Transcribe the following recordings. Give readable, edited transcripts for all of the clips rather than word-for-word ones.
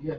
Ja,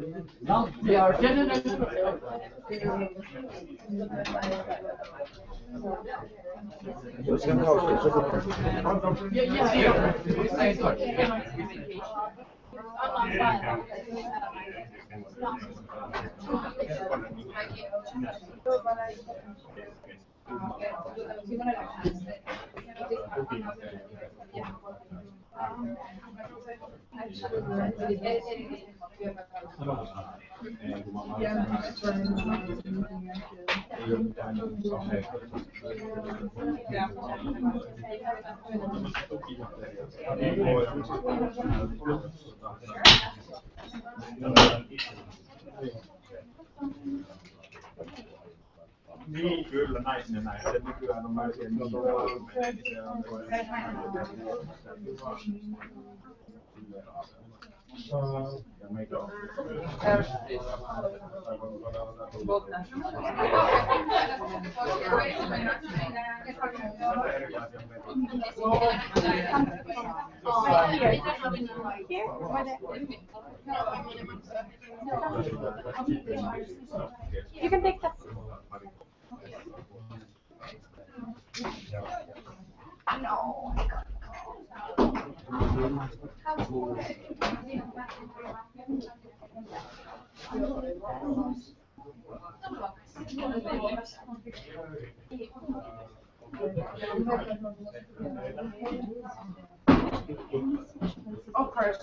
Niin, kyllä, näin ne näin. Se nykyään on melkein niin paljon menee, niin se on You can take that. No. Of course.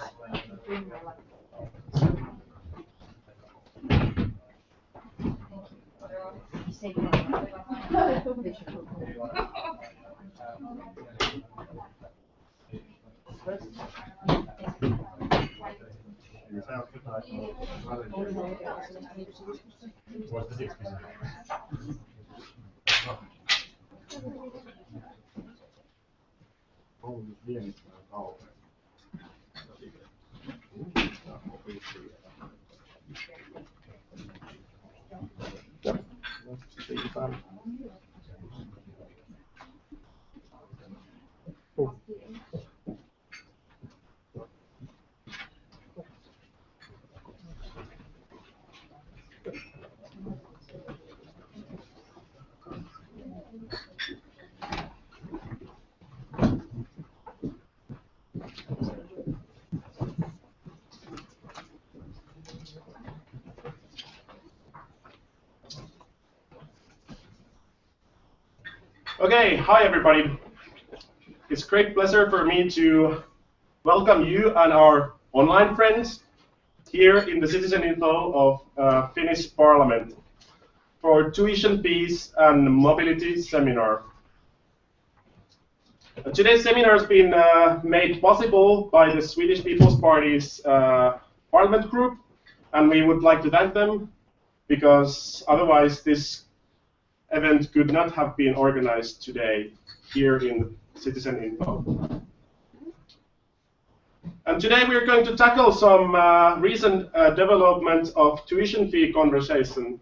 Okay, hi everybody. It's a great pleasure for me to welcome you and our online friends here in the Citizeninfo of Finnish Parliament for Tuition Fees and Mobility Seminar. Today's seminar has been made possible by the Swedish People's Party's Parliament group, and we would like to thank them because otherwise this event could not have been organized today here in Citizeninfo. And today we're going to tackle some recent development of tuition fee conversation,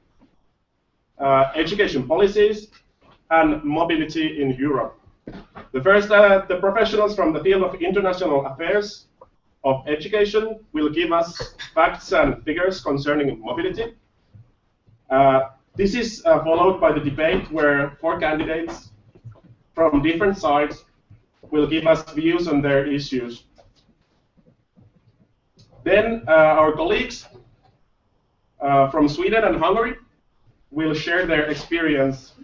education policies, and mobility in Europe. The first, the professionals from the field of international affairs of education will give us facts and figures concerning mobility. This is followed by the debate where 4 candidates from different sides will give us views on their issues. Then our colleagues from Sweden and Hungary will share their experience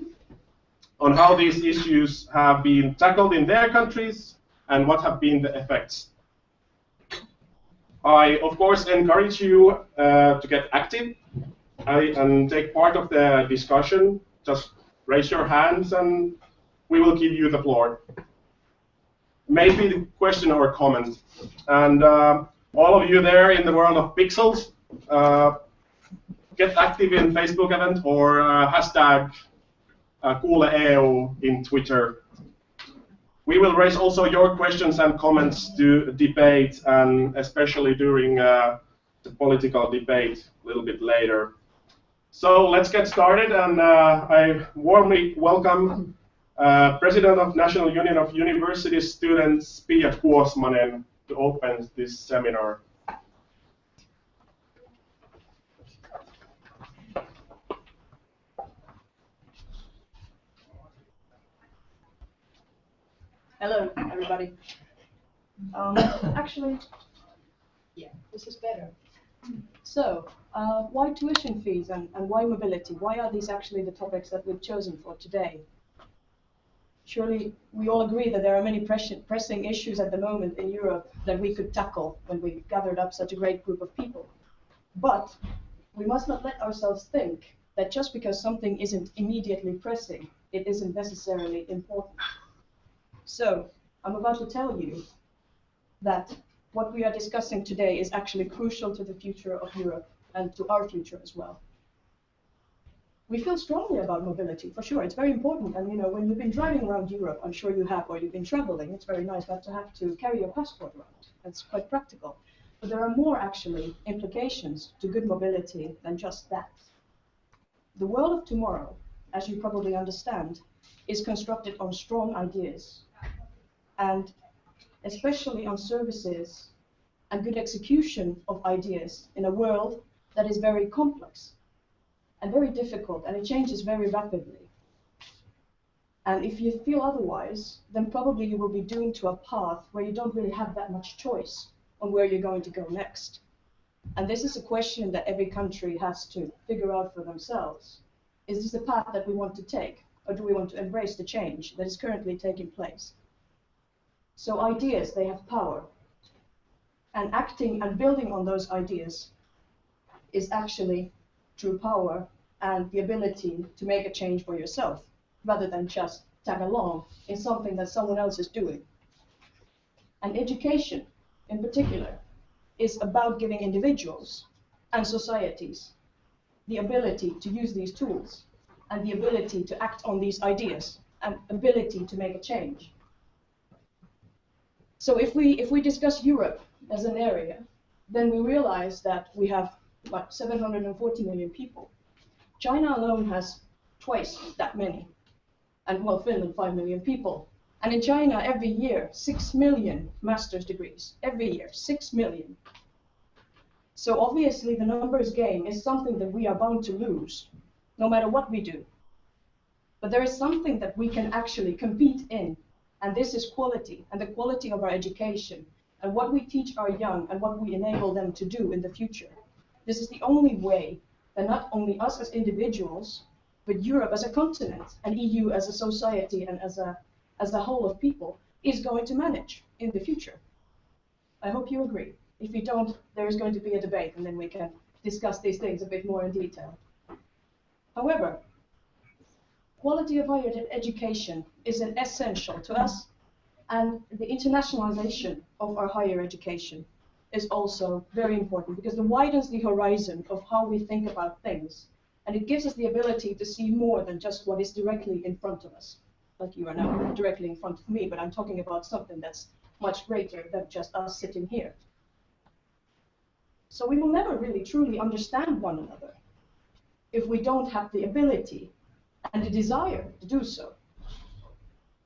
on how these issues have been tackled in their countries and what have been the effects. I, of course, encourage you to get active and take part of the discussion. Just raise your hands and we will give you the floor. Maybe the question or comment. And all of you there in the world of pixels, get active in Facebook event or hashtag #KuuleEU in Twitter. We will raise also your questions and comments to debate, and especially during the political debate a little bit later. So let's get started, and I warmly welcome President of National Union of University Students, Pia Kuosmanen, to open this seminar. Hello, everybody. Actually, yeah, this is better. So, why tuition fees and why mobility? Why are these actually the topics that we've chosen for today? Surely we all agree that there are many pressing issues at the moment in Europe that we could tackle when we gathered up such a great group of people. But we must not let ourselves think that just because something isn't immediately pressing, it isn't necessarily important. So, I'm about to tell you that what we are discussing today is actually crucial to the future of Europe and to our future as well. We feel strongly about mobility, for sure. It's very important. And when you've been driving around Europe, I'm sure you have, or you've been traveling, it's very nice not to have to carry your passport around. That's quite practical. But there are more, actually, implications to good mobility than just that. The world of tomorrow, as you probably understand, is constructed on strong ideas, and especially on services and good execution of ideas in a world that is very complex and very difficult, and it changes very rapidly. And if you feel otherwise, then probably you will be doomed to a path where you don't really have that much choice on where you're going to go next. And this is a question that every country has to figure out for themselves. Is this the path that we want to take, or do we want to embrace the change that is currently taking place? So ideas, they have power. And acting and building on those ideas is actually true power and the ability to make a change for yourself, rather than just tag along in something that someone else is doing. And education, in particular, is about giving individuals and societies the ability to use these tools and the ability to act on these ideas and ability to make a change. So if we discuss Europe as an area, then we realize that we have about 740 million people. China alone has twice that many, and well, Finland 5 million people. And in China, every year, 6 million master's degrees. Every year, 6 million. So obviously the numbers game is something that we are bound to lose, no matter what we do. But there is something that we can actually compete in, and this is quality, and the quality of our education, and what we teach our young, and what we enable them to do in the future. This is the only way that not only us as individuals, but Europe as a continent, and EU as a society, and as a whole of people, is going to manage in the future. I hope you agree. If you don't, there is going to be a debate, and then we can discuss these things a bit more in detail. However, quality of higher education is an essential to us, and the internationalization of our higher education is also very important, because it widens the horizon of how we think about things, and it gives us the ability to see more than just what is directly in front of us. Like you are now directly in front of me, but I'm talking about something that's much greater than just us sitting here. So we will never really truly understand one another if we don't have the ability and the desire to do so.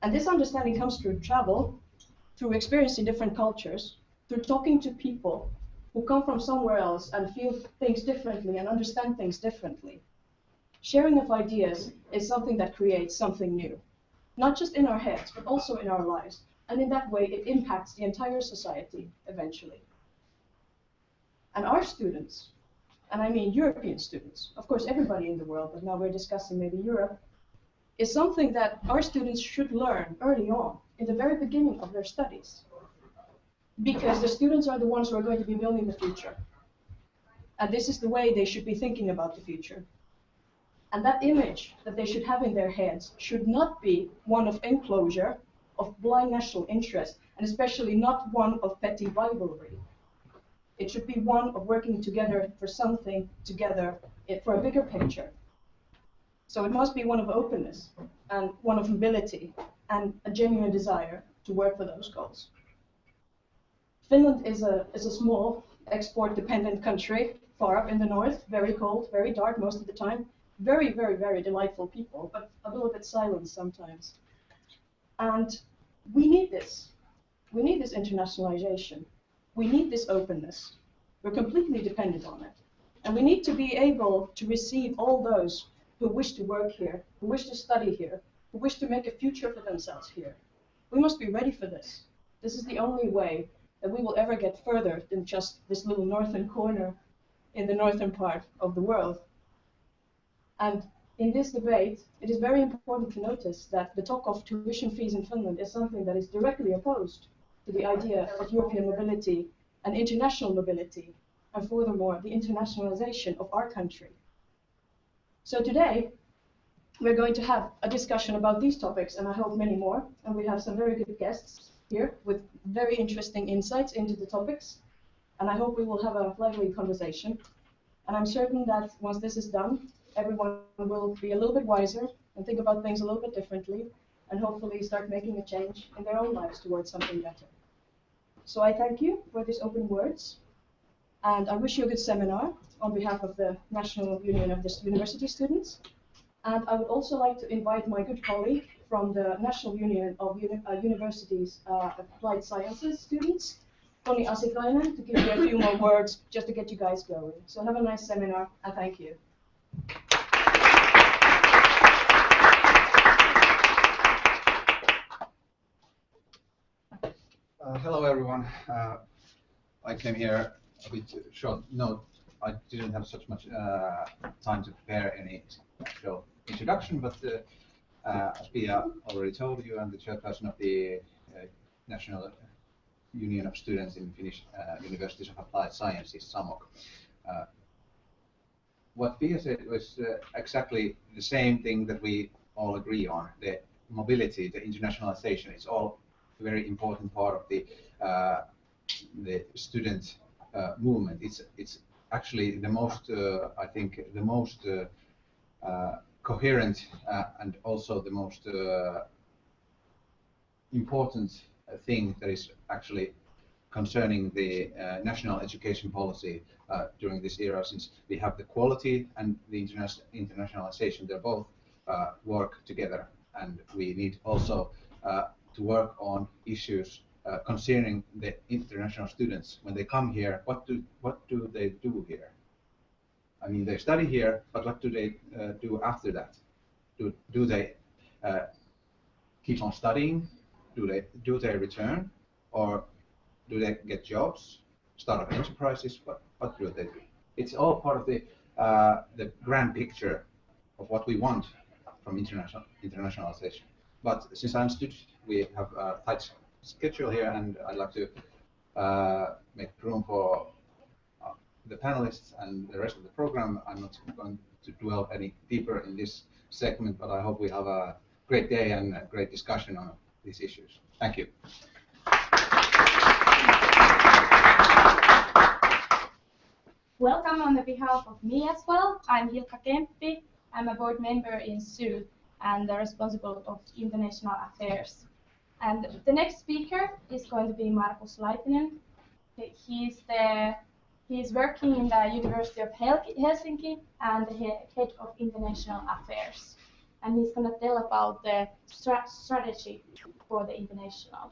And this understanding comes through travel, through experiencing different cultures, through talking to people who come from somewhere else and feel things differently and understand things differently. Sharing of ideas is something that creates something new, not just in our heads, but also in our lives. And in that way, it impacts the entire society eventually. And our students, and I mean European students, of course everybody in the world, but now we're discussing maybe Europe, is something that our students should learn early on, in the very beginning of their studies. Because the students are the ones who are going to be building the future. And this is the way they should be thinking about the future. And that image that they should have in their heads should not be one of enclosure, of blind national interest, and especially not one of petty rivalry. It should be one of working together for something together, for a bigger picture. So it must be one of openness, and one of mobility, and a genuine desire to work for those goals. Finland is a small, export-dependent country, far up in the north, very cold, very dark most of the time, very, very, very delightful people, but a little bit silent sometimes. And we need this. We need this internationalization. We need this openness. We're completely dependent on it. And we need to be able to receive all those who wish to work here, who wish to study here, who wish to make a future for themselves here. We must be ready for this. This is the only way that we will ever get further than just this little northern corner in the northern part of the world. And in this debate, it is very important to notice that the talk of tuition fees in Finland is something that is directly opposed to the idea of European mobility and international mobility, and furthermore, the internationalization of our country. So today, we're going to have a discussion about these topics, and I hope many more, and we have some very good guests here with very interesting insights into the topics, and I hope we will have a lively conversation. And I'm certain that once this is done, everyone will be a little bit wiser and think about things a little bit differently, and hopefully start making a change in their own lives towards something better. So I thank you for these open words, and I wish you a good seminar on behalf of the National Union of the University Students. And I would also like to invite my good colleague from the National Union of Universities Applied Sciences Students, Toni Asikainen, to give you a few more words just to get you guys going. So have a nice seminar, and thank you. Hello everyone. I came here a bit short note. I didn't have such much time to prepare any actual introduction, but as Pia already told you, I'm the chairperson of the National Union of Students in Finnish Universities of Applied Sciences, SAMOK. What Pia said was exactly the same thing that we all agree on. The mobility, the internationalization, it's all a very important part of the student movement. It's actually the most, I think, the most coherent and also the most important thing that is actually concerning the national education policy during this era, since we have the quality and the internationalization. They both work together, and we need also to work on issues concerning the international students. When they come here, what do they do here? I mean, they study here, but what do they do after that? Do they keep on studying? Do they return, or do they get jobs, start up enterprises? What do they do? It's all part of the grand picture of what we want from internationalization. But since I'm student, we have a tight schedule here, and I'd like to make room for the panelists and the rest of the program. I'm not going to dwell any deeper in this segment, but I hope we have a great day and a great discussion on these issues. Thank you. Welcome on the behalf of me as well. I'm Hilkka Kemppi. I'm a board member in SYL and responsible of international affairs. And the next speaker is going to be Markus Laitinen. He's working in the University of Helsinki and the head of international affairs. And he's going to tell about the strategy for the international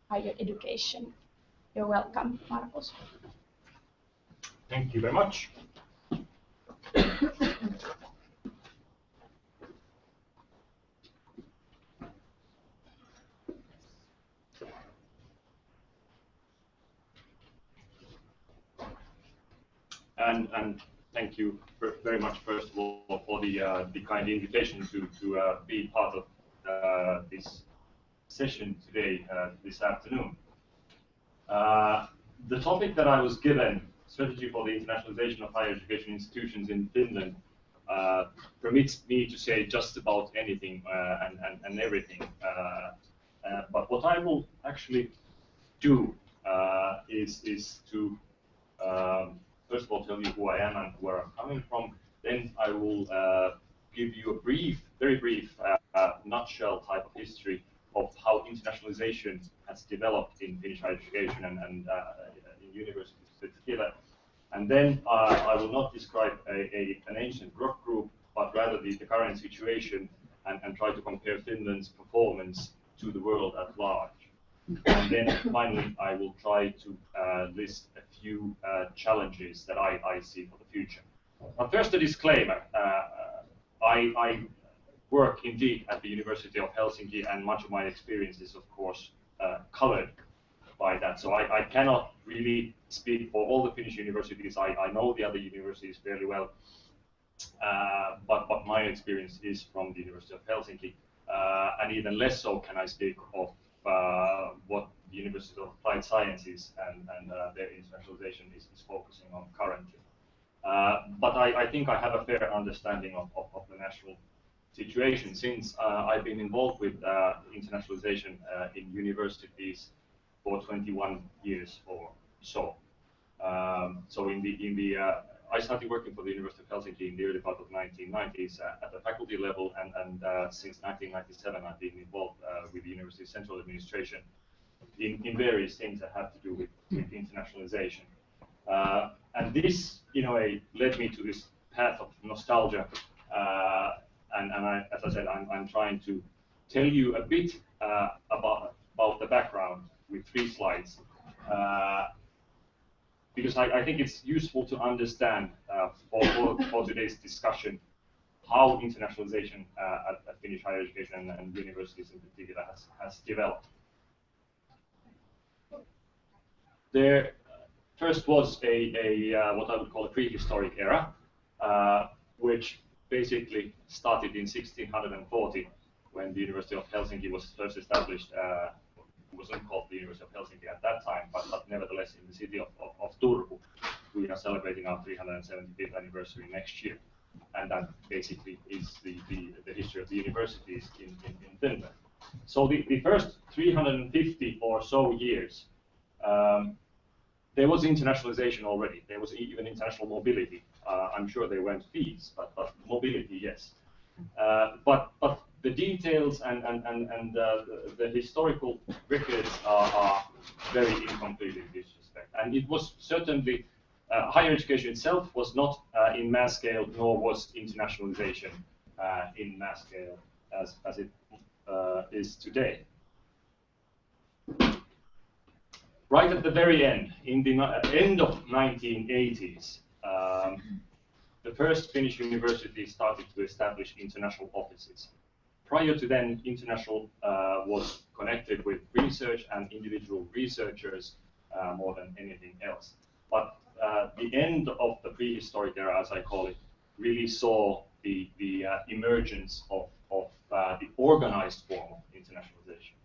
higher education. You're welcome, Markus. Thank you very much. And thank you very much, first of all, for the kind invitation to be part of this session today, this afternoon. The topic that I was given, strategy for the internationalization of higher education institutions in Finland, permits me to say just about anything and everything. But what I will actually do is to first of all tell you who I am and where I'm coming from. Then I will give you a brief, very brief, nutshell type of history of how internationalization has developed in Finnish higher education and in universities particular. And then I will not describe an ancient rock group, but rather the current situation and try to compare Finland's performance to the world at large. And then finally, I will try to list a few challenges that I see for the future. But first, a disclaimer. I work indeed at the University of Helsinki, and much of my experience is, of course, colored by that. So I cannot really speak for all the Finnish universities. I know the other universities fairly well, but my experience is from the University of Helsinki, and even less so can I speak of what the University of Applied Sciences and their internationalization is focusing on currently. But I think I have a fair understanding of the national situation, since I've been involved with internationalization in universities for 21 years or so. So I started working for the University of Helsinki in the early part of 1990s at the faculty level, and since 1997 I've been involved with the university's central administration in various things that have to do with internationalization. And this, in a way, led me to this path of nostalgia. And as I said, I'm trying to tell you a bit about the background with 3 slides. Because I think it's useful to understand for today's discussion how internationalization at Finnish higher education and universities in particular has developed. There first was what I would call a prehistoric era, which basically started in 1640 when the University of Helsinki was first established. It wasn't called the University of Helsinki at that time, but nevertheless in the city of Turku. We are celebrating our 375th anniversary next year, and that basically is the history of the universities in Finland. So the first 350 or so years, there was internationalization already. There was even international mobility. I'm sure there weren't fees, but mobility, yes. But the details and the historical records are very incomplete in this respect. And it was certainly, higher education itself was not in mass scale, nor was internationalization in mass scale as it is today. Right at the very end, in the end of 1980s, the first Finnish university started to establish international offices. Prior to then, international was connected with research and individual researchers more than anything else. But the end of the prehistoric era, as I call it, really saw the emergence of the organized form of internationalization.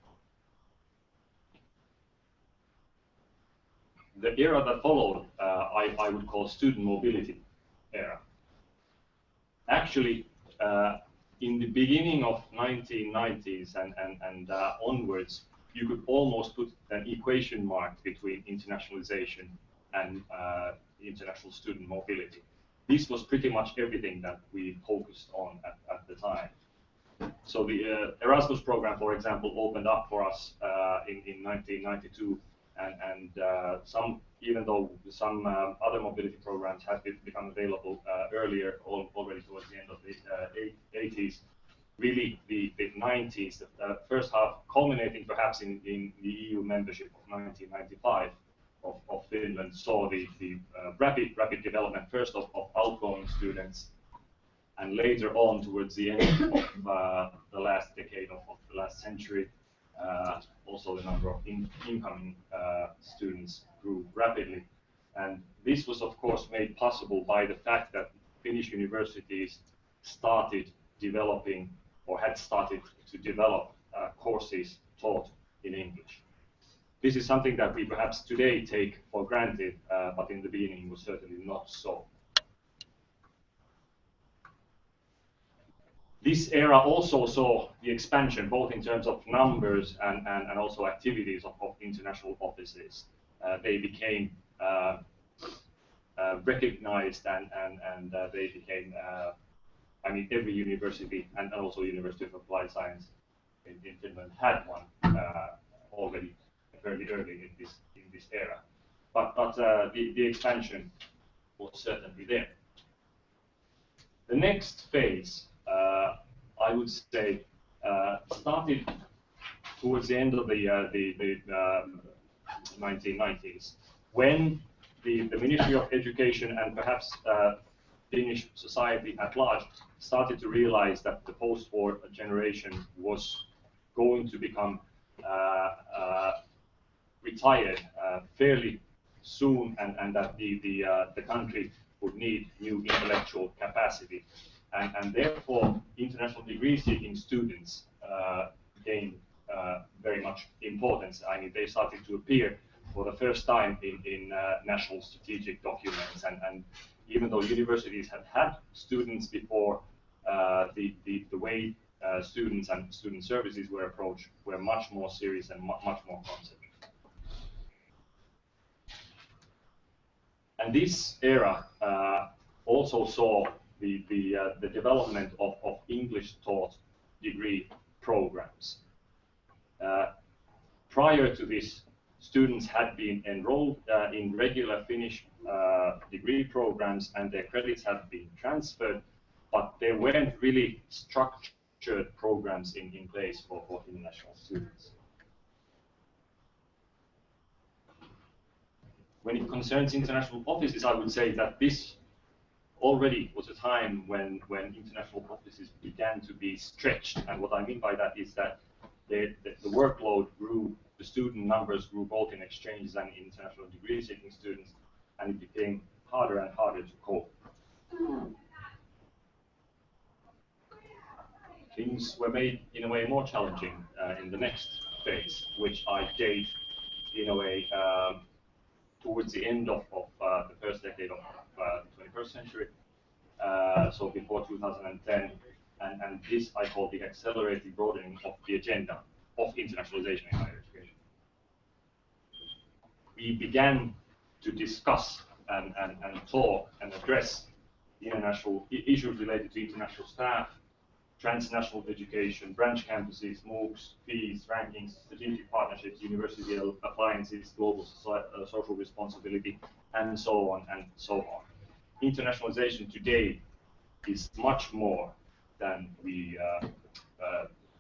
The era that followed, I would call student mobility era. Actually, in the beginning of 1990s and onwards, you could almost put an equation mark between internationalization and international student mobility. This was pretty much everything that we focused on at the time. So the Erasmus program, for example, opened up for us in 1992, and even though some other mobility programs had become available earlier, already towards the end of the 80s, really the 90s, the first half culminating perhaps in the EU membership of 1995 of Finland, saw the rapid development first of outgoing students, and later on towards the end of the last decade of the last century, also the number of incoming students grew rapidly. And this was, of course, made possible by the fact that Finnish universities started developing, or had started to develop, courses taught in English. This is something that we perhaps today take for granted, but in the beginning was certainly not so. This era also saw the expansion, both in terms of numbers and also activities of international offices. They became recognized, and they became, I mean, every university and also University of Applied Science in Finland had one already fairly early in this era. But the expansion was certainly there. The next phase, I would say, started towards the end of the 1990s, when the Ministry of Education and perhaps Finnish society at large started to realize that the post-war generation was going to become retired fairly soon, and that the country would need new intellectual capacity, and therefore international degree-seeking students gained very much importance. I mean, they started to appear for the first time in national strategic documents, and even though universities had had students before, the way students and student services were approached were much more serious and much more concentrated. And this era also saw the development of English-taught degree programs. Prior to this, students had been enrolled in regular Finnish degree programs, and their credits had been transferred, but there weren't really structured programs in place for international students. When it concerns international offices, I would say that this already was a time when international offices began to be stretched. And what I mean by that is that the workload grew, the student numbers grew both in exchanges and in international degree-seeking students, and it became harder and harder to cope. Things were made, in a way, more challenging in the next phase, which I date, in a way, towards the end of the first decade of the 21st century, so before 2010, and this I call the accelerated broadening of the agenda of internationalization in higher education. We began to discuss and talk and address international issues related to international staff, transnational education, branch campuses, MOOCs, fees, rankings, strategic partnerships, university alliances, global social responsibility, and so on and so on. Internationalization today is much more than we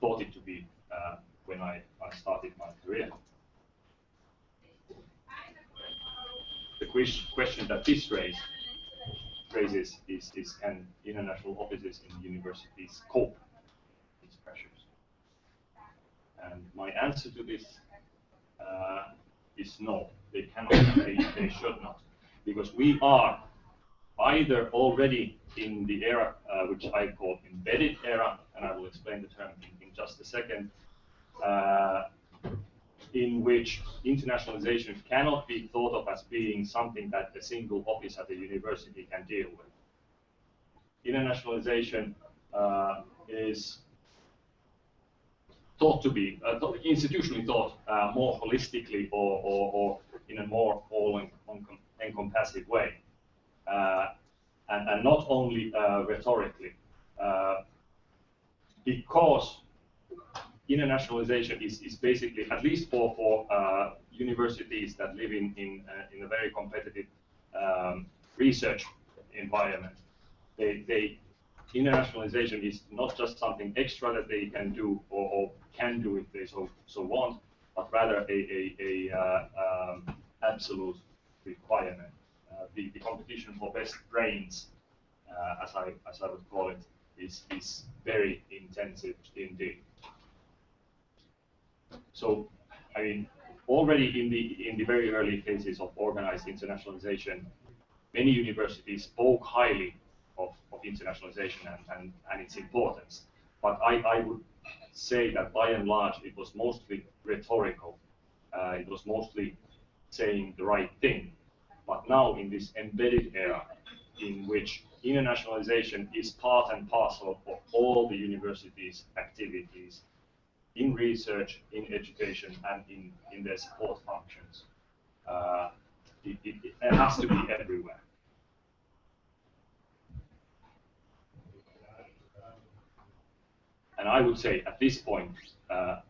thought it to be when I started my career. The question that this raises is can international offices in universities cope with these pressures? And my answer to this is no, they cannot, they should not, because we are either already in the era which I call embedded era, and I will explain the term in just a second, in which internationalization cannot be thought of as being something that a single office at a university can deal with. Internationalization is thought to be, institutionally thought more holistically or in a more all-encompassing way. And not only rhetorically, because internationalization is basically, at least for universities that live in a very competitive research environment, internationalization is not just something extra that they can do or can do if they so want, but rather a absolute requirement. The competition for best brains, as I would call it, is very intensive indeed. So, I mean, already in the very early phases of organized internationalization, many universities spoke highly of internationalization and its importance. But I would say that by and large it was mostly rhetorical. It was mostly saying the right thing. But now in this embedded era, in which internationalization is part and parcel of all the university's activities, in research, in education, and in their support functions, it has to be everywhere. And I would say at this point, a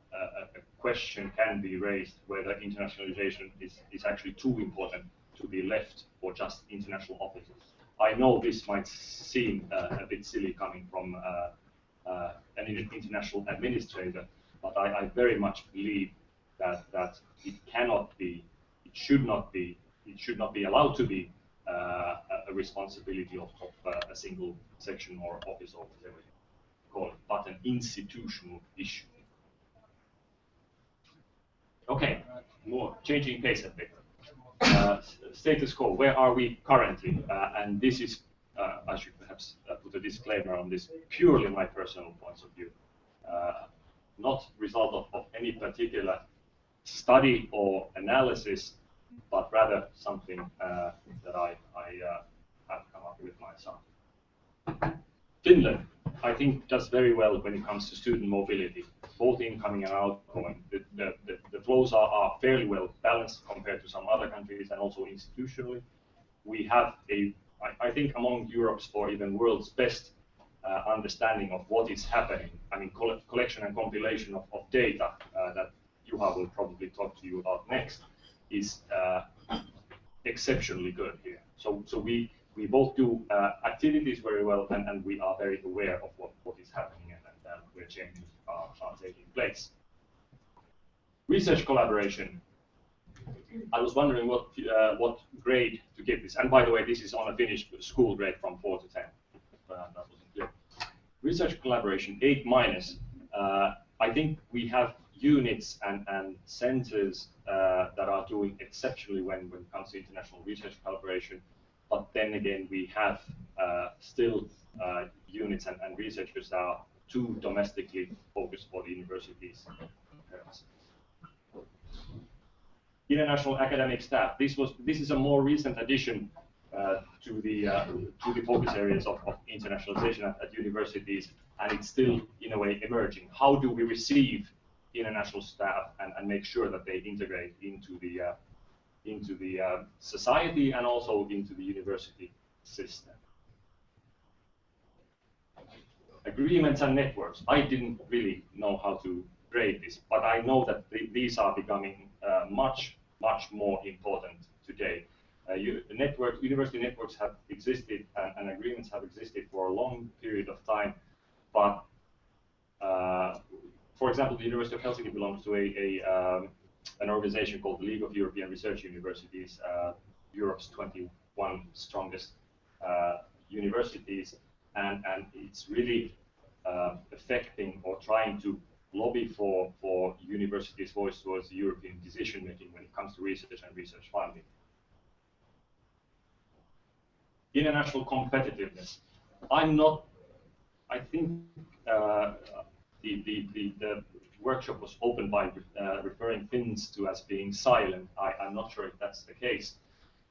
question can be raised whether internationalization is actually too important to be left for just international offices. I know this might seem a bit silly coming from an international administrator, but I very much believe that it cannot be, it should not be allowed to be a responsibility of a single section or office or whatever you call it, but an institutional issue. Okay, more changing pace a bit. Status quo, where are we currently? And this is, I should perhaps put a disclaimer on this, purely my personal points of view. Not result of any particular study or analysis, but rather something that I have come up with myself. Finland, I think, does very well when it comes to student mobility, both incoming and outgoing. The flows are fairly well balanced compared to some other countries, and also institutionally. We have I think, among Europe's or even world's best understanding of what is happening. I mean, collection and compilation of data that Juha will probably talk to you about next is exceptionally good here. So we both do activities very well, and we are very aware of what is happening and where changes are taking place. Research collaboration. I was wondering what grade to give this. And by the way, this is on a Finnish school grade from 4 to 10. That wasn't clear. Research collaboration, 8-. I think we have units and centers that are doing exceptionally when it comes to international research collaboration. But then again, we have still units and researchers that are too domestically focused for the universities. International academic staff. This is a more recent addition to the focus areas of internationalization at universities, and it's still in a way emerging. How do we receive international staff and make sure that they integrate into the society and also into the university system? Agreements and networks. I didn't really know how to grade this, but I know that these are becoming much more important today. University networks have existed and agreements have existed for a long period of time, but for example, the University of Helsinki belongs to an organization called the League of European Research Universities, Europe's 21 strongest universities, and it's really affecting or trying to lobby for universities' voice towards the European decision making when it comes to research and research funding. International competitiveness. I think the workshop was opened by referring Finns to as being silent. I'm not sure if that's the case,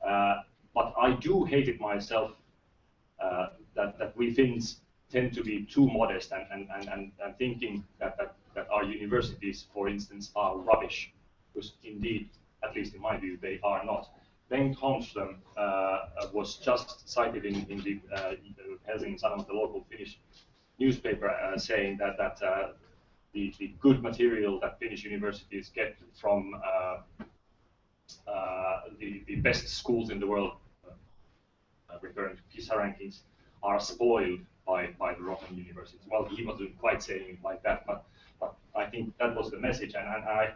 but I do hate it myself that we Finns tend to be too modest and thinking that our universities, for instance, are rubbish, because indeed, at least in my view, they are not. Bengt Holmström was just cited in the Helsingin Sanomat, the local Finnish newspaper, saying that the good material that Finnish universities get from the best schools in the world, referring to PISA rankings, are spoiled by the rotten universities. Well, he wasn't quite saying it like that, but I think that was the message, and I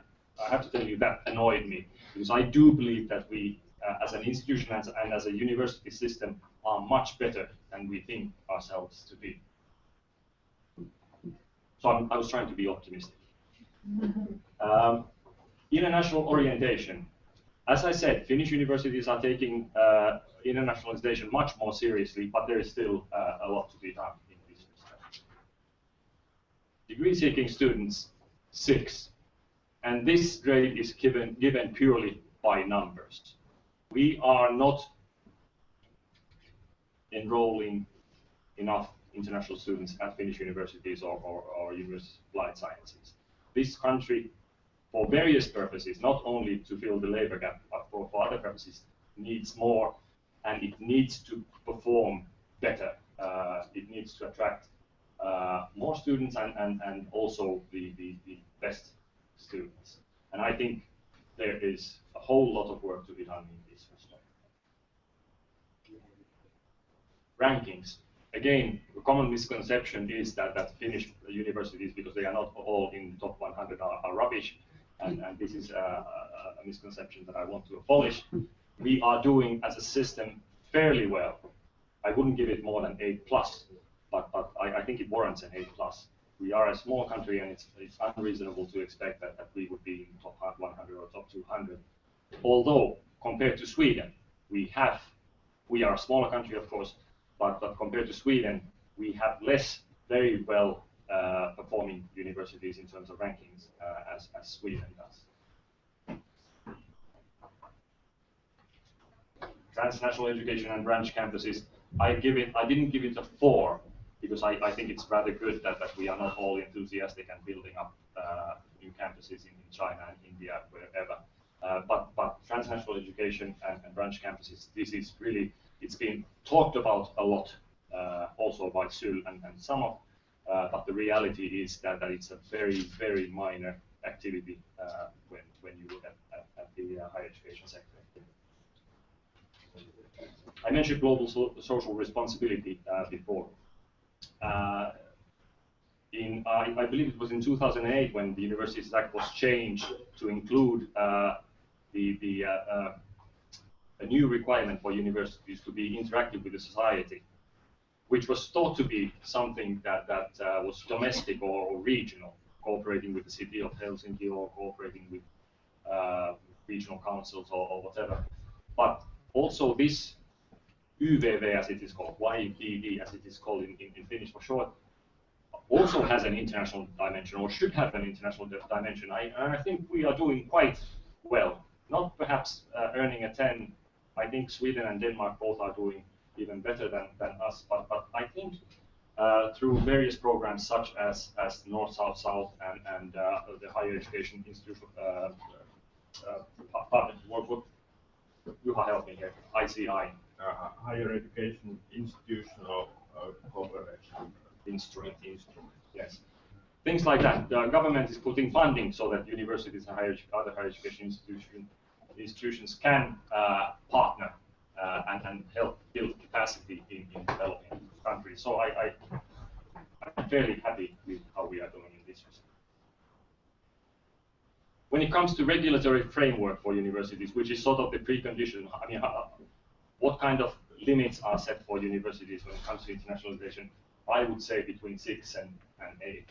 have to tell you that annoyed me, because I do believe that we, as an institution and as a university system, are much better than we think ourselves to be. So I was trying to be optimistic. International orientation. As I said, Finnish universities are taking internationalization much more seriously, but there is still a lot to be done in this respect. Degree-seeking students, 6. And this grade is given purely by numbers. We are not enrolling enough international students at Finnish universities or universities of applied sciences. This country, for various purposes, not only to fill the labor gap, but for other purposes, needs more, and it needs to perform better. It needs to attract more students and also the best students. And I think there is a whole lot of work to be done in this respect. Rankings. Again, a common misconception is that Finnish universities, because they are not all in the top 100, are rubbish. And this is a misconception that I want to abolish. We are doing, as a system, fairly well. I wouldn't give it more than 8+, but I think it warrants an 8+. We are a small country, and it's unreasonable to expect that we would be in top 100 or top 200. Although compared to Sweden, we are a smaller country, of course, but compared to Sweden, we have less very well performing universities in terms of rankings as Sweden does. Transnational education and branch campuses, I didn't give it a 4 because I think it's rather good that we are not all enthusiastic and building up new campuses in China and India, wherever. But transnational education and branch campuses, this is really, it's been talked about a lot, also by Syl and some of, but the reality is that it's a very, very minor activity when you look at the higher education sector. I mentioned global social responsibility before. I believe it was in 2008 when the Universities Act was changed to include a new requirement for universities to be interactive with the society, which was thought to be something that was domestic or regional, cooperating with the city of Helsinki or cooperating with regional councils or whatever. But also this YVV, as it is called, YVV, as it is called in Finnish for short, also has an international dimension, or should have an international dimension. I think we are doing quite well. Not perhaps earning a 10. I think Sweden and Denmark both are doing even better than us. But I think through various programs such as North, South, South, and the higher education institution partnership, Juha, help me here, ICI. Higher education institutional cooperation instrument, yes. Things like that. The government is putting funding so that universities and other higher education institutions can partner and help build capacity in developing countries. So I'm fairly happy with how we are doing in this respect. When it comes to regulatory framework for universities, which is sort of the precondition, I mean, what kind of limits are set for universities when it comes to internationalization? I would say between 6 and 8.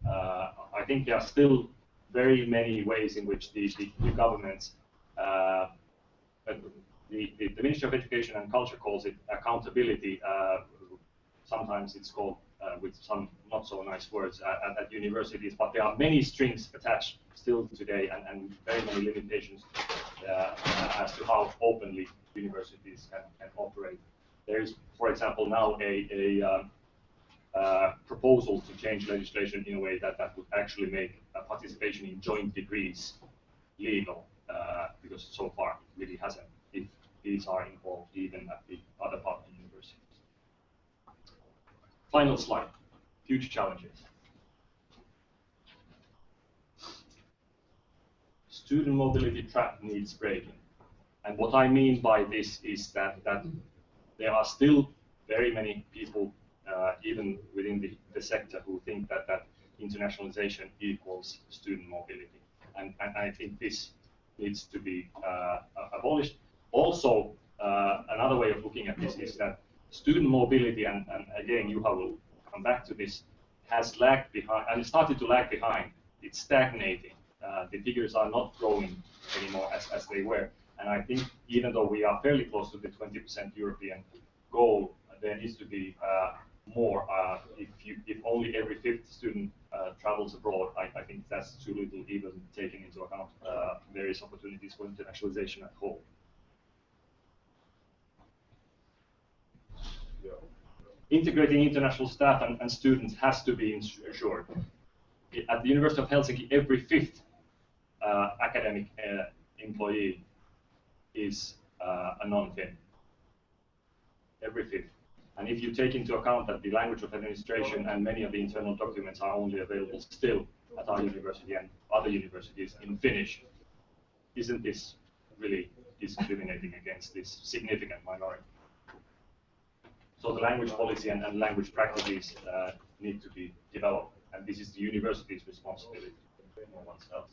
I think there are still very many ways in which the governments, the Ministry of Education and Culture calls it accountability. Sometimes it's called with some not so nice words at universities, but there are many strings attached still today and very many limitations as to how openly universities can operate. There is, for example, now a proposal to change legislation in a way that would actually make participation in joint degrees legal, because so far it really hasn't, if these are involved even at the other partner universities. Final slide, future challenges. Student mobility trap needs breaking. And what I mean by this is that there are still very many people, even within the sector, who think that internationalization equals student mobility. And I think this needs to be abolished. Also, another way of looking at this is that student mobility, and again, Juha will come back to this, has lagged behind, and it started to lag behind. It's stagnating. The figures are not growing anymore as they were. And I think even though we are fairly close to the 20% European goal, there needs to be more. If only every 5th student travels abroad, I think that's too little, even taking into account various opportunities for internationalization at home. Integrating international staff and students has to be ensured. At the University of Helsinki, every 5th academic employee is a non-Finn. Every 5th. And if you take into account that the language of administration and many of the internal documents are only available still at our university and other universities in Finnish, isn't this really discriminating against this significant minority? So the language policy and language practices need to be developed, and this is the university's responsibility, no one else.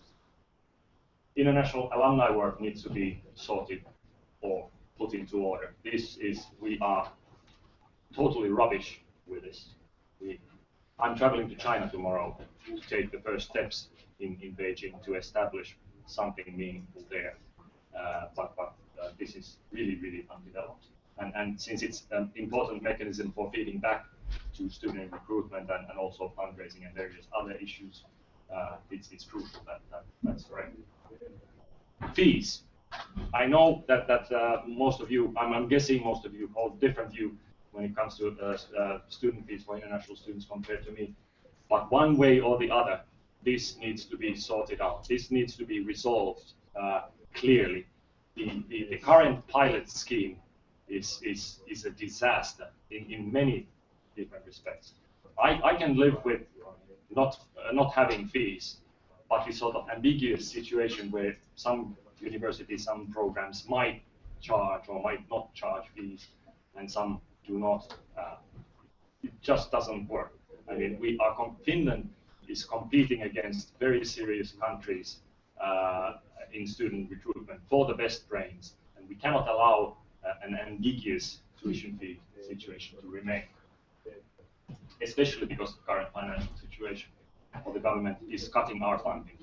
International alumni work needs to be sorted for. put into order. We are totally rubbish with this. I'm traveling to China tomorrow to take the first steps in Beijing to establish something meaningful there. But this is really, really undeveloped. And since it's an important mechanism for feeding back to student recruitment and also fundraising and various other issues, it's crucial that's correct. Fees. I know that most of you, I'm guessing most of you hold different view when it comes to student fees for international students compared to me. But one way or the other, this needs to be sorted out. This needs to be resolved clearly. The current pilot scheme is a disaster in many different respects. I can live with not having fees, but this sort of ambiguous situation where some universities, some programs might charge or might not charge fees, and some do not. It just doesn't work. I mean, Finland is competing against very serious countries in student recruitment for the best brains, and we cannot allow an ambiguous tuition fee situation to remain, especially because of the current financial situation, or the government is cutting our funding.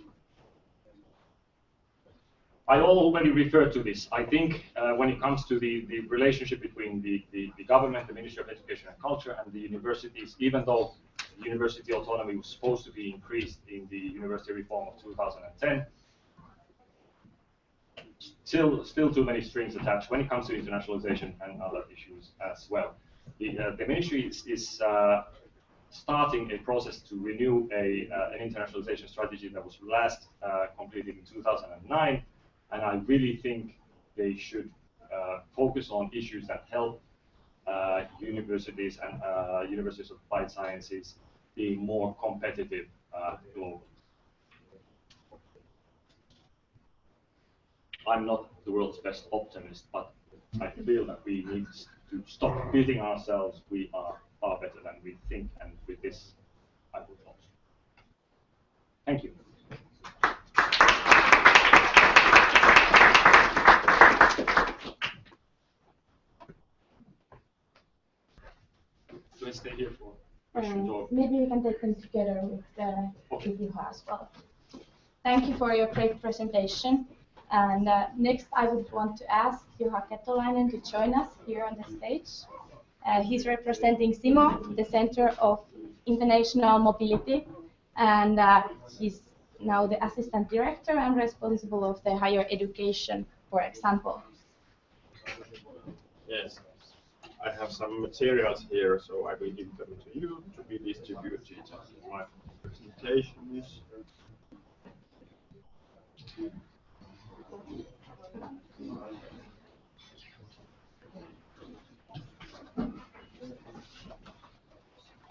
I already referred to this. I think when it comes to the relationship between the government, the Ministry of Education and Culture, and the universities, even though university autonomy was supposed to be increased in the university reform of 2010, still too many strings attached when it comes to internationalization and other issues as well. The ministry is starting a process to renew an internationalization strategy that was last completed in 2009. And I really think they should focus on issues that help universities and universities of applied sciences being more competitive globally. I'm not the world's best optimist, but I feel that we need to stop beating ourselves. We are far better than we think, and with this, I will close. Thank you. Do I stay here for questions or? Maybe we can take them together with Juha as well. Thank you for your great presentation. And next, I would want to ask Juha Kettolainen to join us here on the stage. He's representing CIMO, the Center of International Mobility, and he's now the Assistant Director and responsible of the higher education, for example. Yes, I have some materials here, so I will give them to you to be distributed. My presentation is.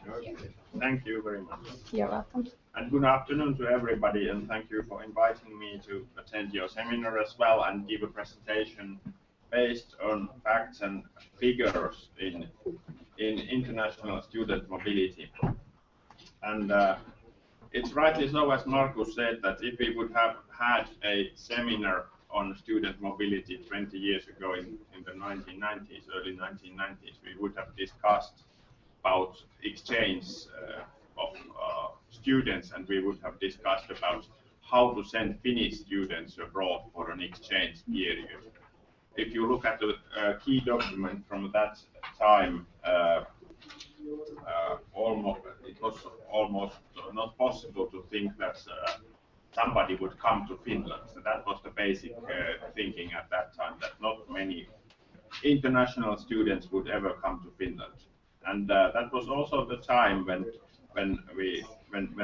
Okay. Thank you very much. You're welcome. And good afternoon to everybody, and thank you for inviting me to attend your seminar as well and give a presentation based on facts and figures in international student mobility. And it's rightly so, as Markus said, that if we would have had a seminar on student mobility 20 years ago in the 1990s, early 1990s, we would have discussed about exchange of students, and we would have discussed about how to send Finnish students abroad for an exchange period. If you look at the key document from that time, it was almost not possible to think that somebody would come to Finland. So that was the basic thinking at that time, that not many international students would ever come to Finland. And that was also the time when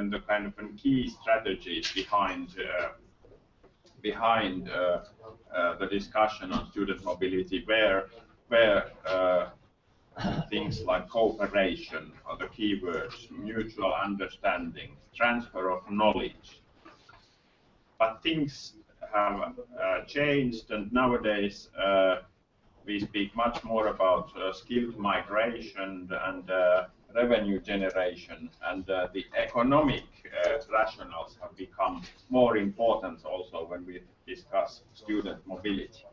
the kind of key strategies behind the discussion on student mobility were things like cooperation, or the keywords, mutual understanding, transfer of knowledge. But things have changed, and nowadays we speak much more about skilled migration and revenue generation, and the economic rationales have become more important also when we discuss student mobility.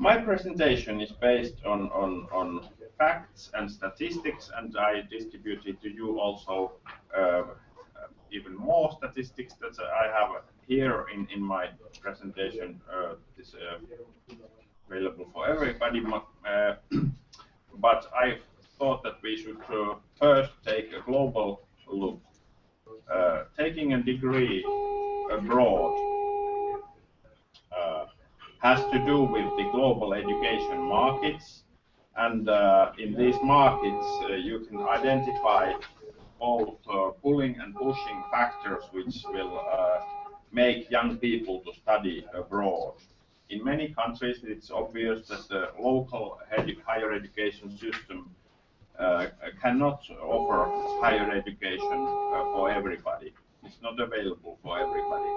My presentation is based on facts and statistics, and I distributed to you also even more statistics that I have here in my presentation. This available for everybody, but I thought that we should first take a global look. Taking a degree abroad has to do with the global education markets, and in these markets you can identify both pulling and pushing factors which will make young people to study abroad. In many countries it's obvious that the local higher education system cannot offer higher education for everybody. It's not available for everybody.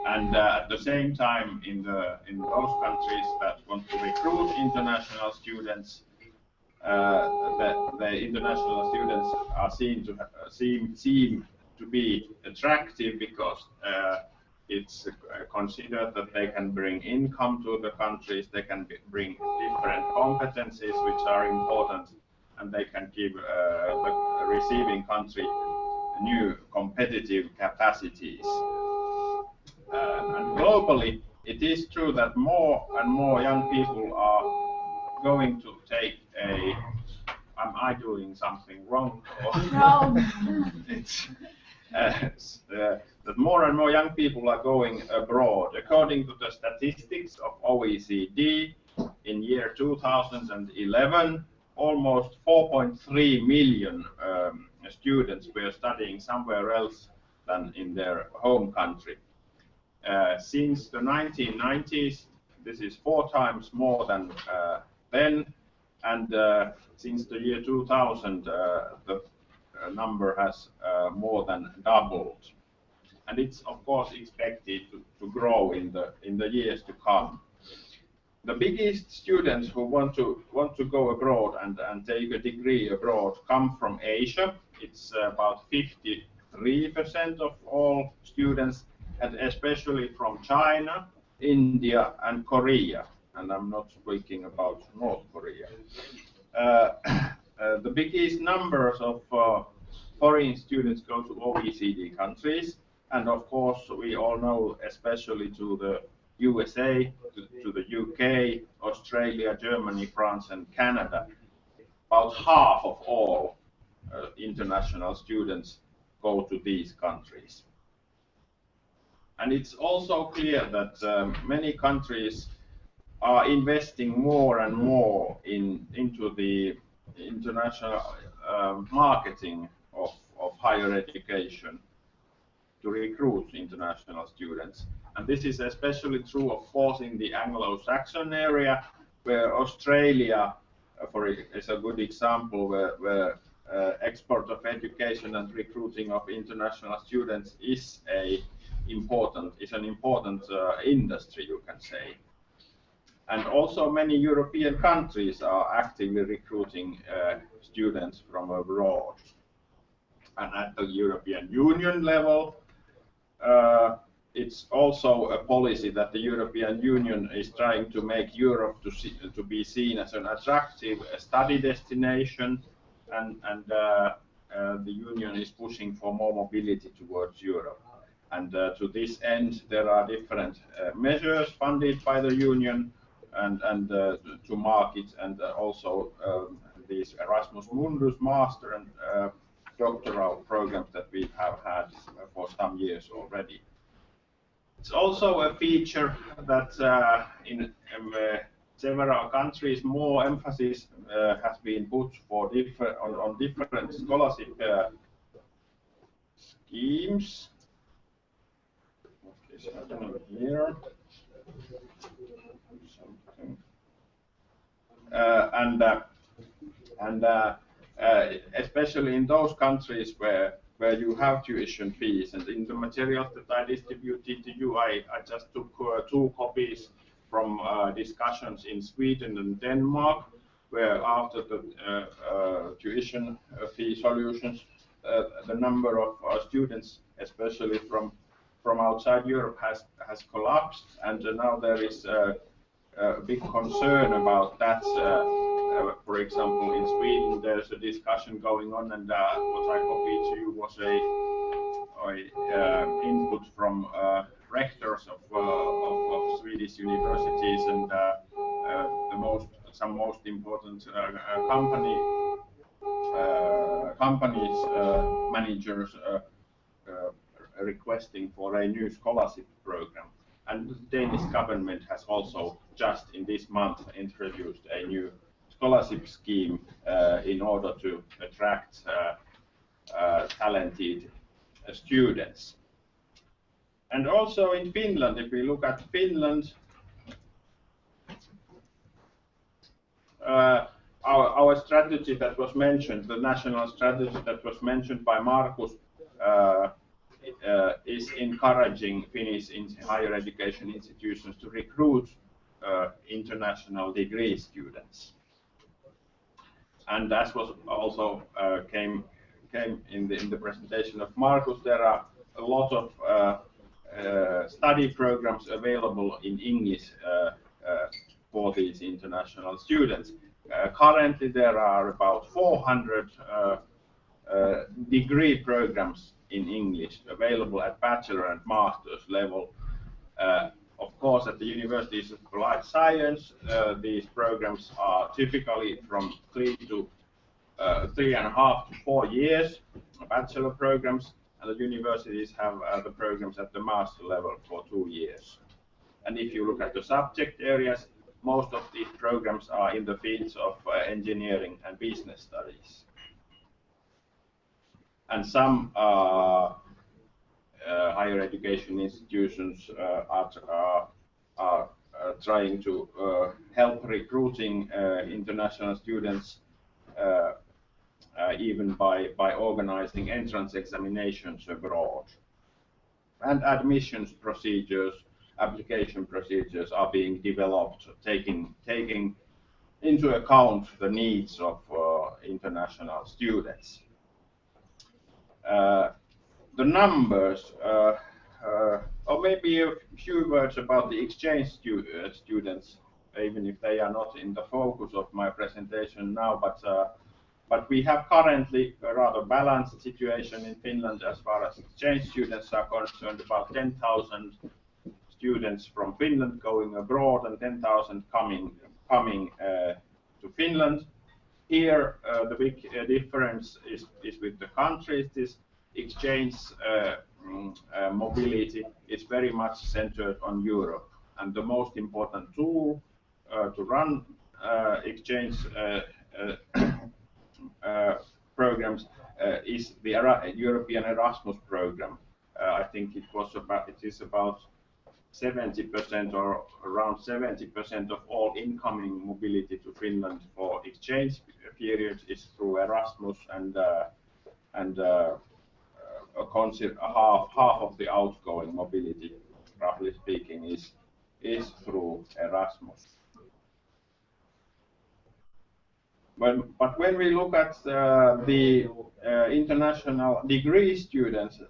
And at the same time, in those countries that want to recruit international students, the international students are seem to be attractive because it's considered that they can bring income to the countries, they can bring different competencies which are important, and they can give the receiving country new competitive capacities. And globally, it is true that more and more young people are going to take a. Am I doing something wrong? No. It's, that more and more young people are going abroad. According to the statistics of OECD, in year 2011, almost 4.3 million students were studying somewhere else than in their home country. Since the 1990s, this is 4 times more than then, and since the year 2000, the number has more than doubled, and it's of course expected to grow in the years to come. The biggest students who want to go abroad and take a degree abroad come from Asia. It's about 53% of all students, and especially from China, India, and Korea. And I'm not speaking about North Korea. The biggest numbers of foreign students go to OECD countries, and of course we all know, especially to the USA, to the UK, Australia, Germany, France, and Canada. About half of all international students go to these countries. And it's also clear that many countries are investing more and more into the international marketing of higher education to recruit international students. And this is especially true, of course, in the Anglo-Saxon area, where Australia is a good example, where export of education and recruiting of international students is an important industry, you can say. And also many European countries are actively recruiting students from abroad. And at the European Union level, it's also a policy that the European Union is trying to make Europe to be seen as an attractive study destination, and the Union is pushing for more mobility towards Europe. And to this end, there are different measures funded by the Union and to market, and also these Erasmus Mundus master and doctoral programs that we have had for some years already. It's also a feature that in several countries more emphasis has been put on different scholarship schemes. What is happening here? Especially in those countries where you have tuition fees, and in the materials that I distributed to you, I just took 2 copies from discussions in Sweden and Denmark, where after the tuition fee solutions, the number of students, especially from outside Europe, has collapsed, and now there is big concern about that. For example, in Sweden, there's a discussion going on, and what I copied to you was a input from rectors of Swedish universities and some most important companies managers requesting for a new scholarship program. And the Danish government has also just in this month introduced a new scholarship scheme in order to attract talented students. And also in Finland, if we look at Finland, our strategy that was mentioned, the national strategy that was mentioned by Markus, is encouraging Finnish higher education institutions to recruit international degree students. And as was also came in the presentation of Markus, there are a lot of study programs available in English for these international students. Currently, there are about 400 degree programs in English available at bachelor and master's level. Of course, at the universities of applied science, these programs are typically from 3.5 to 4 years, bachelor programs, and the universities have the programs at the master level for 2 years. And if you look at the subject areas, most of these programs are in the fields of engineering and business studies. And some higher education institutions are trying to help recruiting international students even by organizing entrance examinations abroad. And admissions procedures, application procedures are being developed, taking into account the needs of international students. The numbers, or maybe a few words about the exchange students, even if they are not in the focus of my presentation now, but we have currently a rather balanced situation in Finland as far as exchange students are concerned. About 10,000 students from Finland going abroad and 10,000 coming to Finland. Here, the big difference is with the countries. This exchange mobility is very much centered on Europe, and the most important tool to run exchange programs is the European Erasmus program. I think it is about 70% or around 70% of all incoming mobility to Finland for exchange periods is through Erasmus, and half of the outgoing mobility, roughly speaking, is through Erasmus. But when we look at the international degree students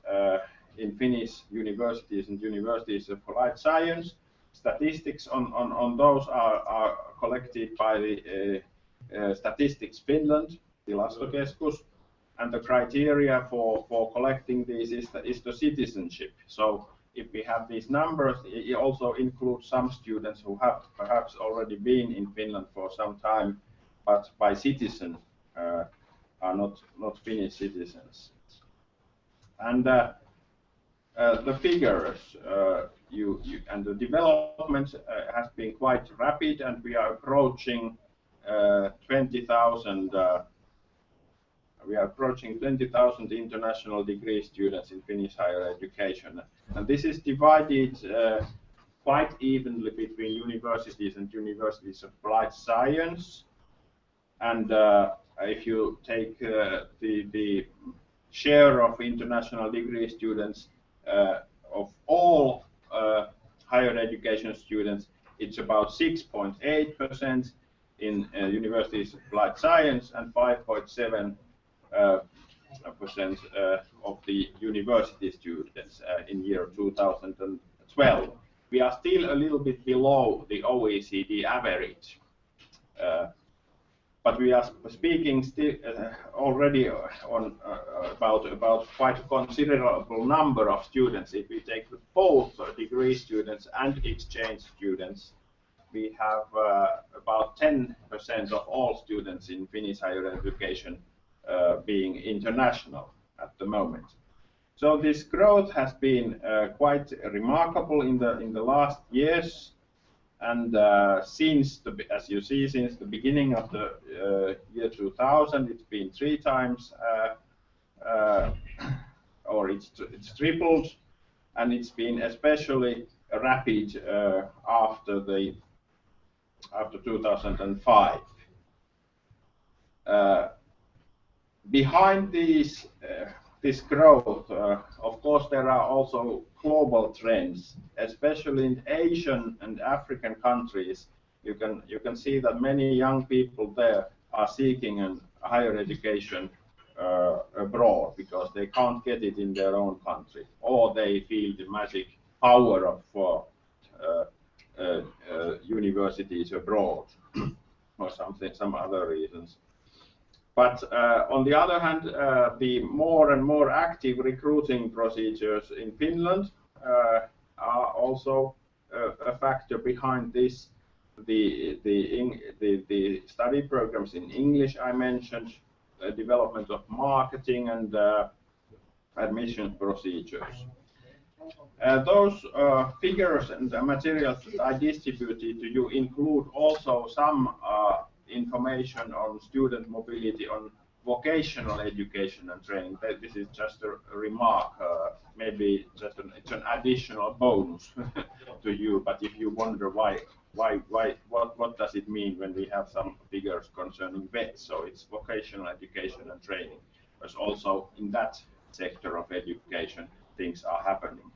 in Finnish universities and universities of applied science, statistics on those are collected by the Statistics Finland, Tilastokeskus, and the criteria for collecting these is the citizenship. So if we have these numbers, it also includes some students who have perhaps already been in Finland for some time, but by citizen are not Finnish citizens. And the figures and the development has been quite rapid, and we are approaching 20,000. We are approaching 20,000 international degree students in Finnish higher education, and this is divided quite evenly between universities and universities of applied science. And if you take the share of international degree students of all higher education students, it's about 6.8% in universities of applied science and 5.7% of the university students in year 2012. we are still a little bit below the OECD average. But we are speaking still already on about quite a considerable number of students. If we take both degree students and exchange students, we have about 10% of all students in Finnish higher education being international at the moment. So this growth has been quite remarkable in the last years. And since as you see, since the beginning of the year 2000, it's been 3 times, or it's tripled, and it's been especially rapid after 2005. Behind this growth, of course, there are also global trends, especially in Asian and African countries. You can see that many young people there are seeking a higher education abroad because they can't get it in their own country, or they feel the magic power of universities abroad, or some other reasons. But on the other hand, the more and more active recruiting procedures in Finland are also a factor behind this. The study programs in English I mentioned, development of marketing and admission procedures. Those figures and materials that I distributed to you include also some information on student mobility on vocational education and training. This is just a remark, maybe just it's an additional bonus to you. But if you wonder what does it mean when we have some figures concerning vets? So it's vocational education and training, because also in that sector of education things are happening.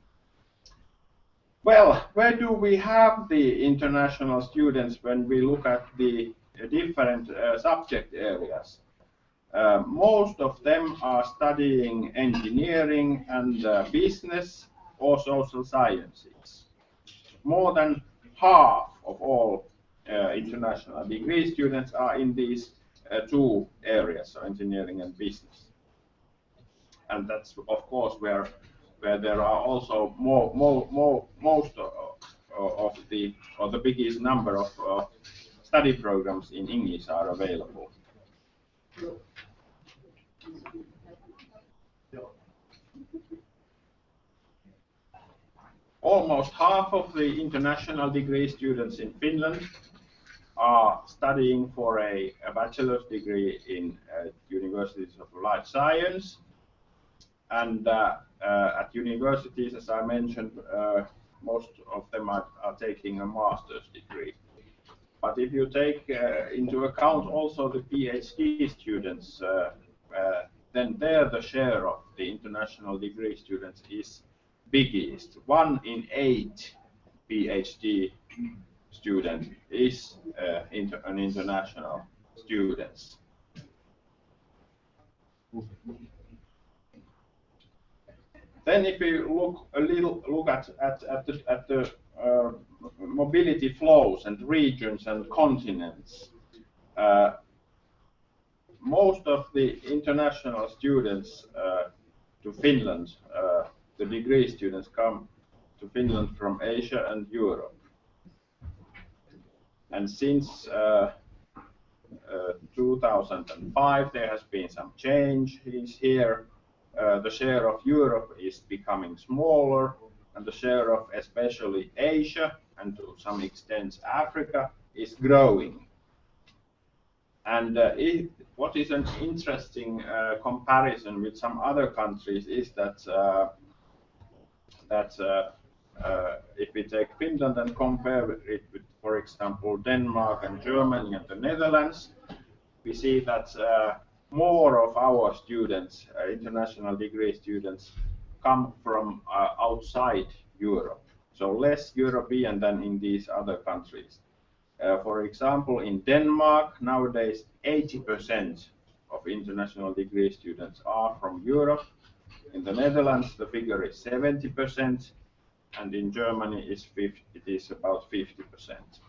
Well, where do we have the international students when we look at the different subject areas? Most of them are studying engineering and business or social sciences. More than half of all international degree students are in these 2 areas, so engineering and business. And that's of course where there are also most of the biggest number of study programs in English are available. Almost half of the international degree students in Finland are studying for a bachelor's degree in universities of life science. And at universities, as I mentioned, most of them are taking a master's degree. But if you take into account also the PhD students, then there the share of the international degree students is biggest. 1 in 8 PhD student is an international student. Then, if we look at the mobility flows and regions and continents, most of the international students to Finland, the degree students, come to Finland from Asia and Europe. And since 2005, there has been some change here. The share of Europe is becoming smaller, and the share of especially Asia and to some extent Africa is growing. And what is an interesting comparison with some other countries is that if we take Finland and compare it with, for example, Denmark and Germany and the Netherlands, we see that more of our students, international degree students, come from outside Europe, so less European than in these other countries. For example, in Denmark, nowadays 80% of international degree students are from Europe. In the Netherlands, the figure is 70%. and in Germany it is about 50%.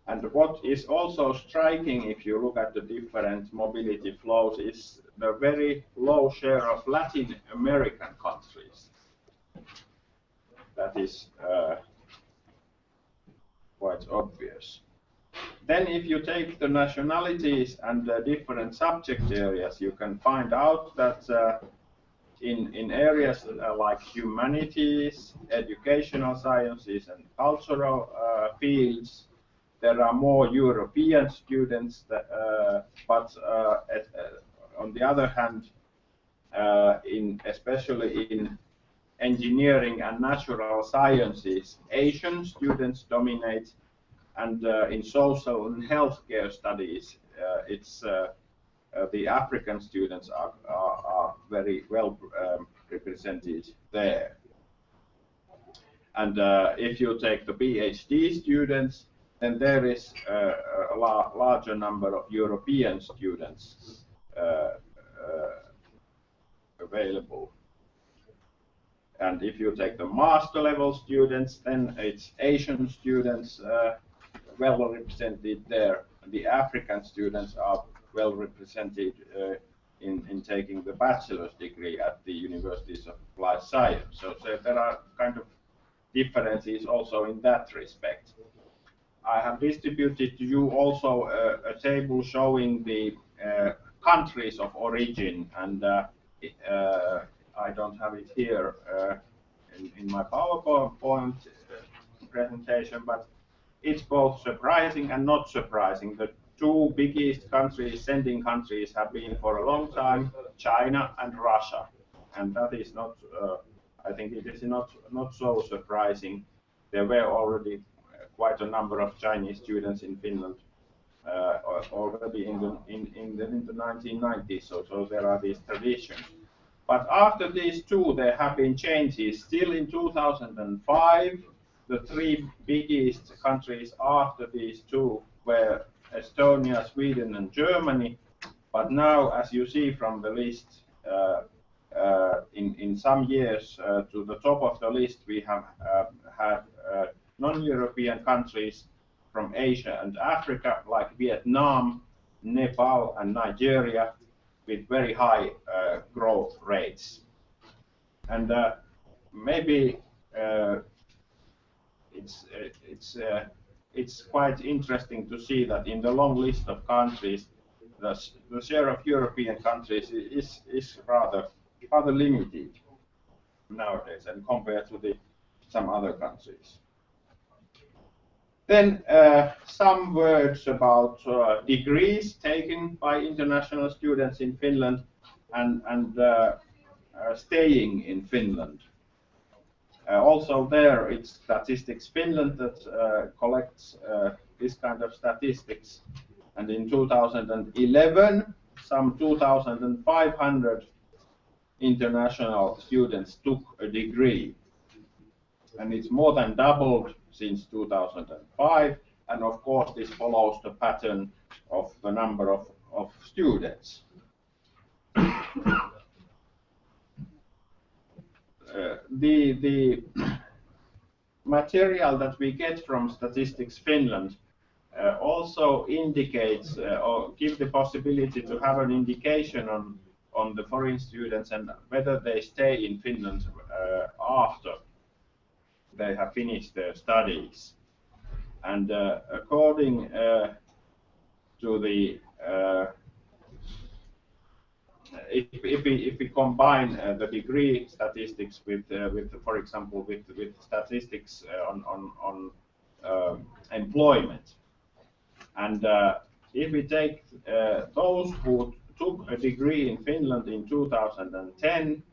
And what is also striking, if you look at the different mobility flows, is the very low share of Latin American countries. That is quite obvious. Then if you take the nationalities and the different subject areas, you can find out that in areas like humanities, educational sciences and cultural fields, there are more European students, but on the other hand, especially in engineering and natural sciences, Asian students dominate, and in social and healthcare studies, the African students are very well represented there. And if you take the PhD students, then there is a larger number of European students available. And if you take the master level students, then it's Asian students well represented there. The African students are well represented in taking the bachelor's degree at the universities of applied science. So there are kind of differences also in that respect. I have distributed to you also a table showing the countries of origin, and I don't have it here in my PowerPoint presentation, but it's both surprising and not surprising. The two biggest countries, sending countries, have been for a long time China and Russia, and that is not. I think it is not so surprising. There were already quite a number of Chinese students in Finland already in the 1990s. So there are these traditions. But after these two, there have been changes. Still in 2005, the three biggest countries after these two were Estonia, Sweden, and Germany. But now, as you see from the list, in some years to the top of the list, we have had non-European countries from Asia and Africa, like Vietnam, Nepal, and Nigeria, with very high growth rates. And maybe it's quite interesting to see that in the long list of countries, the share of European countries is rather limited nowadays, and compared to some other countries. Then some words about degrees taken by international students in Finland and staying in Finland. Also there, it's Statistics Finland that collects this kind of statistics. And in 2011, some 2,500 international students took a degree. And it's more than doubled since 2005. And of course, this follows the pattern of the number of students. The material that we get from Statistics Finland also indicates or give the possibility to have an indication on the foreign students and whether they stay in Finland after they have finished their studies. And according to the if we combine the degree statistics with for example with statistics on employment, and if we take those who took a degree in Finland in 2010,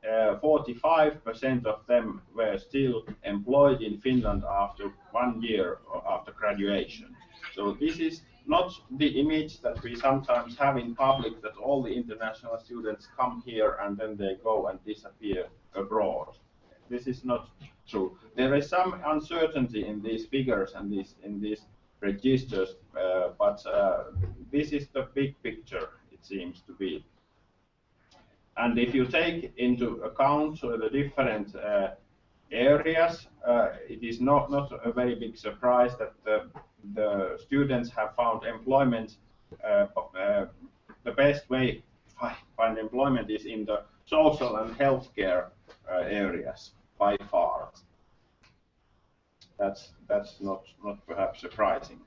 45% of them were still employed in Finland after 1 year after graduation. So this is not the image that we sometimes have in public, that all the international students come here and then they go and disappear abroad. This is not true. There is some uncertainty in these figures and in these registers, but this is the big picture, it seems to be. And if you take into account the different areas. It is not a very big surprise that the students have found employment. The best way to find employment is in the social and healthcare areas by far. That's not perhaps surprising.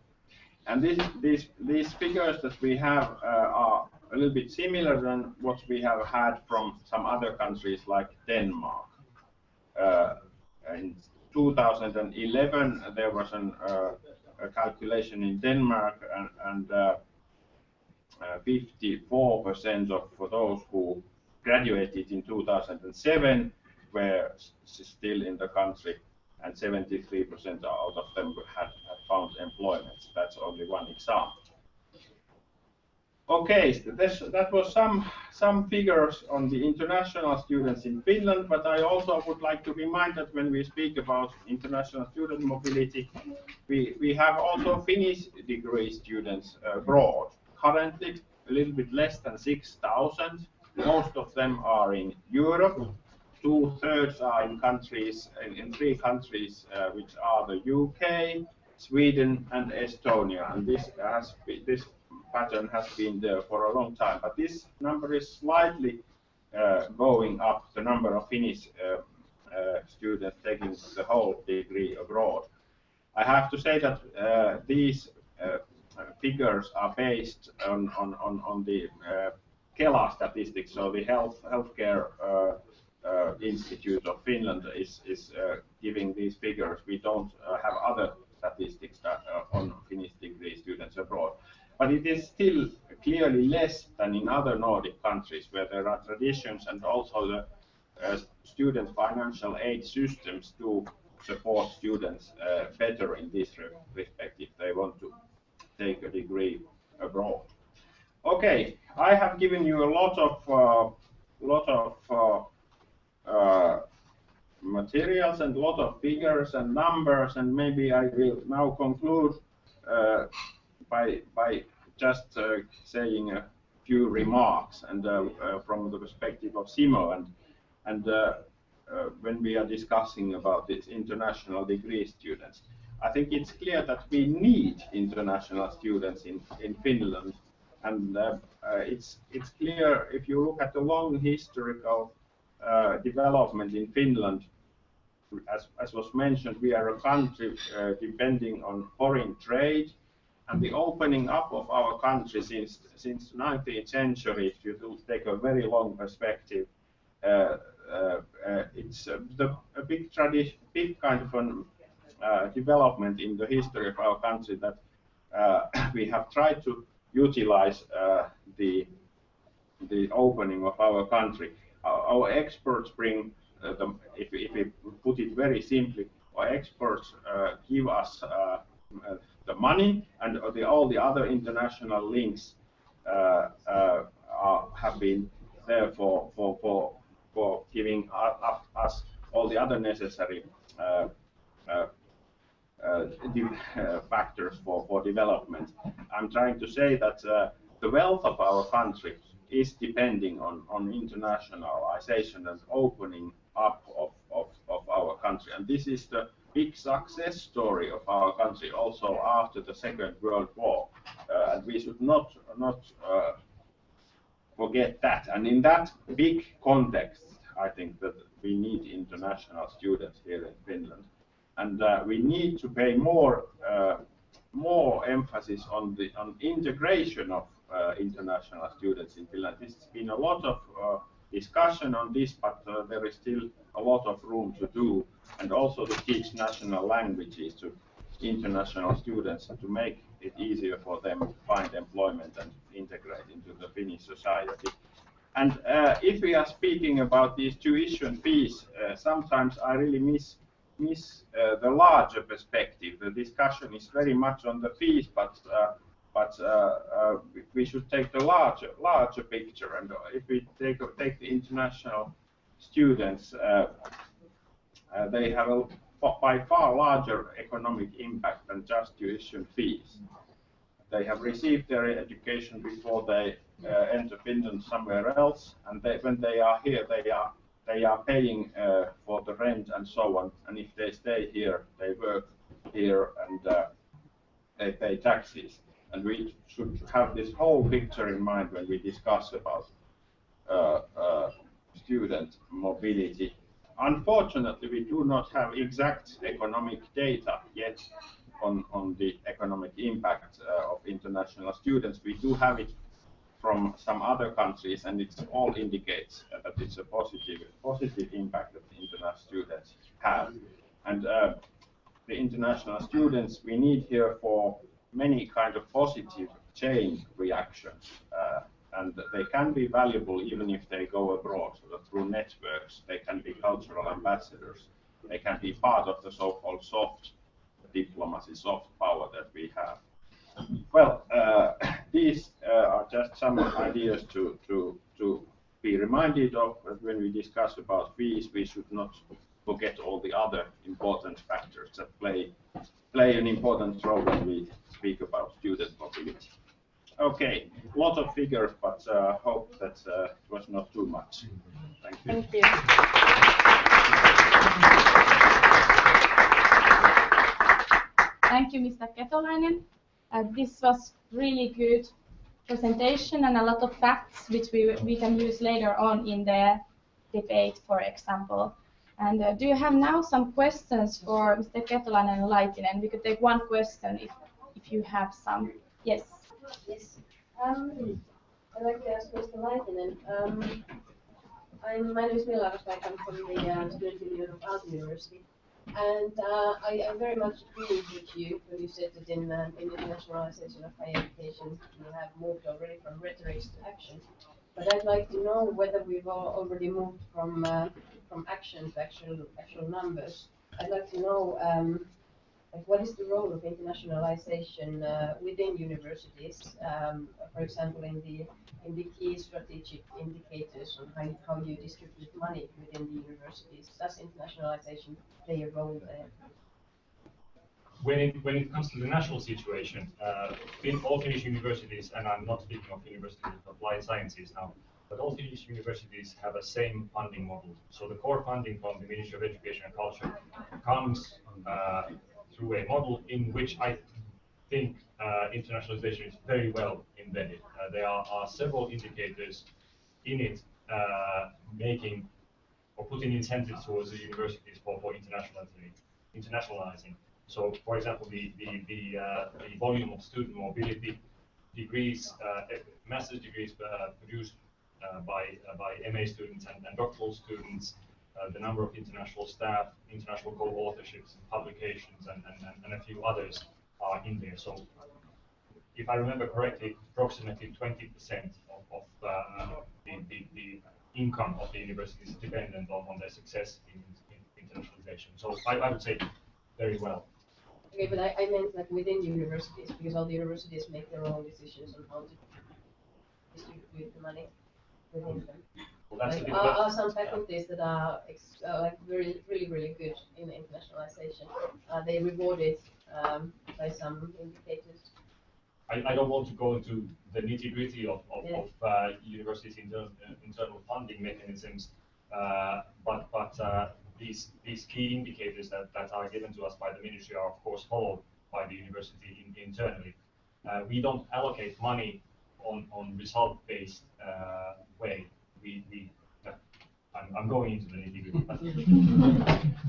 And these figures that we have are a little bit similar than what we have had from some other countries like Denmark. In 2011, there was a calculation in Denmark, and 54% of those who graduated in 2007 were still in the country, and 73% out of them had found employment. That's only one example. Okay, that was some figures on the international students in Finland, but I also would like to remind that when we speak about international student mobility, we have also Finnish degree students abroad. Currently, a little bit less than 6,000. Most of them are in Europe. 2/3 are in countries, in 3 countries, which are the UK, Sweden, and Estonia. And this pattern has been there for a long time. But this number is slightly going up, the number of Finnish students taking the whole degree abroad. I have to say that these figures are based on the Kela statistics, so the healthcare Institute of Finland is giving these figures. We don't have other statistics on Finnish degree students abroad. But it is still clearly less than in other Nordic countries where there are traditions, and also the student financial aid systems to support students better in this respect if they want to take a degree abroad. Okay, I have given you a lot of materials and a lot of figures and numbers, and maybe I will now conclude by just saying a few remarks, and from the perspective of Simo, and when we are discussing about these international degree students. I think it's clear that we need international students in Finland, and it's clear if you look at the long historical development in Finland. As was mentioned, we are a country depending on foreign trade, and the opening up of our country since 19th century, if you take a very long perspective, it's a big kind of an development in the history of our country that we have tried to utilize the opening of our country. Our experts bring, if we put it very simply, our experts give us the money, and all the other international links have been there for giving us all the other necessary factors for development. I'm trying to say that the wealth of our country is depending on internationalization and opening up of our country. And this is the big success story of our country also after the Second World War. And we should not forget that. And in that big context, I think that we need international students here in Finland. And we need to pay more emphasis on integration of international students in Finland. There's been a lot of discussion on this, but there is still a lot of room to do, and also to teach national languages to international students to make it easier for them to find employment and integrate into the Finnish society. And if we are speaking about these tuition fees, sometimes I really miss the larger perspective. The discussion is very much on the fees, but we should take the larger picture. And if we take the international students, they have a by far larger economic impact than just tuition fees. They have received their education before they enter Finland somewhere else, and when they are here, they are they are paying for the rent and so on, and if they stay here, they work here, and they pay taxes. And we should have this whole picture in mind when we discuss about student mobility. Unfortunately, we do not have exact economic data yet on the economic impact of international students. We do have it from some other countries, and it all indicates that it's a positive impact that the international students have. And the international students we need here for many kind of positive chain reactions, and they can be valuable even if they go abroad. So that through networks, they can be cultural ambassadors. They can be part of the so-called soft diplomacy, soft power that we have. Well, these are just some ideas to be reminded of when we discuss about fees. We should not forget all the other important factors that play an important role when we speak about student mobility. Okay, a lot of figures, but hope that it was not too much. Thank you. Thank you. Thank you, Mr. Ketolainen. This was really good presentation and a lot of facts which we can use later on in the debate, for example. And do you have now some questions for Mr. Ketolainen and Laitinen? We could take one question if you have some. Yes. Yes. I'd like to ask Mr. Laitinen. My name is Mila Rosberg. I'm from the Student Union of Aalto University. And I very much agree with you when you said that in the internationalization of higher education, we have moved already from rhetoric to action. But I'd like to know whether we've already moved from action to actual numbers. I'd like to know like what is the role of internationalization within universities, for example, in the key strategic indicators on how you distribute money within the universities. Does internationalization play a role there? When it comes to the national situation, all Finnish universities, and I'm not speaking of universities of applied sciences now, but all Finnish universities have a same funding model. So the core funding from the Ministry of Education and Culture comes through a model in which I think internationalization is very well embedded. There are several indicators in it making or putting incentives towards the universities for internationalizing. So, for example, the volume of student mobility degrees, master's degrees produced by MA students and doctoral students, the number of international staff, international co-authorships, publications, and a few others are in there. So, if I remember correctly, approximately 20% of the income of the university is dependent on their success in internationalization. So, I would say very well. Okay, but I meant like within universities, because all the universities make their own decisions on how to distribute the money within them. Well, like, are some faculties that are like really good in internationalization? Are they rewarded by some indicators? I don't want to go into the nitty-gritty of universities' internal funding mechanisms, but these key indicators that are given to us by the ministry are, of course, followed by the university internally. We don't allocate money on result-based way. I'm going into the nitty-gritty.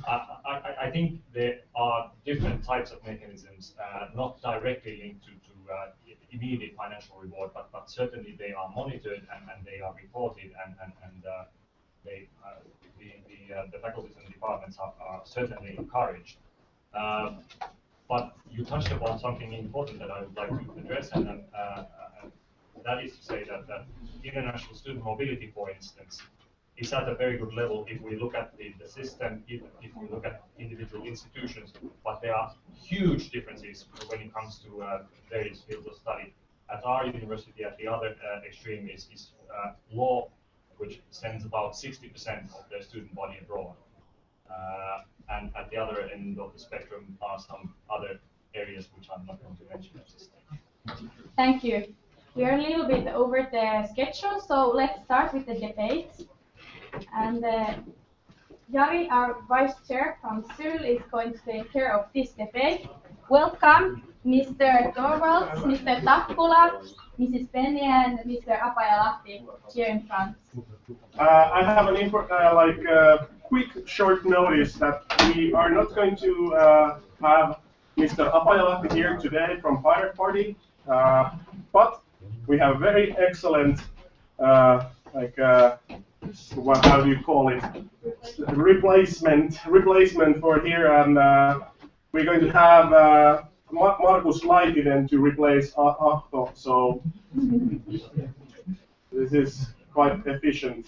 I think there are different types of mechanisms, not directly linked to immediate financial reward, but certainly they are monitored and they are reported, and the faculties and departments are certainly encouraged. But you touched upon something important that I would like to address, and that is to say that international student mobility, for instance, is at a very good level if we look at the system, if we look at individual institutions, but there are huge differences when it comes to various fields of study. At our university, at the other extreme is law, which sends about 60% of their student body abroad. And at the other end of the spectrum are some other areas which I'm not going to mention at this stage. Thank you. We are a little bit over the schedule, so let's start with the debate. And Jari, our vice chair from Syl, is going to take care of this debate. Welcome, Mr. Torvalds, Mr. Takkula, Mrs. Penny, and Mr. Apajalahti here in front. I have an quick short notice that we are not going to have Mr. Apajalahti here today from Pirate Party, but we have very excellent, how do you call it, replacement for here, and we're going to have Markus Laitinen to replace Ahto, so this is quite efficient.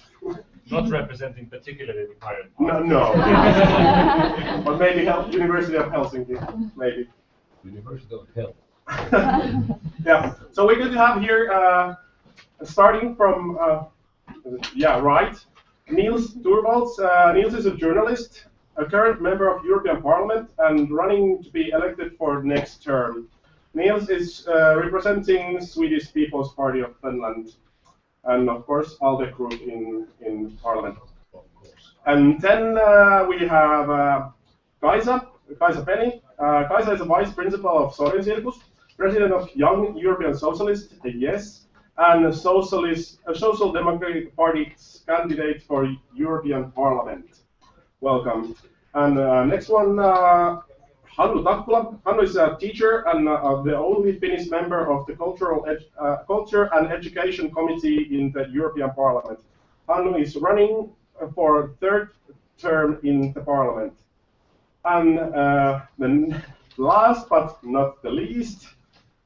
Not representing particularly the Pirate No, Party. no. But maybe University of Helsinki, maybe. University of Health. Yeah, so we're going to have here, starting from, right, Niels Torvalds. Niels is a journalist, a current member of European Parliament, and running to be elected for next term. Niels is representing Swedish People's Party of Finland, and of course ALDE group in Parliament. And then we have Kaisa Penny. Kaisa is a vice principal of Sorensirkus, president of Young European Socialist, yes, and a Social Democratic Party's candidate for European Parliament. Welcome. And next one, Hannu Takkula. Hannu is a teacher and the only Finnish member of the Culture and Education Committee in the European Parliament. Hannu is running for third term in the Parliament. And then last but not the least,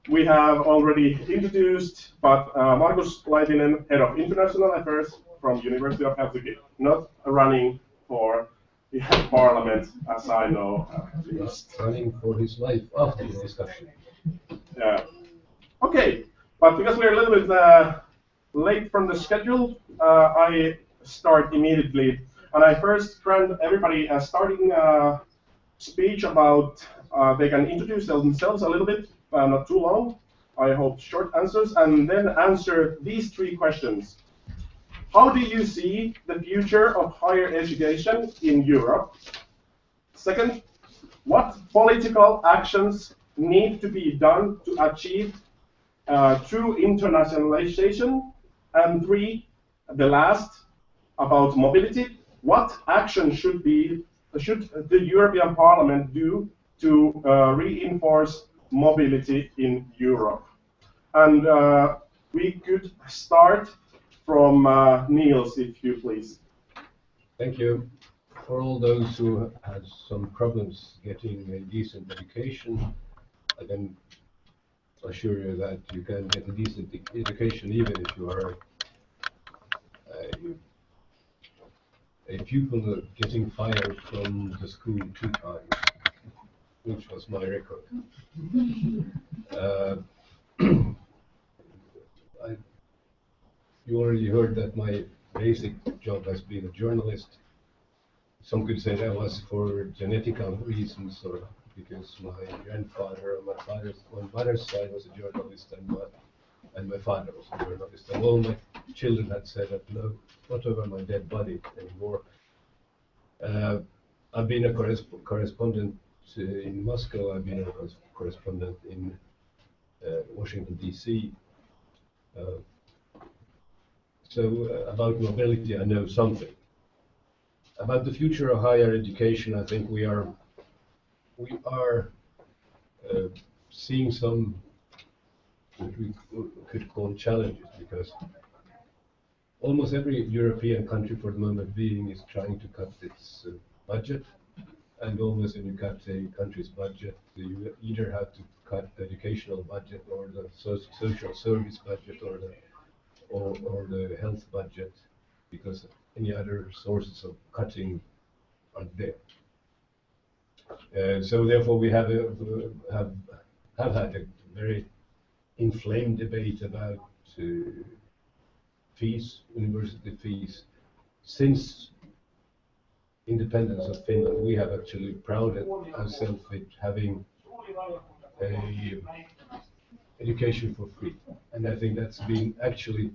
we have already introduced, but Markus Laitinen, Head of International Affairs from University of Helsinki, not running for the Parliament, as I know, at least. Running for his life after the discussion. Yeah. Okay, but because we're a little bit late from the schedule, I start immediately. And I first grant everybody a starting speech about, they can introduce themselves a little bit, not too long. I hope short answers, and then answer these three questions. How do you see the future of higher education in Europe? Second, what political actions need to be done to achieve true internationalization? And three, the last, about mobility. What action should the European Parliament do to reinforce mobility in Europe? And we could start from Niels, if you please. Thank you. For all those who had some problems getting a decent education, I can assure you that you can get a decent education even if you are a pupil getting fired from the school 2 times, which was my record. You already heard that my basic job has been a journalist. Some could say that was for genetical reasons, or because my grandfather on my mother's side was a journalist, and my father was a journalist. And all my children had said that no, not over my dead body anymore. I've been a correspondent in Moscow. I've been a correspondent in Washington, D.C. So about mobility, I know something. About the future of higher education, I think we are seeing some what we could call challenges, because almost every European country for the moment being is trying to cut its budget, and always when you cut a country's budget, you either have to cut the educational budget or the social service budget or the health budget, because any other sources of cutting aren't there. So therefore, we have had a very inflamed debate about fees, university fees. Since independence of Finland, we have actually prided ourselves with having a education for free, and I think that's been actually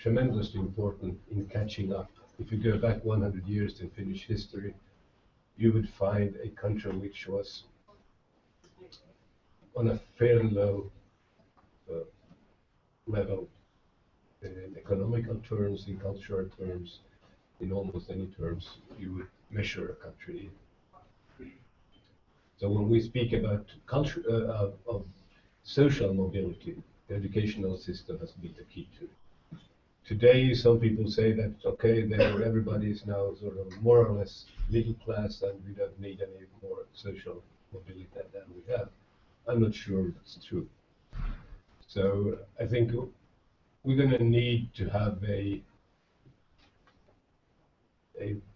tremendously important in catching up. If you go back 100 years in Finnish history, you would find a country which was on a fairly low level in economical terms, in cultural terms, in almost any terms you would measure a country in. So when we speak about culture, of social mobility, the educational system has been the key to it. Today, some people say that, okay, everybody is now sort of more or less middle class and we don't need any more social mobility than we have. I'm not sure that's true. So I think we're going to need to have a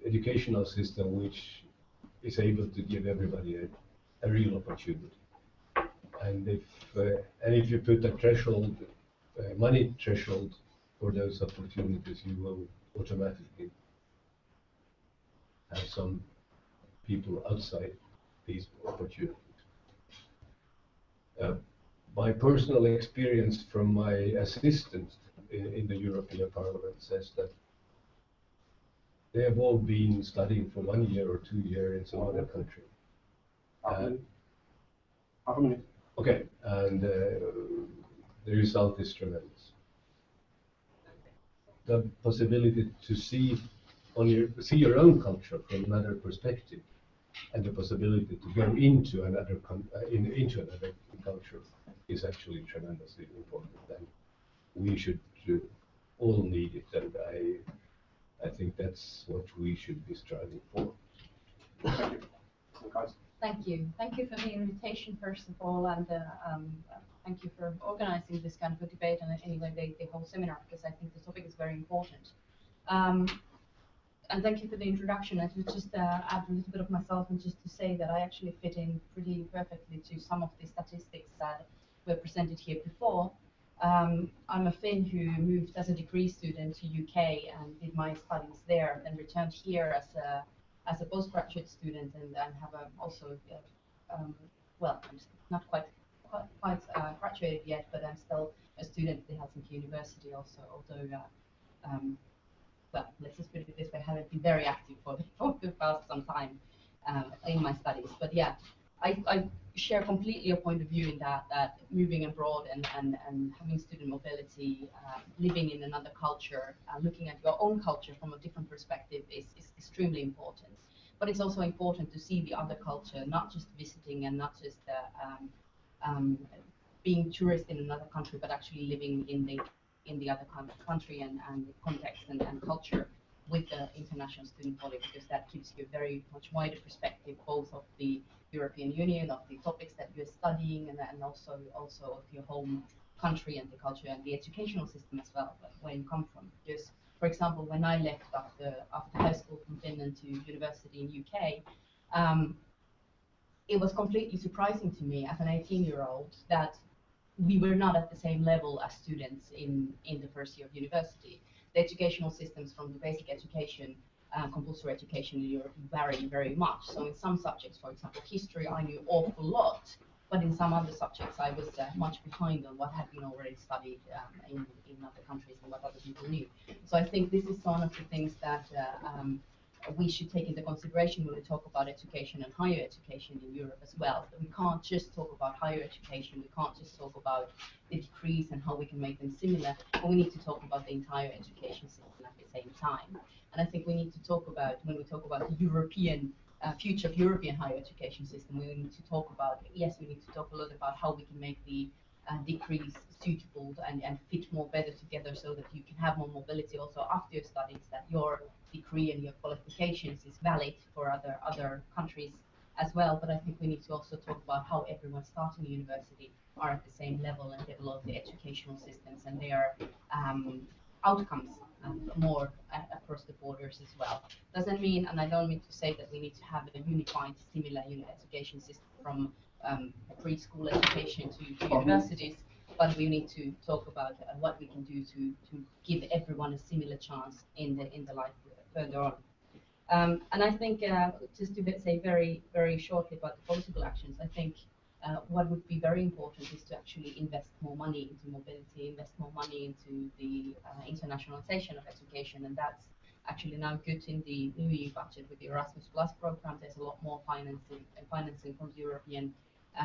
educational system which is able to give everybody a real opportunity. And if you put a threshold, money threshold for those opportunities, you will automatically have some people outside these opportunities. My personal experience from my assistant in the European Parliament says that they have all been studying for 1 year or 2 years in some other country. Half a minute. Okay, and the result is tremendous. The possibility to see your own culture from another perspective, and the possibility to go into another culture is actually tremendously important, and we should all need it, and I think that's what we should be striving for. Thank you. Guys. Thank you. Thank you for the invitation, first of all, and thank you for organizing this kind of a debate and anyway the whole seminar, because I think the topic is very important. And thank you for the introduction. I would just add a little bit of myself and just to say that I actually fit in pretty perfectly to some of the statistics that were presented here before. I'm a Finn who moved as a degree student to UK and did my studies there, then returned here as a postgraduate student, and have also well, I'm not quite graduated yet, but I'm still a student at the Helsinki University also, although well, let's just put it this way, I haven't been very active for the past some time in my studies. But yeah, I share completely your point of view in that moving abroad and having student mobility, living in another culture, looking at your own culture from a different perspective is extremely important. But it's also important to see the other culture, not just visiting and not just being tourist in another country, but actually living in the other country and the context and culture with the international student body, because that gives you a very much wider perspective, both of the European Union, of the topics that you're studying, and also of your home country and the culture and the educational system as well, where you come from. Because, for example, when I left after high school from Finland to university in UK, it was completely surprising to me as an 18-year-old that we were not at the same level as students in the first year of university. The educational systems from the basic education, compulsory education in Europe vary very much. So in some subjects, for example, history, I knew awful lot, but in some other subjects, I was much behind on what had been already studied in other countries and what other people knew. So I think this is one of the things that we should take into consideration when we talk about education and higher education in Europe as well. That we can't just talk about higher education, we can't just talk about the degrees and how we can make them similar, but we need to talk about the entire education system at the same time. And I think we need to talk about, when we talk about the European future of European higher education system, we need to talk about, yes, we need to talk a lot about how we can make the degrees suitable and fit more better together so that you can have more mobility also after your studies, that your degree and your qualifications is valid for other countries as well. But I think we need to also talk about how everyone starting university are at the same level and develop the educational systems and their outcomes more across the borders as well. Doesn't mean, and I don't mean to say that we need to have a unified, similar education system from preschool education to universities, but we need to talk about what we can do to give everyone a similar chance in the life further on. And I think just to say very, very shortly about the political actions, I think what would be very important is to actually invest more money into mobility, invest more money into the internationalization of education, and that's actually now good in the new EU budget with the Erasmus Plus program. There's a lot more financing from the European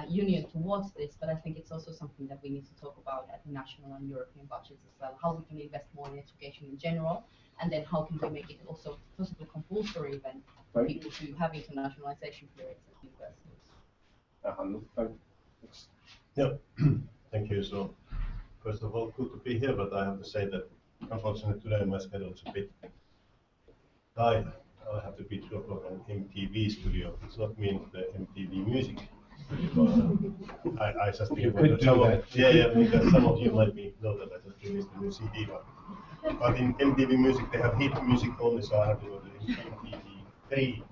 Union towards this, but I think it's also something that we need to talk about at the national and European budgets as well, how we can invest more in education in general, and then how can we make it also possibly compulsory even for people to have internationalization periods at universities. Yeah, thank you. So, first of all, good to be here, but I have to say that unfortunately today my schedule is a bit tight. I have to be 2 o'clock on MTV studio. It's not mean the MTV music. I just think about because some of you might know that I just released a new CD, but in MTV music they have hit music only, so I have to go to MTV 3.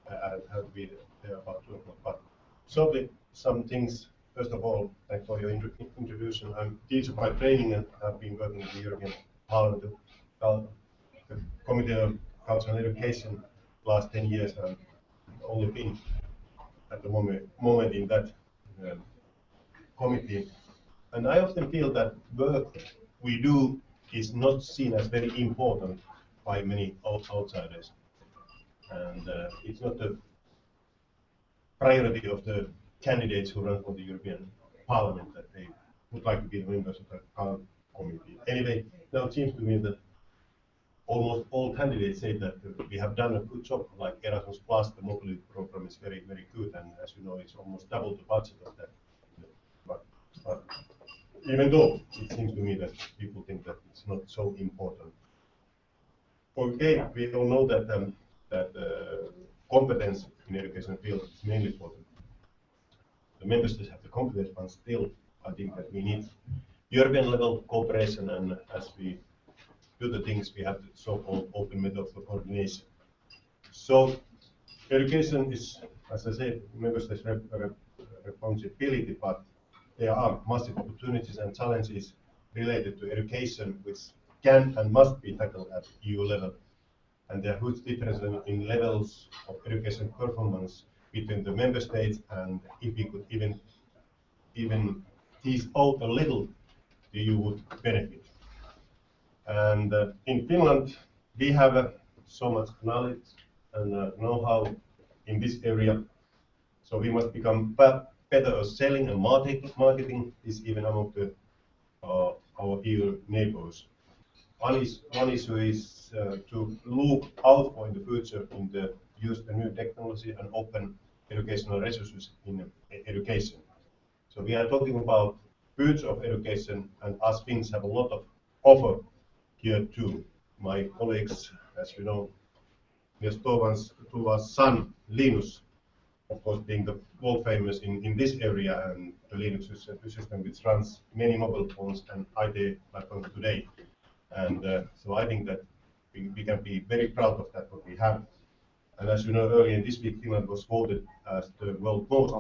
I have to be there about 2 o'clock. But shortly, some things. First of all, thanks for your introduction. I'm a teacher by training and have been working in the European Parliament, the Committee on Culture and Education, last 10 years. I've only been at the moment in that committee. And I often feel that work we do is not seen as very important by many outsiders. And it's not the priority of the candidates who run for the European Parliament that they would like to be members of the CULT committee. Anyway, now it seems to me that almost all candidates say that we have done a good job, like Erasmus Plus, the mobility program is very, very good, and as you know, it's almost double the budget of that. But even though it seems to me that people think that it's not so important. Okay, we all know that competence in education field is mainly for the member states have the competence, but still, I think that we need European level cooperation, and as we do the things, we have the so-called open method for coordination. So, education is, as I said, member states' responsibility, but there are massive opportunities and challenges related to education, which can and must be tackled at EU level. And there are huge differences in levels of education performance between the member states, and if we could even tease out a little, the EU would benefit. And in Finland, we have so much knowledge and know-how in this area, so we must become better at selling and marketing this even among our EU neighbors. One issue is to look out for in the future in the use the new technology and open educational resources in education. So we are talking about future of education, and us Finns have a lot of offer here too. My colleagues, as you know, Mies Tuova's son, Linus, of course being the world famous in this area, and the Linux is a system which runs many mobile phones and IT platforms today. And so I think that we can be very proud of that, what we have. And as you know, earlier this week, Finland was voted as the world's most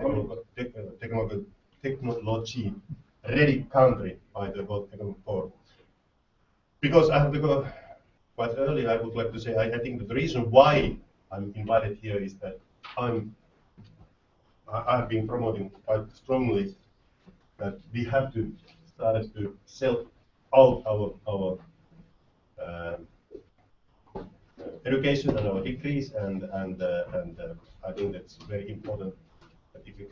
technology-ready country by the World Economic Forum. Because I have to go quite early, I would like to say I think that the reason why I'm invited here is that I've been promoting quite strongly that we have to start to sell out our education and our degrees, and I think that's very important that if we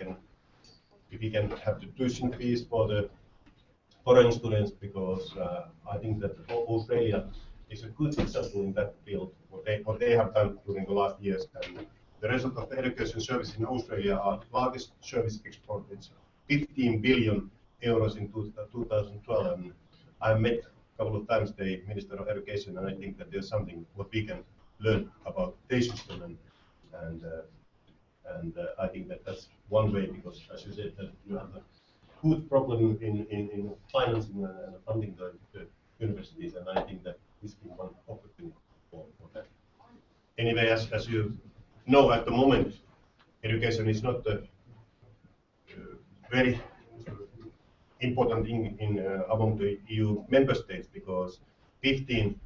can have the tuition fees for the foreign students, because I think that Australia is a good example in that field, what they have done during the last years, and the result of the education services in Australia are largest service export. It's 15 billion euros in 2012, and I met a couple of times the Minister of Education, and I think that there's something what we can learn about their system, and I think that that's one way, because as you said, that you have a good problem in financing and funding the universities, and I think that this is one opportunity for that. Anyway, as you know, at the moment, education is not the very important thing among the EU member states, because 15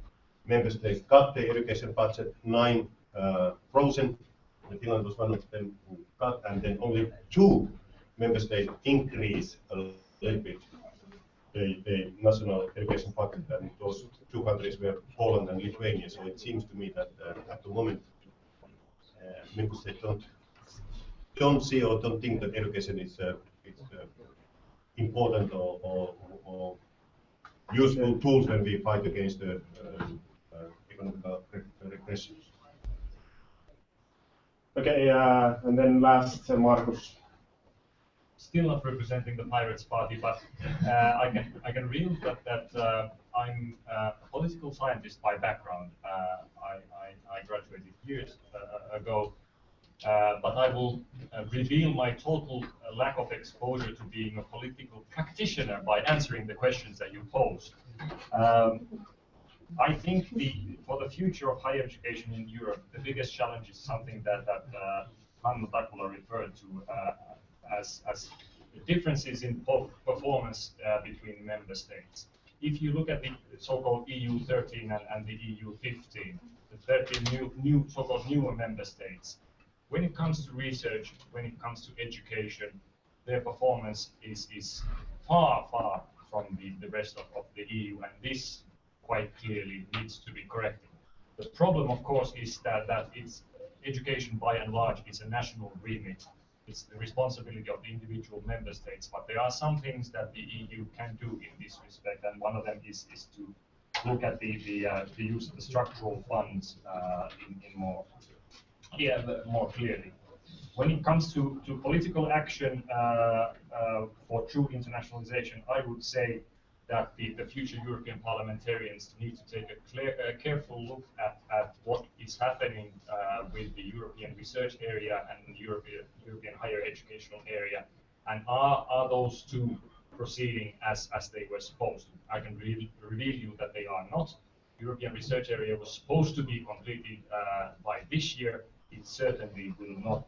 member states cut the education budget 9%. Finland was one of them who cut, and then only 2 member state increase a little bit the national education budget, and those two countries were Poland and Lithuania. So it seems to me that at the moment, member states don't see or don't think that education is important or useful tools when we fight against the economic regressions. Okay, and then last, Markus. Still not representing the Pirates Party, but I can reveal that I'm a political scientist by background. I graduated years ago, but I will reveal my total lack of exposure to being a political practitioner by answering the questions that you posed. I think for the future of higher education in Europe, the biggest challenge is something that Hannu Takula referred to as the differences in performance between member states. If you look at the so-called EU 13 and the EU 15, the 13 new so-called newer member states, when it comes to research, when it comes to education, their performance is far from the rest of the EU, and this quite clearly needs to be corrected. The problem, of course, is that it's education by and large is a national remit. It's the responsibility of the individual member states, but there are some things that the EU can do in this respect, and one of them is to look at the use of the structural funds in more clearly. When it comes to political action for true internationalization, I would say that the future European parliamentarians need to take a careful look at what is happening with the European research area and the European higher educational area, and are those two proceeding as they were supposed to. I can reveal you that they are not. European research area was supposed to be completed by this year. It certainly will not.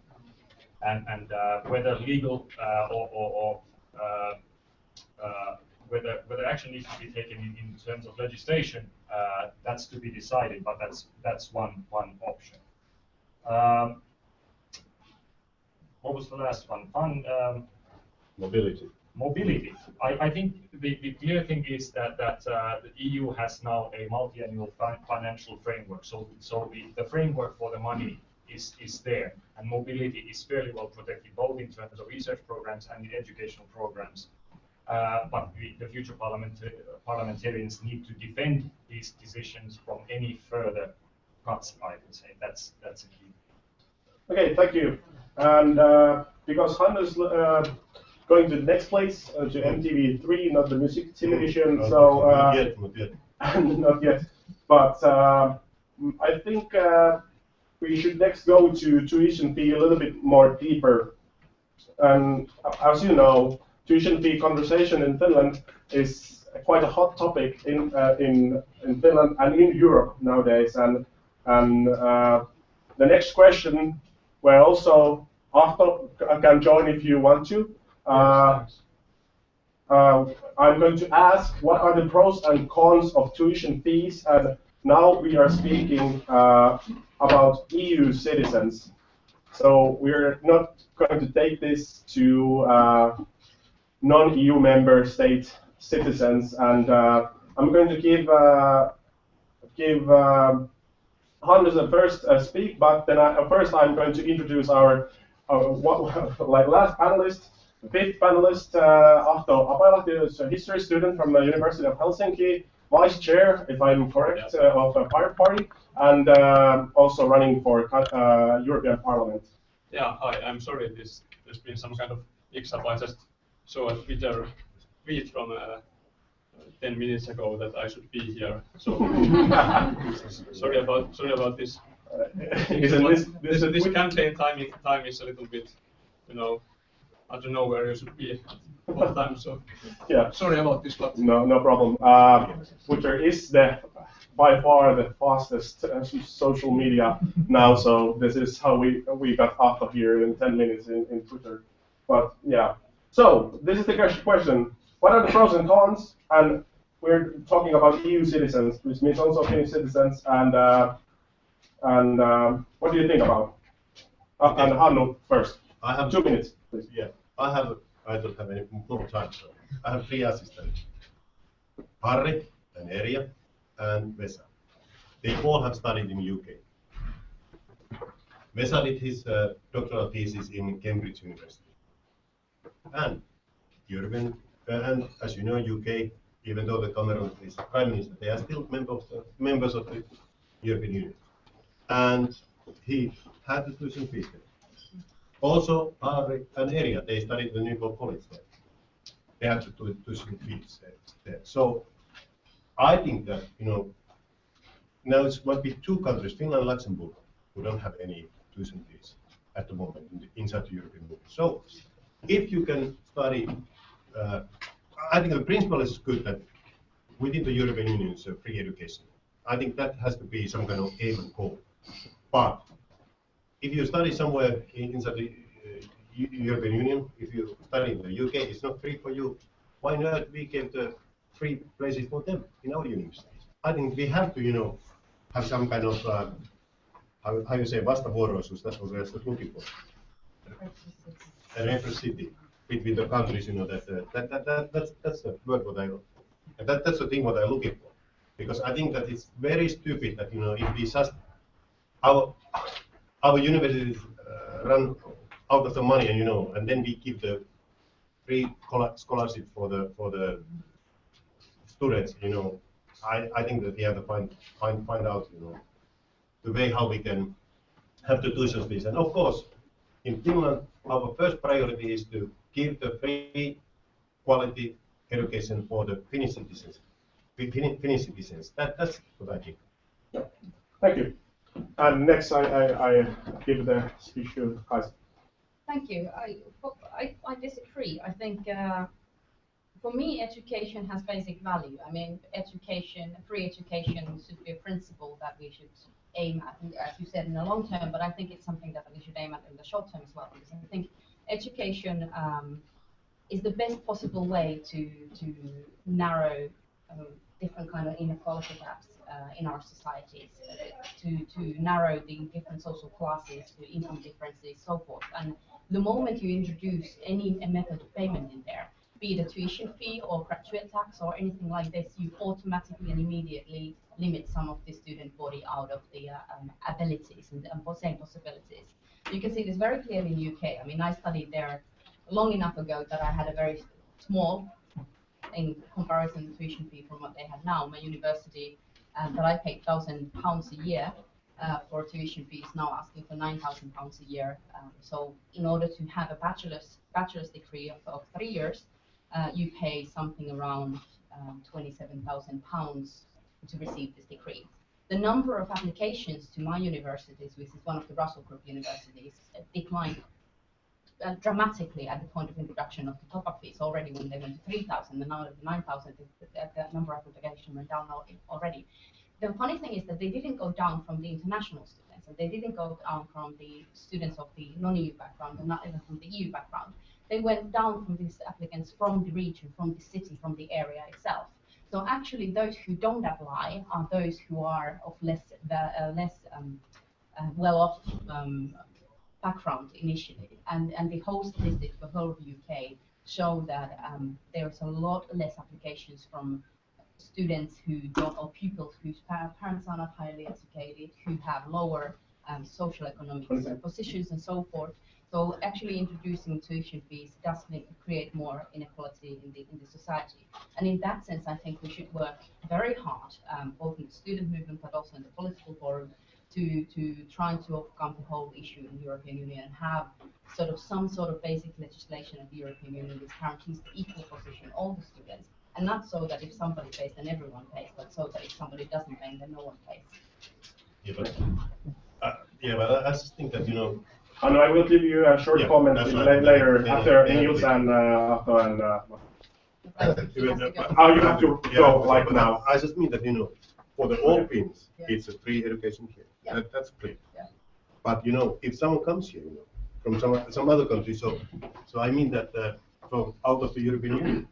And whether legal or whether action needs to be taken in terms of legislation, that's to be decided, but that's one option. What was the last one? Mobility. Mobility. I think the clear thing is that the EU has now a multi-annual financial framework. So the framework for the money is there, and mobility is fairly well protected, both in terms of research programs and the educational programs. But the future parliamentarians need to defend these decisions from any further cuts, I would say. That's a key. Okay, thank you. And because Hannu's going to the next place, to MTV3, not the music television, so... Not yet. Not yet. But I think we should next go to tuition fee a little bit more deeper. And as you know, tuition fee conversation in Finland is quite a hot topic in Finland and in Europe nowadays. And the next question, where also Ahto can join if you want to. I'm going to ask what are the pros and cons of tuition fees, and now we are speaking about EU citizens. So we're not going to take this to non-EU member state citizens, and I'm going to give Hannu the first speak, but then first I'm going to introduce our last panelist, the fifth panelist, Ahto Apalahti, is a history student from the University of Helsinki, vice chair, if I'm correct, of a Pirate Party, and also running for European Parliament. Yeah, hi, I'm sorry there's been some kind of mix-up. I just saw a Twitter tweet from 10 minutes ago that I should be here. So sorry about this. This campaign time is a little bit, I don't know where you should be at what time. So yeah, sorry about this, but no problem. Twitter is by far the fastest social media now. So this is how we got out of here in 10 minutes in Twitter. But yeah. So this is the question: what are the pros and cons? And we're talking about EU citizens, which means also Finnish citizens. And what do you think about? And Hannu first. I have 2 minutes, please. Yeah, I don't have any more time, so I have 3 assistants. Harry and Erja and Vesa. They all have studied in UK. Vesa did his doctoral thesis in Cambridge University. And European, and as you know, UK, even though the Cameron is Prime Minister, they are still members of the European Union. And he had the tuition fees there. Also, Harry and Erja, they studied at the Newport College there. They had the tuition fees there. So I think that, now it might be 2 countries, Finland and Luxembourg, who don't have any tuition fees at the moment inside the European Union. So if you can study, I think the principle is good that within the European Union is free education. I think that has to be some kind of aim and goal. But if you study somewhere inside the European Union, if you study in the UK, it's not free for you. Why not we give the free places for them in our universities? I think we have to, have some kind of, how you say, vastavuoroisuus, that's what we're looking for. A reciprocity between the countries, that's the word what that's the thing what I'm looking for. Because I think that it's very stupid that, if we just, our universities run out of the money, and then we give the free scholarship for the students, I think that we have to find out, the way how we can have the tuition fees. And of course, in Finland, our first priority is to give the free quality education for the Finnish citizens. That's what I think. Yeah. Thank you. And next, I give the speech to Kaisa. Thank you. I disagree. I think for me, education has basic value. I mean, free education should be a principle that we should aim at, as you said, in the long term, but I think it's something that we should aim at in the short term as well, because I think education is the best possible way to narrow different kind of inequality gaps in our societies, to narrow the different social classes, to income differences, so forth. And the moment you introduce any method of payment in there, be it a tuition fee or graduate tax or anything like this, you automatically and immediately limit some of the student body out of the abilities and same possibilities. You can see this very clearly in UK. I mean, I studied there long enough ago that I had a very small, in comparison to tuition fee from what they have now. My university that I paid £1,000 a year for tuition fees now asking for £9,000 a year. So in order to have a bachelor's degree of 3 years, you pay something around £27,000 to receive this degree. The number of applications to my universities, which is one of the Russell Group universities, declined dramatically at the point of introduction of the top-up fees already when they went to 3,000, and now at 9,000, the number of applications went down already. The funny thing is that they didn't go down from the international students, and they didn't go down from the students of the non-EU background, and not even from the EU background. They went down from these applicants from the region, from the city, from the area itself. So actually, those who don't apply are those who are of less well-off background initially, and the whole statistics for the whole of the UK show that there's a lot less applications from students who don't, or pupils whose parents are not highly educated, who have lower social-economic positions and so forth. So actually introducing tuition fees does create more inequality in the society. And in that sense, I think we should work very hard, both in the student movement but also in the political forum, to try to overcome the whole issue in the European Union and have some sort of basic legislation of the European Union which guarantees the equal position of all the students, and not so that if somebody pays then everyone pays, but so that if somebody doesn't pay then no one pays. Yeah, but I just think that And I will give you a short comment later after Niels and Otto and. You have to go like now. I just mean that for the all Finns, it's a free education here. Yeah. That's clear. Yeah. But if someone comes here, from some other country, so I mean that from out of the European Union,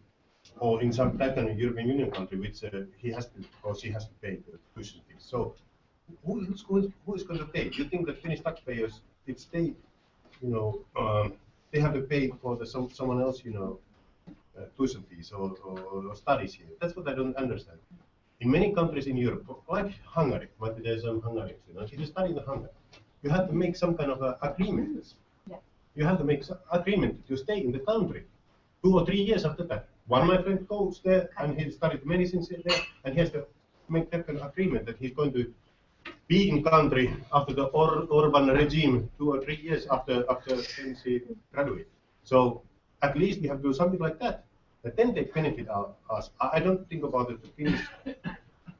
or in some that kind of European Union country, which he has to or she has to pay the tuition fees. So who is going to pay? Do you think that Finnish taxpayers, if they they have to pay for someone else, you know, tuition fees or studies here. That's what I don't understand. In many countries in Europe, like Hungary, maybe there's some Hungarians, you know, if you study in Hungary, you have to make some kind of agreement. Yeah. You have to make some agreement to stay in the country 2 or 3 years after that. One of my friend goes there and he studied medicine there, and he has to make that kind of agreement that he's going to be in country after the Orban regime 2 or 3 years after he graduate. So at least we have to do something like that. But then they benefit us. I don't think about the Finnish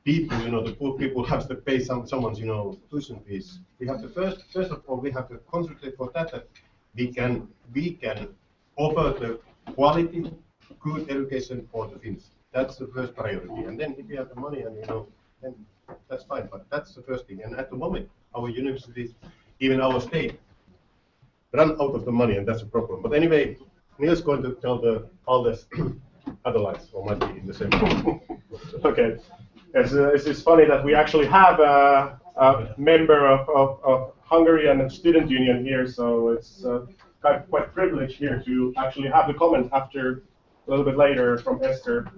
people, you know, the poor people have to pay someone's, you know, tuition fees. We have to first of all we have to concentrate for that we can offer the quality, good education for the Finns. That's the first priority. And then if we have the money and, you know, then that's fine. But that's the first thing. And at the moment, our universities, even our state, run out of the money, and that's a problem. But anyway, Neil's going to tell all this other lines, or might be in the same. Okay. It's funny that we actually have a member of Hungarian student union here, so it's quite privileged here to actually have the comment after a little bit later from Esther.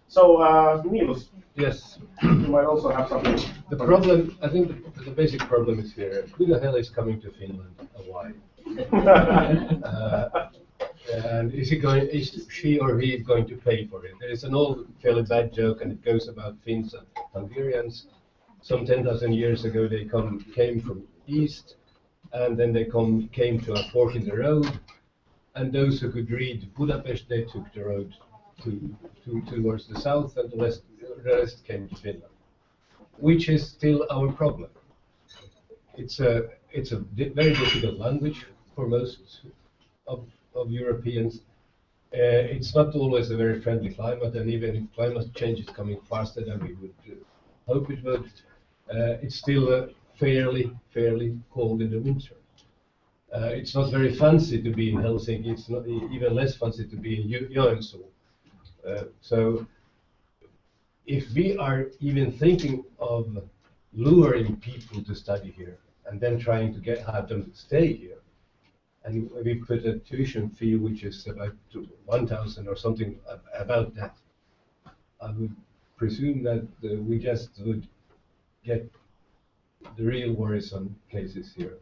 So, Niels. Yes. You might also have something. The problem, I think the basic problem is here, who the hell is coming to Finland and why? And is she or he going to pay for it? There is an old fairly bad joke, and it goes about Finns and Hungarians. Some 10,000 years ago they came from east, and then they came to a fork in the road, and those who could read Budapest, they took the road towards the south, and the rest came to Finland, which is still our problem. It's a very difficult language for most of Europeans. It's not always a very friendly climate, and even if climate change is coming faster than we would hope it would, it's still fairly cold in the winter. It's not very fancy to be in Helsinki. It's not even less fancy to be in Joensuu. So if we are even thinking of luring people to study here and then trying to have them stay here, and we put a tuition fee which is about 1,000 or something about that, I would presume that we just would get the real worrisome cases here.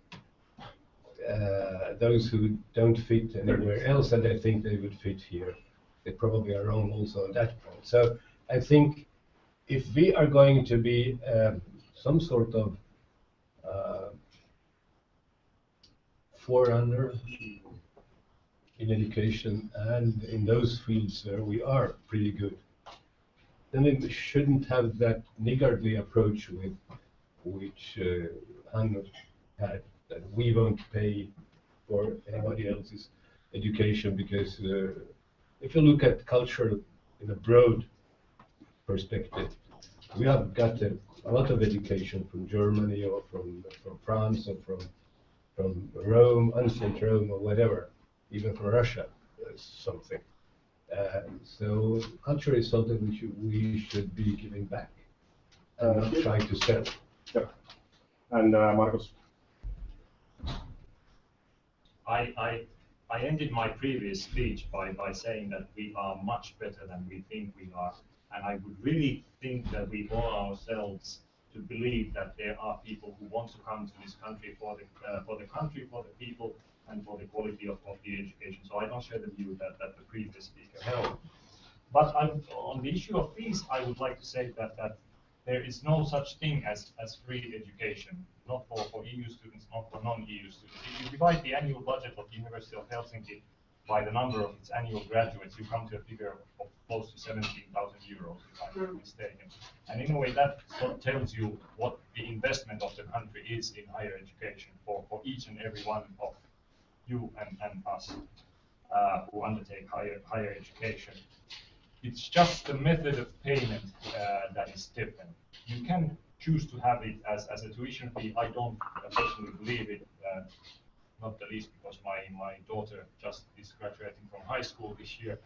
Those who don't fit anywhere else and they think they would fit here, they probably are wrong also on that point. So I think if we are going to be some sort of forerunner in education and in those fields where we are pretty good, then we shouldn't have that niggardly approach which Hannu had, that we won't pay for anybody else's education, because if you look at culture in a broad perspective, we have got a lot of education from Germany or from France or from Rome, ancient Rome or whatever, even from Russia, something. So culture is something which we should be giving back and not trying to sell. Yeah. And Markus? I ended my previous speech by saying that we are much better than we think we are, and I would really think that we owe ourselves to believe that there are people who want to come to this country for the country, for the people, and for the quality of the education. So I don't share the view that the previous speaker held. But on the issue of fees, I would like to say that there is no such thing as free education, not for EU students, not for non-EU students. If you divide the annual budget of the University of Helsinki by the number of its annual graduates, you come to a figure of close to 17,000 euros, if I'm not mistaken. And in a way, that sort of tells you what the investment of the country is in higher education for each and every one of you and us who undertake higher education. It's just the method of payment that is different. You can choose to have it as a tuition fee. I don't personally believe it, not the least because my daughter just is graduating from high school this year.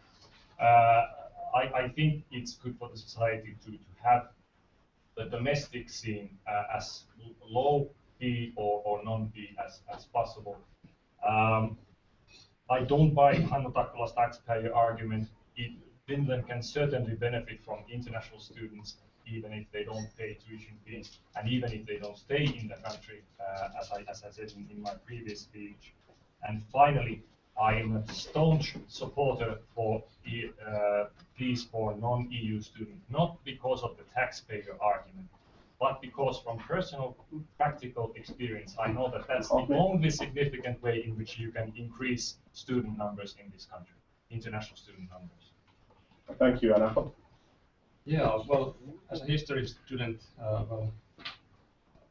I think it's good for the society to have the domestic scene as low fee or non-fee as possible. I don't buy Hannu Takkula's taxpayer argument. Finland can certainly benefit from international students, even if they don't pay tuition fees, and even if they don't stay in the country, as I said in my previous speech. And finally, I am a staunch supporter for fees for non-EU students, not because of the taxpayer argument, but because from personal practical experience, I know that that's the only significant way in which you can increase student numbers in this country, international student numbers. Thank you, Anna. Yeah, well, as a history student, well,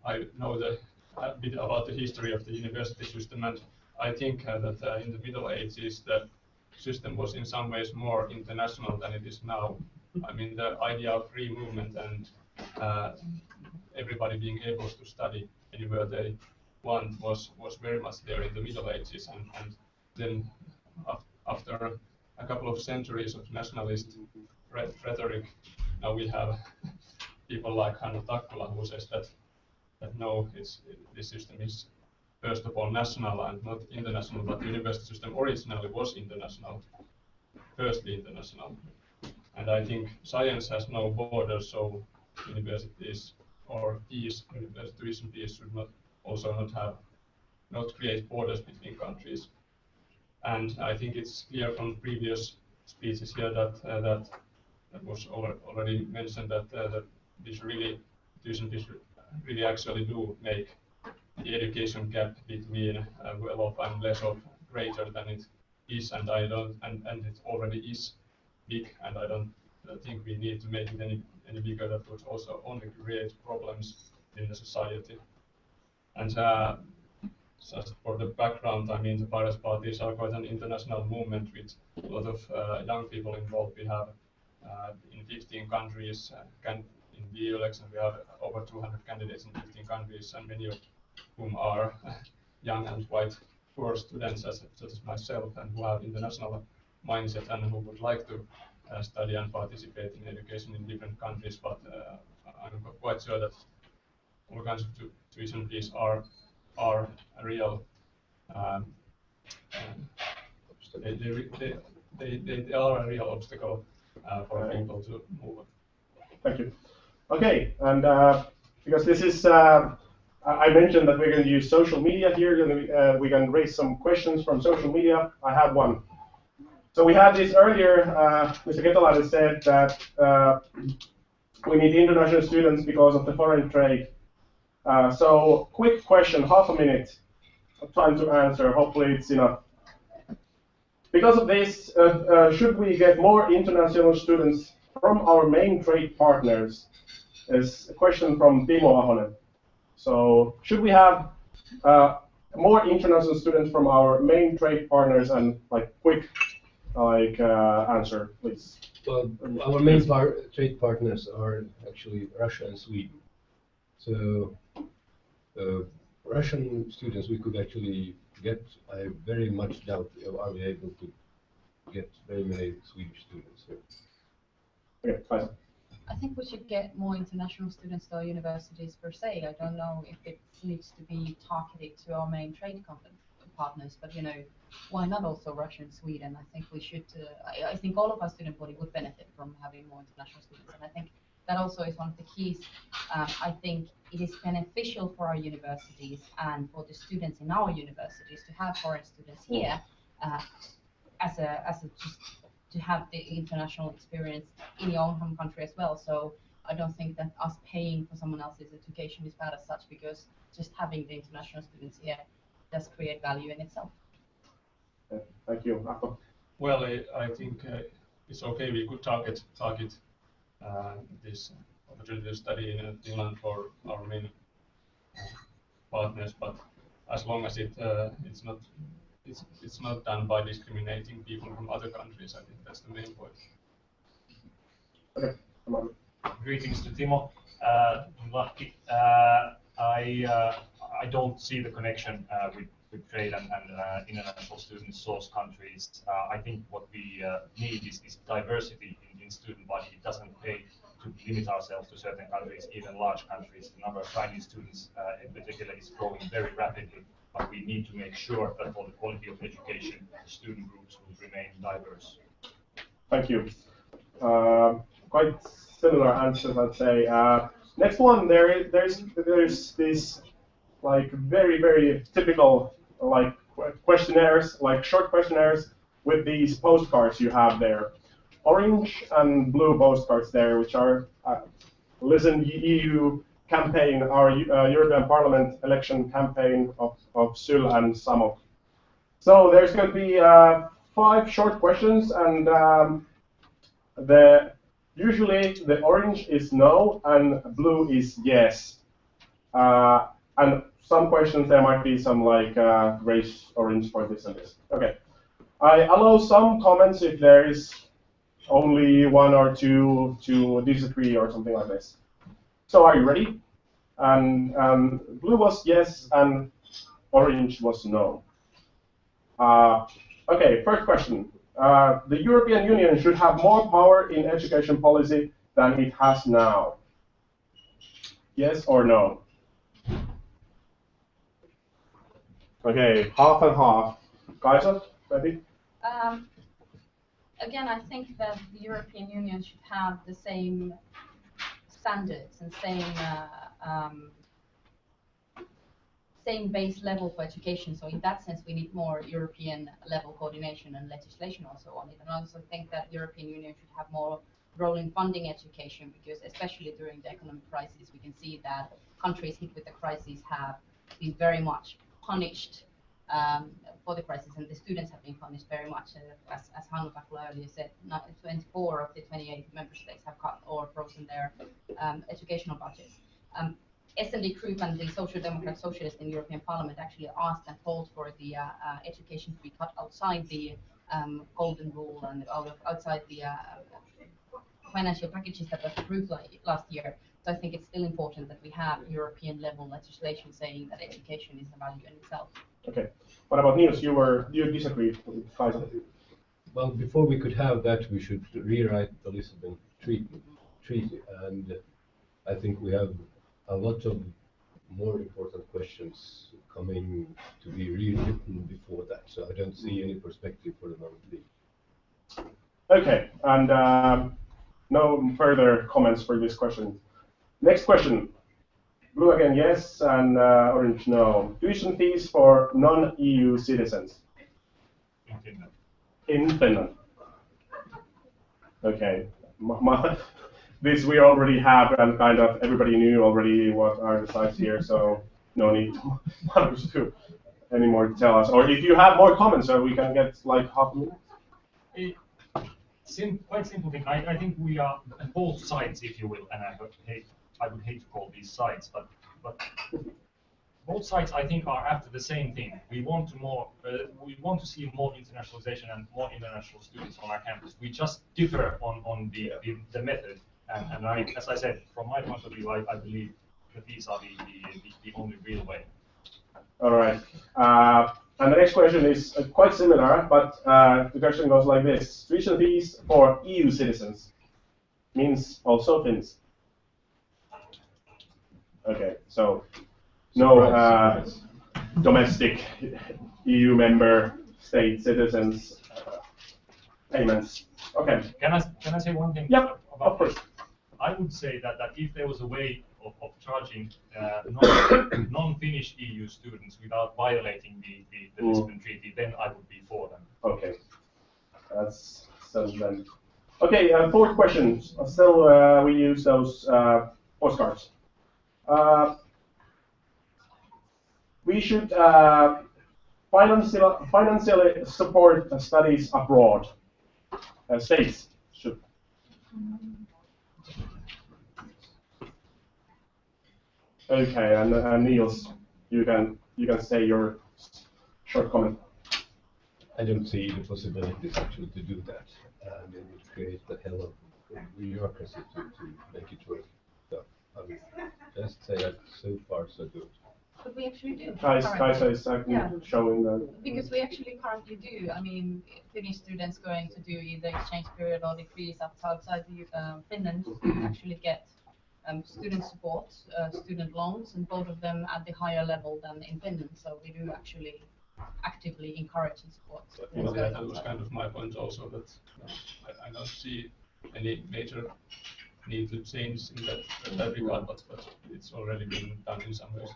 I know a bit about the history of the university system, and I think that in the Middle Ages the system was in some ways more international than it is now. I mean, the idea of free movement and everybody being able to study anywhere they want was very much there in the Middle Ages, and then after a couple of centuries of nationalist rhetoric, now we have people like Hannu Takkula who says that no, this system is first of all national and not international, but the university system originally was international, firstly international. And I think science has no borders, so universities or university tuition fees should not create borders between countries. And I think it's clear from previous speeches here that was already mentioned that tuition fees really actually do make the education gap between well-off and less-off greater than it is, and it already is big, and I don't think we need to make it any bigger. That would also only create problems in the society. And just for the background, I mean, the Pirates parties are quite an international movement with a lot of young people involved. We have in 15 countries, in the election we have over 200 candidates in 15 countries, and many of whom are young and quite poor students, such as myself, and who have international mindset and who would like to study and participate in education in different countries. But I'm quite sure that all kinds of tuition fees are a real they are a real obstacle for people to move. Thank you. Okay, and because this is, I mentioned that we're going to use social media here. We can raise some questions from social media. I have one. So we had this earlier. Mr. Ketalainen said that we need international students because of the foreign trade. So quick question, half a minute of time to answer. Hopefully it's enough. Because of this, should we get more international students from our main trade partners? Is a question from Timo Ahonen. So should we have more international students from our main trade partners, and quick answer, please. Well, our main trade partners are actually Russia and Sweden. So Russian students we could actually get. I very much doubt are we able to get very many Swedish students here. Okay, fine. I think we should get more international students to our universities per se. I don't know if it needs to be targeted to our main trade partners, but why not also Russia and Sweden? I think we should. I think all of our student body would benefit from having more international students, and I think that also is one of the keys. I think it is beneficial for our universities and for the students in our universities to have foreign students here, just to have the international experience in your own home country as well. So I don't think that us paying for someone else's education is bad as such, because just having the international students here does create value in itself. Thank you, Ahto. Well, I think it's okay. We could target this opportunity to study in Finland for our main partners, but as long as it's not done by discriminating people from other countries, I think that's the main point. Okay, come on. Greetings to Timo. Lahti. I don't see the connection with trade and international student source countries. I think what we need is diversity in student body. It doesn't pay to limit ourselves to certain countries, even large countries. The number of Chinese students in particular is growing very rapidly, but we need to make sure that for the quality of education, the student groups will remain diverse. Thank you. Quite similar answers, I'd say. Next one, there's this like very typical like questionnaires, like short questionnaires with these postcards you have there. Orange and blue postcards there, which are listen EU campaign, our European Parliament election campaign of Syl and Samok. So there's going to be 5 short questions, and usually the orange is no and blue is yes. And some questions there might be some like raise orange for this and this. Okay. I allow some comments if there is only 1 or 2 to disagree or something like this. So are you ready? And blue was yes and orange was no. Okay, first question. The European Union should have more power in education policy than it has now. Yes or no? Okay, half and half. Kaisa, ready? Again, I think that the European Union should have the same standards and same base level for education. So in that sense, we need more European level coordination and legislation also on it. And I also think that the European Union should have more role in funding education, because especially during the economic crisis, we can see that countries hit with the crisis have been very much punished for the crisis, and the students have been punished very much. As Hannu Takula earlier said, 24 of the 28 member states have cut or frozen their educational budgets. S&D Group and the Social Democrat Socialists in European Parliament actually asked and called for the education to be cut outside the golden rule and outside the financial packages that was approved last year. So I think it's still important that we have European level legislation saying that education is a value in itself. Okay. What about Niels? You disagreed with Kaisa? Well, before we could have that, we should rewrite the Lisbon Treaty, and I think we have a lot of more important questions coming to be rewritten before that. So I don't see any perspective for the moment. Okay, and no further comments for this question. Next question. Blue again, yes, and orange, no. Tuition fees for non-EU citizens. In Finland. In Finland. Okay. This we already have, and kind of everybody knew already what are the sites here, so no need to anymore to tell us. Or if you have more comments, so we can get like half a minute. Quite simple thing. I think we are on both sides, if you will, and I would hate to call these sides, but both sides I think are after the same thing. We want to see more internationalization and more international students on our campus. We just differ on the method, and as I said, from my point of view, I believe that these are the only real way. All right. And the next question is quite similar, but the question goes like this: tuition fees for EU citizens means also Finns. Okay, so no domestic EU member state citizens payments. Okay. Can I say one thing? Yep, about of course. this? I would say that if there was a way of charging non-Finnish EU students without violating the Lisbon Treaty, then I would be for them. Okay, that's settled then. Okay, 4th question. Still, we use those postcards. We should financially support studies abroad. States should. Okay, and Niels, you can say your short comment. I don't see the possibilities actually to do that, and it would create a hell of bureaucracy to make it work. So I would just say that so far so good. But we actually do. Kaisa is showing the. Because we actually currently do. I mean, Finnish students going to do either exchange period or degrees outside Finland actually get student support, student loans, and both of them at the higher level than in Finland. So we do actually actively encourage and support. That was kind of my point also, that I don't see any major need to change in that regard, but it's already been done in some ways.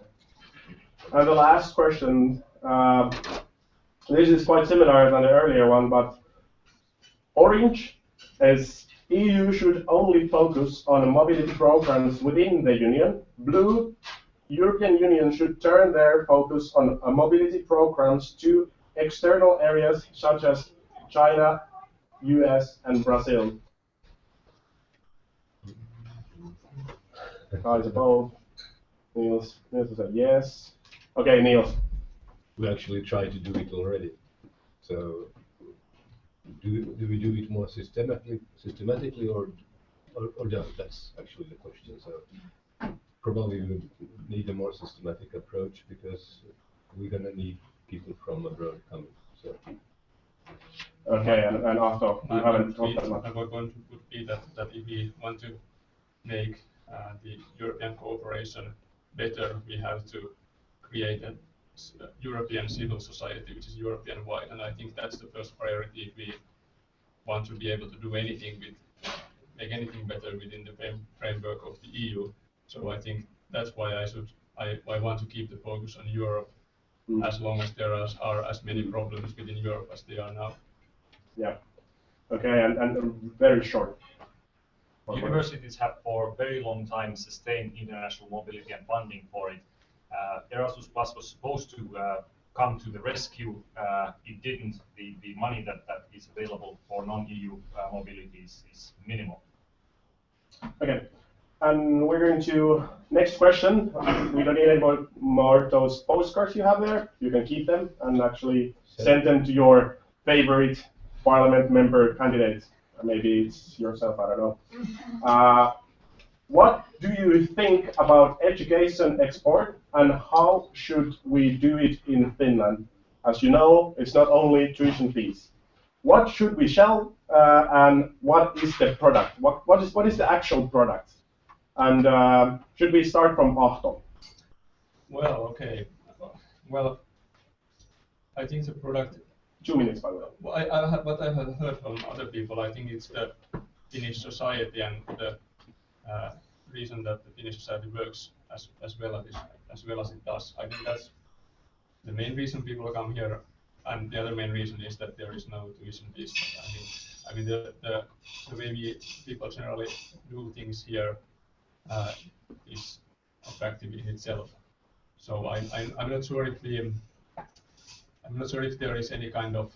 And the last question, this is quite similar than the earlier one, but orange is EU should only focus on mobility programs within the Union. Blue, European Union should turn their focus on mobility programs to external areas such as China, US, and Brazil. Guys above. Niels said yes. Okay, Niels. We actually try to do it already. So do we do it more systematically or no? That's actually the question. So probably we need a more systematic approach because we're gonna need people from abroad coming. So. Okay, and after you haven't talked that much. My point would be that if we want to make the European cooperation better, we have to create a European civil society, which is European-wide, and I think that's the first priority if we want to be able to do anything make anything better within the framework of the EU. So I think that's why I want to keep the focus on Europe as long as there are as many problems within Europe as there are now. Yeah. Okay, and very short. Universities have for a very long time sustained international mobility and funding for it. Erasmus Plus was supposed to come to the rescue. It didn't. The money that is available for non-EU mobility is minimal. Okay, and we're going to next question. We don't need any more those postcards you have there. You can keep them and actually send them to your favorite parliament member candidate. Maybe it's yourself, I don't know. What do you think about education export and how should we do it in Finland? As you know, it's not only tuition fees. What should we sell and what is the product? What is the actual product? And should we start from Ahto? Well, okay. Well, I think the product. 2 minutes, by the way. What I have heard from other people, I think it's the Finnish society and the reason that the Finnish society works as well as it does. I think that's the main reason people come here, and the other main reason is that there is no tuition fees. I mean the way people generally do things here is attractive in itself. So I'm not sure if there is any kind of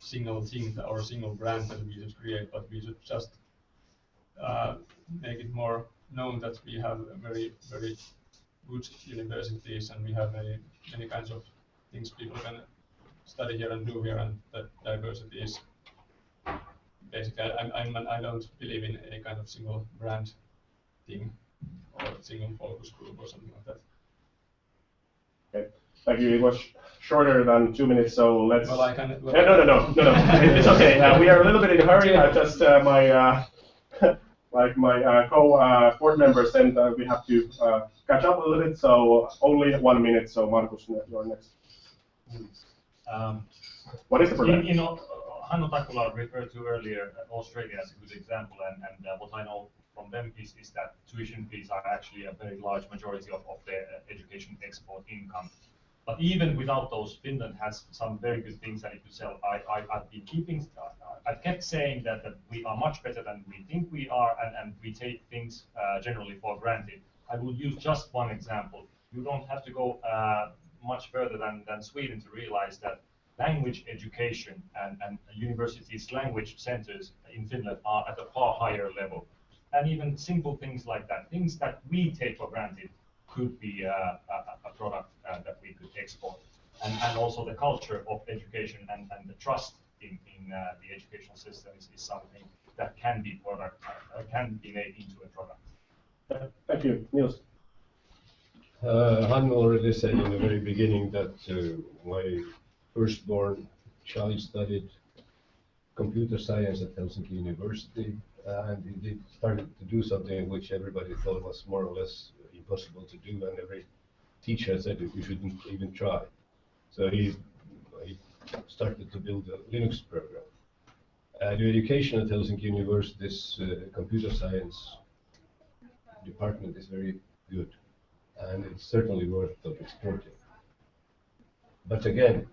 single thing or single brand that we should create, but we should just make it more known that we have very, very good universities and we have many kinds of things people can study here and do here, and that diversity is basically. I don't believe in any kind of single brand thing or single focus group or something like that. Okay. Thank you. It was shorter than 2 minutes, so let's. Well, I can. Well, no. It's okay. We are a little bit in a hurry. I just my board member said that we have to catch up a little bit, so only 1 minute. So Markus, you're next. What is the product? Hannu Takula referred to earlier Australia as a good example, and what I know from them is that tuition fees are actually a very large majority of their education export income. But even without those, Finland has some very good things that it could sell. I've kept saying that we are much better than we think we are, and we take things generally for granted. I will use just one example. You don't have to go much further than Sweden to realize that language education and universities' language centers in Finland are at a far higher level. And even simple things like that, things that we take for granted, could be a product that we could export. And also the culture of education and the trust in the educational system is something that can be made into a product. Thank you, Niels. Han already said in the very beginning that my firstborn child studied computer science at Helsinki University, and he did started to do something which everybody thought was more or less impossible to do, and every teacher said that you shouldn't even try. So he started to build a Linux program. The education at Helsinki University's computer science department is very good, and it's certainly worth exporting. But again,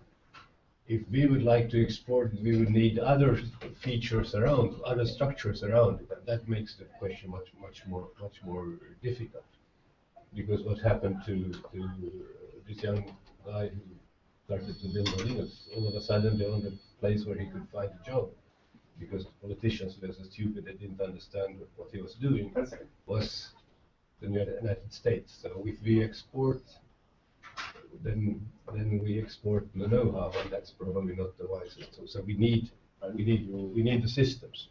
if we would like to export it, we would need other features around, other structures around it, and that makes the question much more difficult. Because what happened to this young guy who started to build a Linux, all of a sudden the only place where he could find a job, because the politicians were so stupid they didn't understand what he was doing, was the United States. So if we export, then we export the know-how, and that's probably not the wisest. So we need the systems.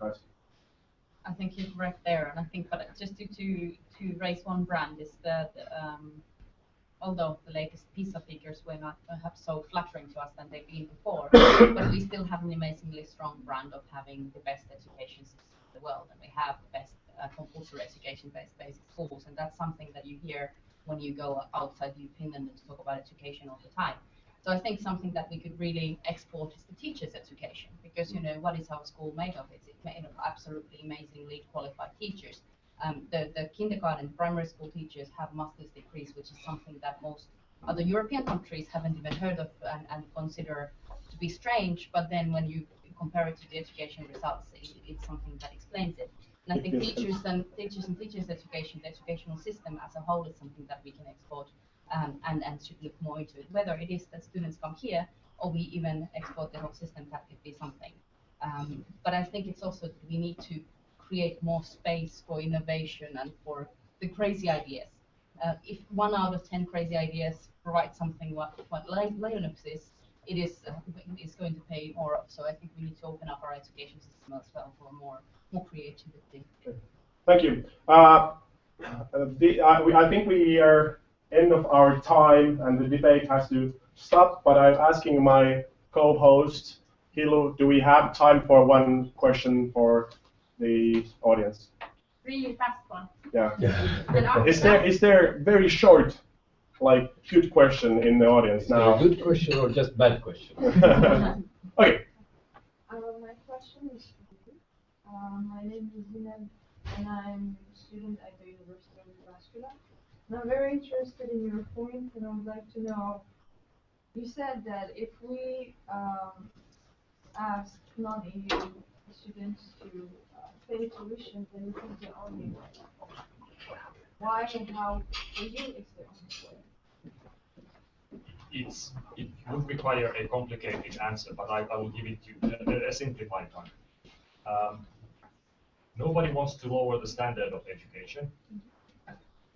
I think you're correct there, and I think, but just to raise one brand is that although the latest PISA figures were not perhaps so flattering to us than they've been before, but we still have an amazingly strong brand of having the best education system in the world, and we have the best compulsory education-based basic schools, and that's something that you hear when you go outside Finland and talk about education all the time. So I think something that we could really export is the teachers' education, because what is our school made of? It's made of absolutely amazingly qualified teachers. The kindergarten, primary school teachers have master's degrees, which is something that most other European countries haven't even heard of and consider to be strange. But then when you compare it to the education results, it's something that explains it. And I think teachers and teachers' education, the educational system as a whole, is something that we can export and should look more into it. Whether it is that students come here or we even export the whole system, that could be something. But I think it's also that we need to create more space for innovation and for the crazy ideas. If 1 out of 10 crazy ideas provide something what Linux is, it is going to pay more off. So I think we need to open up our education system as well for more creativity. Thank you. I think we are end of our time and the debate has to stop, but I'm asking my co-host, Hilu, do we have time for one question for the audience? Really fast one. Yeah. Is there very short, like, good question in the audience now? A good question or just bad question? Okay. My question is for you. My name is Zineb, and I'm a student at the University of Jyväskylä. And I'm very interested in your point, and I would like to know, you said that if we ask non-EU students to pay tuition, then it is the only way. Why and how for you is the only way? It would require a complicated answer, but I will give it to you a simplified one. Nobody wants to lower the standard of education.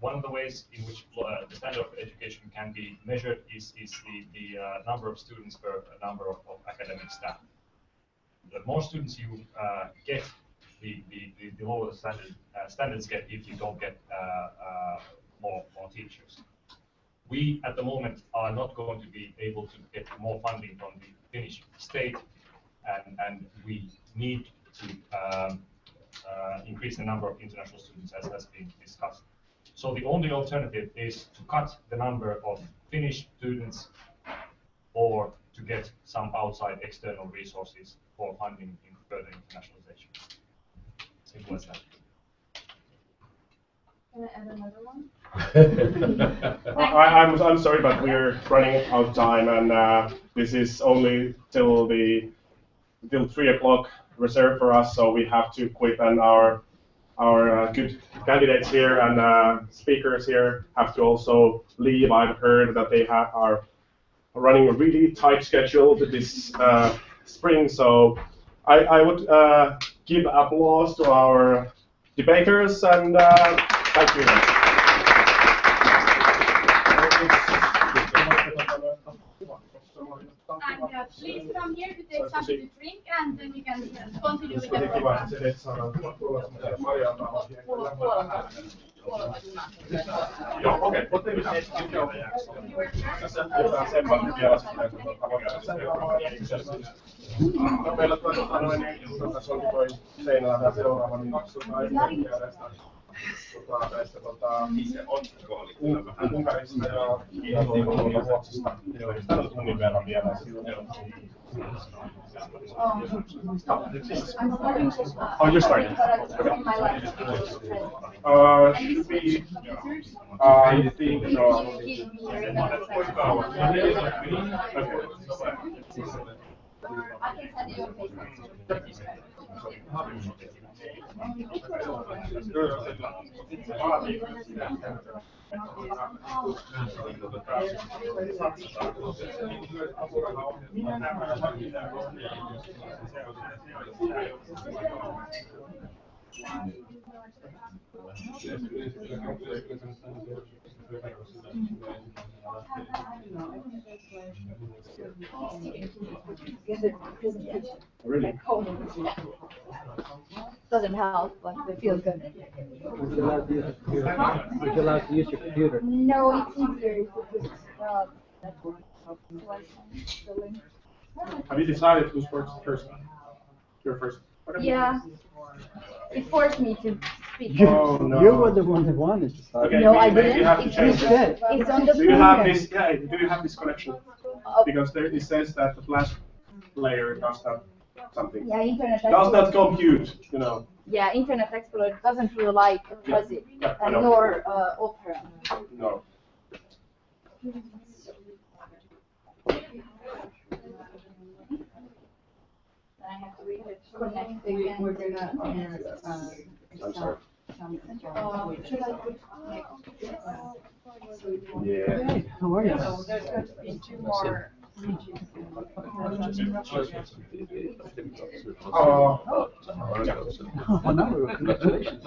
One of the ways in which the standard of education can be measured is the number of students per number of academic staff. The more students you get, the lower the standards get if you don't get more teachers. We, at the moment, are not going to be able to get more funding from the Finnish state, and we need to increase the number of international students, as has been discussed. So the only alternative is to cut the number of Finnish students or to get some outside external resources for funding in further internationalization. Simple as that. Can I add another one? I'm sorry, but we're running out of time, and this is only till 3 o'clock reserved for us, so we have to quit, and our good candidates here and speakers here have to also leave. I've heard that they are running a really tight schedule this spring, so I would give applause to our debaters, and thank you. And please come here to take something to drink, and then we can continue with the program. Joo, okei. Otetaan Seppa vielä no, meillä tässä on toi seinällä tämä seuraava, niin 200 esimerkkiä näistä Unkarista ja Ruotsista. Sitä on tunnin verran vielä. Oh, you're starting. Should be, I think so. Really? Doesn't help, but it feels good. Would you like to use your computer? No, it's easier if you put that one. Have you decided who's first? You're first. Okay. Yeah. It forced me to speak. Oh, no. You were the one who wanted to start. Okay, No, I maybe didn't. you have to It's change it. It's on the Do you have printer. this? Yeah. Do you have this connection? Because there it says that the Flash player does not something. Yeah, Internet Does Explorer. not compute. You know. Yeah, Internet Explorer doesn't really like fuzzy, Yeah, I know. nor Opera. No. I have to connect again. We're gonna, I'm sorry. should I put? Yeah. Hey, how are you? So there's going to be 2 more regions. Oh. Congratulations.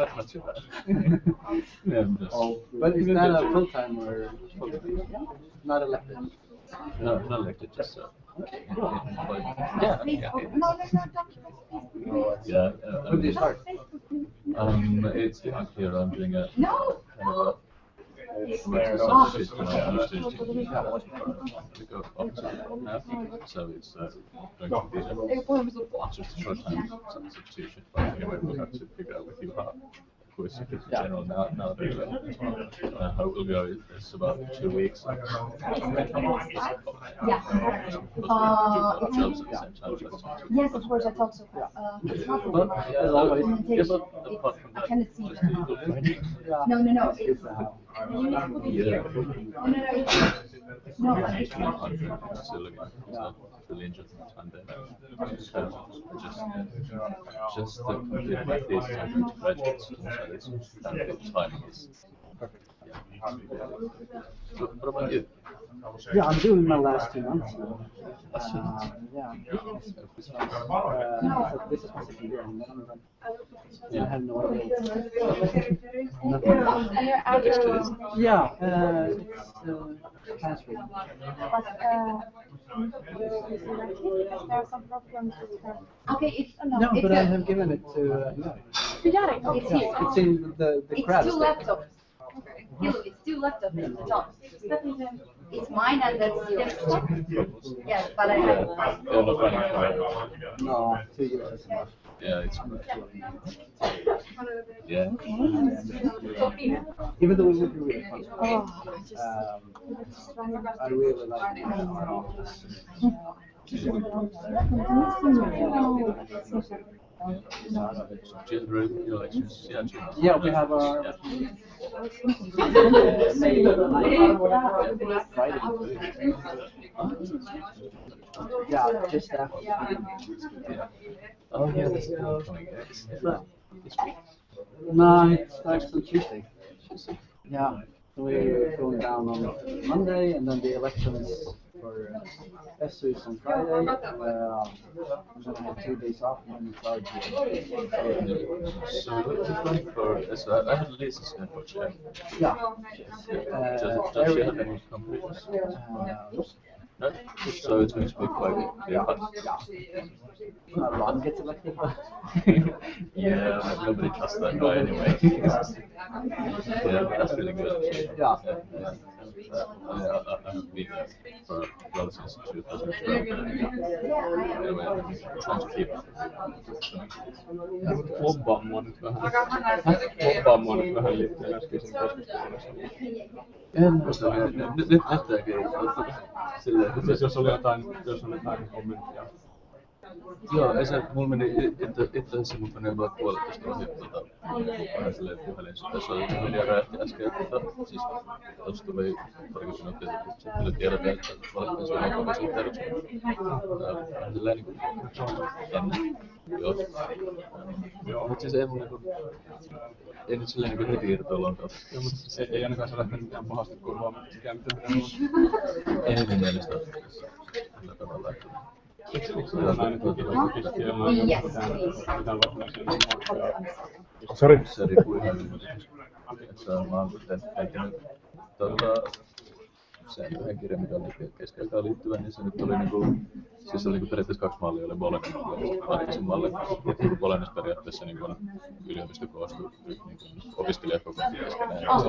But is that a full time or not elected? No, not elected, just Okay. yeah, yeah. Yeah. When do you start? It's here. I'm doing a No. kind of a It's there. substitute for my understudent to go up to now. So it's going to be just a short time substitution. But anyway, we'll have to figure out with you how. Of course, if it's general now how it will go is about 2 weeks. Yeah. Jobs at the same time. Yes, of course, I thought so. It's not But As always. apart from I that, cannot see it. Yeah. No. It's, yeah. no, I'm still looking still injured and then just complete my thesis and go to graduate school, so it's the timing is perfect. Yeah. What about you? Yeah, I'm doing my last 2 months now. Yeah. This is my second year in Netherlands. I have no idea. and you're after, Yeah, it's transferred. but there are some problems with her. Okay, it's no, No, it's but I have given it to it's here. It's in the It's crowd. 2 laptops. It's 2 laptops in the top. It's mine and that's yours. Yes, but I have mine. They're not running forever. No, 2 years is enough. Yeah, it's yeah. Even though it would be really fun. Oh, I really like it. General elections, yeah. Yeah, we have our yeah, just after. Yeah. Oh yeah, that's the coming next. This week. No, it starts on Tuesday. Yeah, so we're going down on Monday, and then the elections for SU is on Friday. And then I have 2 days off, and then it's our So what did you run for? So I had Lisa's for chair. Yeah. Does she have any companies? So it's going to be quite fast. Ron gets elected. Yeah, but nobody trusts that guy anyway. Yeah, but that's really good. Yeah. I have been there for well since 2012. Anyway, I'm trying to keep up. Lobbaa mua nyt vähän liittyen äskeisen keskusteluun. En muista vielä. Nyt näyttääkin. Siis jos on jotain kommenttia. Joo, ei se, mulla meni itse asiassa mun menee vaan puolitoista ohi vähän silleen puhelimessa. Tässä oli liian räjähti äsken, siis tuossa tuli parikymmentä minuuttia sitten tuli tiedot, että valittiin Suomen komission Eduskunta. Silleen niinku, en. Joo. Mut siis ei mun niinku, ei nyt silleen niinku heti irtoillaan kautta. Ei ainakaan se lähtenyt mitään pahasti kurvaamaan mikään mitä pitää. Ei mun mielestä. Sillä tavalla, että Sorry. Se riippuu ihan mä oon tehnyt sen yhden kirjan, mikä oli keskeltä liittyvä, niin se nyt oli niinku, siis se oli niinku periaatteessa 2 mallia, oli Bolognan malli ja Pariisin malli. Ja Bolognassa periaatteessa niinku yliopisto koostuu niinku opiskelijat koko keskenään. Ja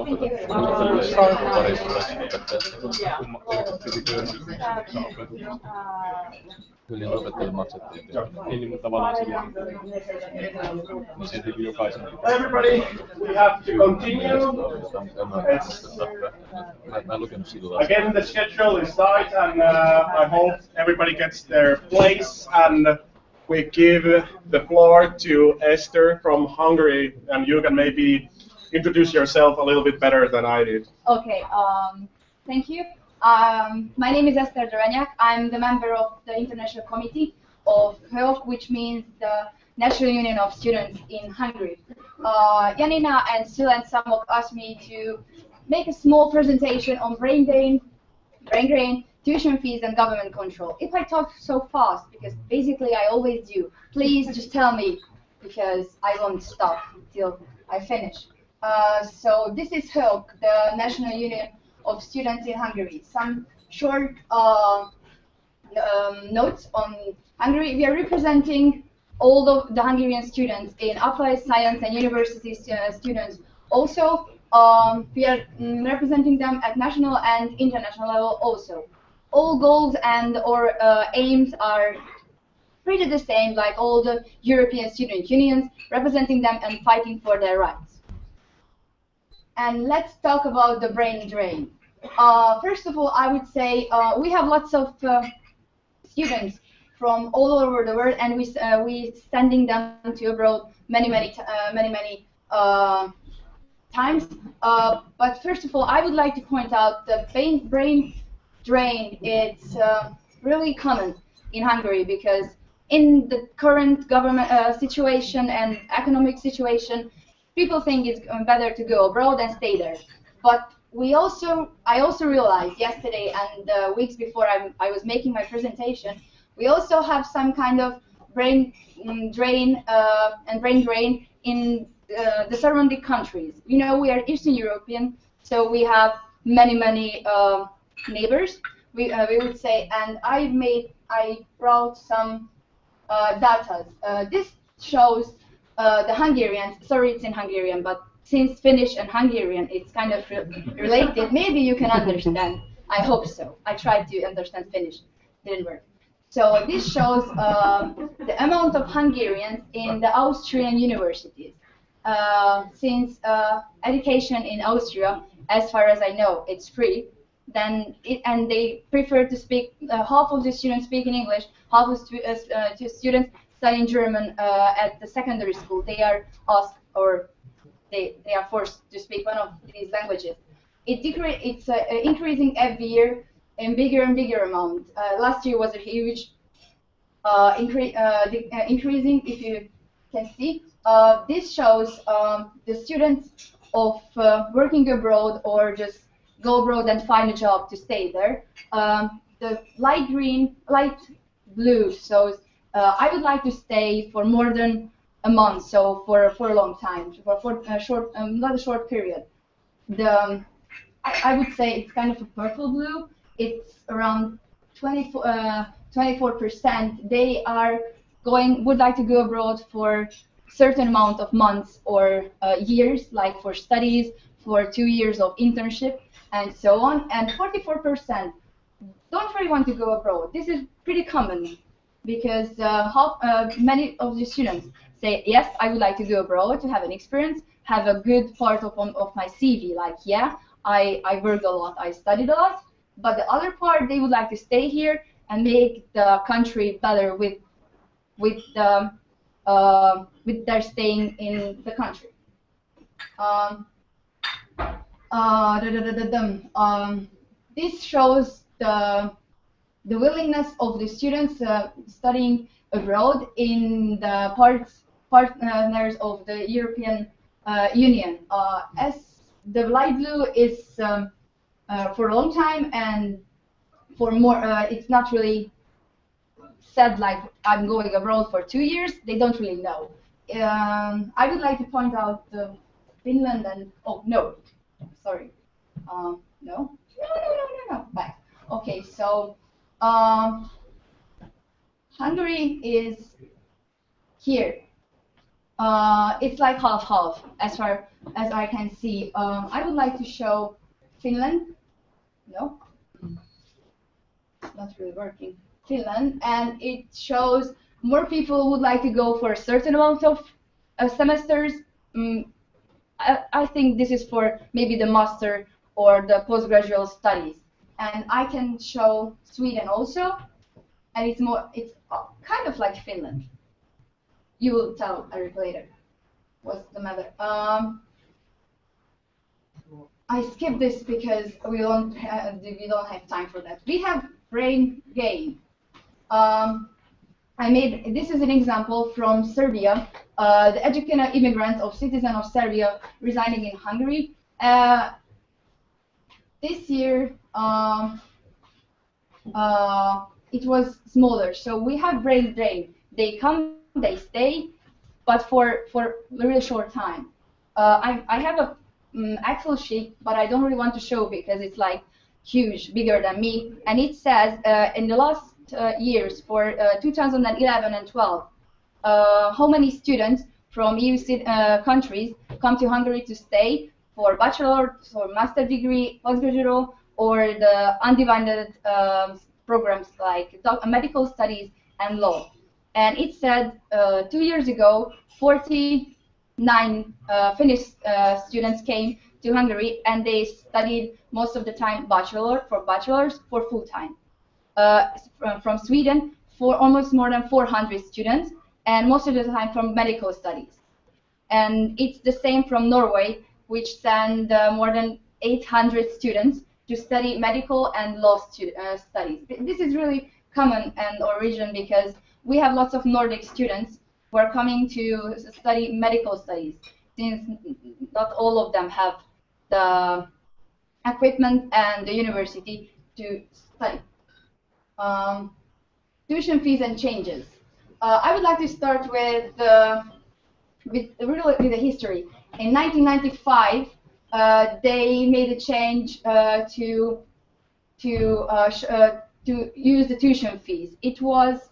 se on Pariisin opettajat. Kyllä opettajille maksettiin. Niin, mutta tavallaan silloin niin se jokaisen. Everybody, we have to continue. Again, the schedule is tight, and I hope everybody gets their place. And we give the floor to Esther from Hungary, and you can maybe introduce yourself a little bit better than I did. Okay. Thank you. My name is Esther Doraniak. I'm the member of the International Committee of HÖOK, which means the National Union of Students in Hungary. Janina and Sil and Samok asked me to make a small presentation on brain drain, tuition fees, and government control. If I talk so fast, because basically I always do, please just tell me, because I won't stop till I finish. So this is HÖOK, the National Union of Students in Hungary. Some short notes on Hungary. We are representing all of the Hungarian students in applied science and university students. Also, we are representing them at national and international level also. All goals and or aims are pretty the same, like all the European student unions, representing them and fighting for their rights. And let's talk about the brain drain. First of all, I would say we have lots of students from all over the world, and we sending them to abroad many times. But first of all, I would like to point out the brain drain. It's really common in Hungary because in the current government situation and economic situation, people think it's better to go abroad and stay there. But I also realized yesterday and weeks before I was making my presentation, we also have some kind of brain drain in the surrounding countries. You know, we are Eastern European, so we have many neighbors. We would say, and I brought some data. This shows the Hungarians. Sorry, it's in Hungarian, but since Finnish and Hungarian, it's kind of related. Maybe you can understand. I hope so. I tried to understand Finnish. Didn't work. So this shows the amount of Hungarians in the Austrian universities. Since education in Austria, as far as I know, it's free, and they prefer to speak. Half of the students speak in English, half of the students studying German at the secondary school. They are asked, or they are forced to speak one of these languages. It's increasing every year in bigger and bigger amount. Last year was a huge increasing, if you can see. This shows the students of working abroad or just go abroad and find a job to stay there. The light blue shows I would like to stay for more than a month, so for a long time, for a short, not a short period. I would say it's kind of a purple blue. It's around 24%, they are would like to go abroad for certain amount of months or years, like for studies, for 2 years of internship, and so on. And 44% don't really want to go abroad. This is pretty common because many of the students say, yes, I would like to go abroad to have an experience, have a good part of my CV, like, yeah, I worked a lot, I studied a lot, but the other part, they would like to stay here and make the country better with their staying in the country. This shows the willingness of the students studying abroad in the partners of the European Union. As the light blue is for a long time, and for more, it's not really said like I'm going abroad for 2 years. They don't really know. I would like to point out Finland and sorry, no, back. Okay, so Hungary is here. It's like half-half as far as I can see. I would like to show Finland. No, it's not really working. Finland, and it shows more people would like to go for a certain amount of semesters. I think this is for maybe the master or the postgraduate studies. And I can show Sweden also, and it's kind of like Finland. You will tell Eric later what's the matter. I skipped this because we don't have time for that. We have brain gain. This is an example from Serbia, the educated immigrant of citizen of Serbia residing in Hungary. This year, it was smaller. So we have brain drain. They come, they stay, but for a really short time. I have a Excel sheet, but I don't really want to show because it's like huge, bigger than me. And it says in the last years for 2011 and 12, how many students from EU countries come to Hungary to stay for bachelor, for master degree, postgraduate, or the undivided programs like medical studies and law. And it said 2 years ago, 49 Finnish students came to Hungary, and they studied most of the time bachelors for full time. From Sweden, for almost more than 400 students, and most of the time from medical studies. And it's the same from Norway, which send more than 800 students to study medical and law studies. This is really common and origin because we have lots of Nordic students who are coming to study medical studies, since not all of them have the equipment and the university to study. Tuition fees and changes. I would like to start with the history. In 1995, they made a change to use the tuition fees. It was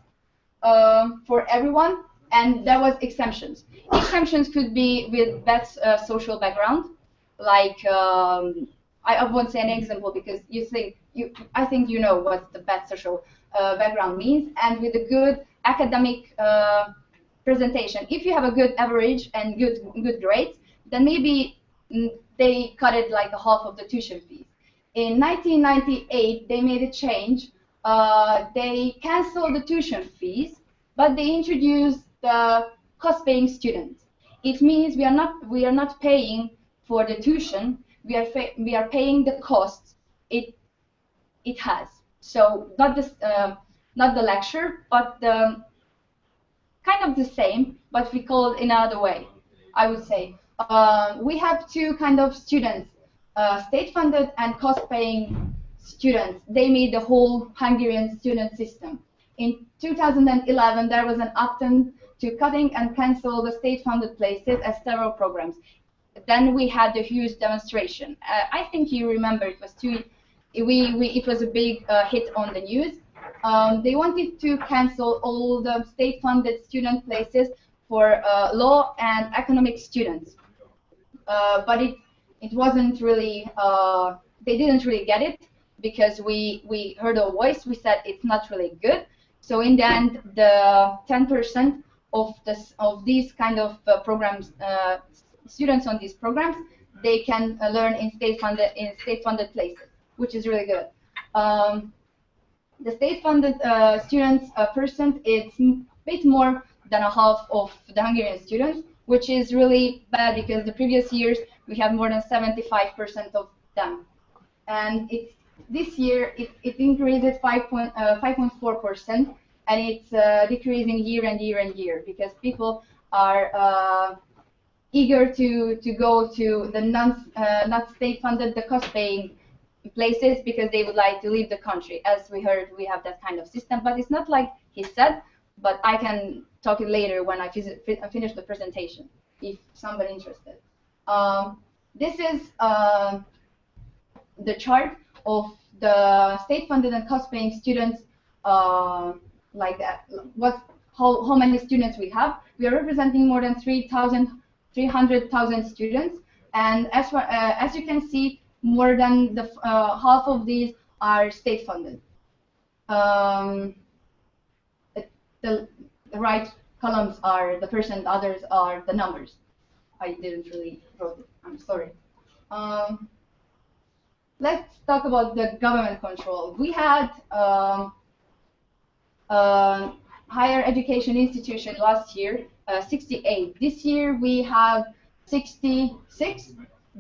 for everyone, and there was exemptions. Exemptions could be with bad social background, like I won't say an example because I think you know what the bad social background means, and with a good academic presentation. If you have a good average and good grades, then maybe they cut it like a half of the tuition fees. In 1998, they made a change. They canceled the tuition fees, but they introduced the cost-paying students. It means we are not paying for the tuition. We are paying the costs it has. So not the lecture, but kind of the same, but we call it in another way. I would say we have two kind of students: state-funded and cost-paying students. They made the whole Hungarian student system. In 2011, there was an attempt to cutting and cancel the state-funded places as several programs. Then we had the huge demonstration. I think you remember it was it was a big hit on the news, They wanted to cancel all the state-funded student places for law and economic students. But it wasn't really, they didn't really get it, because we heard a voice, we said it's not really good. So in the end, the 10% of these kind of programs, students on these programs, they can learn in state-funded places, which is really good. The state-funded students percent, it's a bit more than a half of the Hungarian students, which is really bad, because the previous years we have more than 75% of them. And this year it increases 5.4%, and it's decreasing year and year and year, because people are eager to go to the not state-funded, the cost-paying places, because they would like to leave the country. As we heard, we have that kind of system, but it's not like he said. But I can talk it later when I finish the presentation, if somebody interested. This is the chart of the state-funded and cost-paying students, like that. How many students we have? We are representing more than 300,000 students, and as you can see, more than the half of these are state-funded. The right columns are the percent, others are the numbers. I didn't really wrote it, I'm sorry. Let's talk about the government control. We had higher education institution last year, 68. This year we have 66,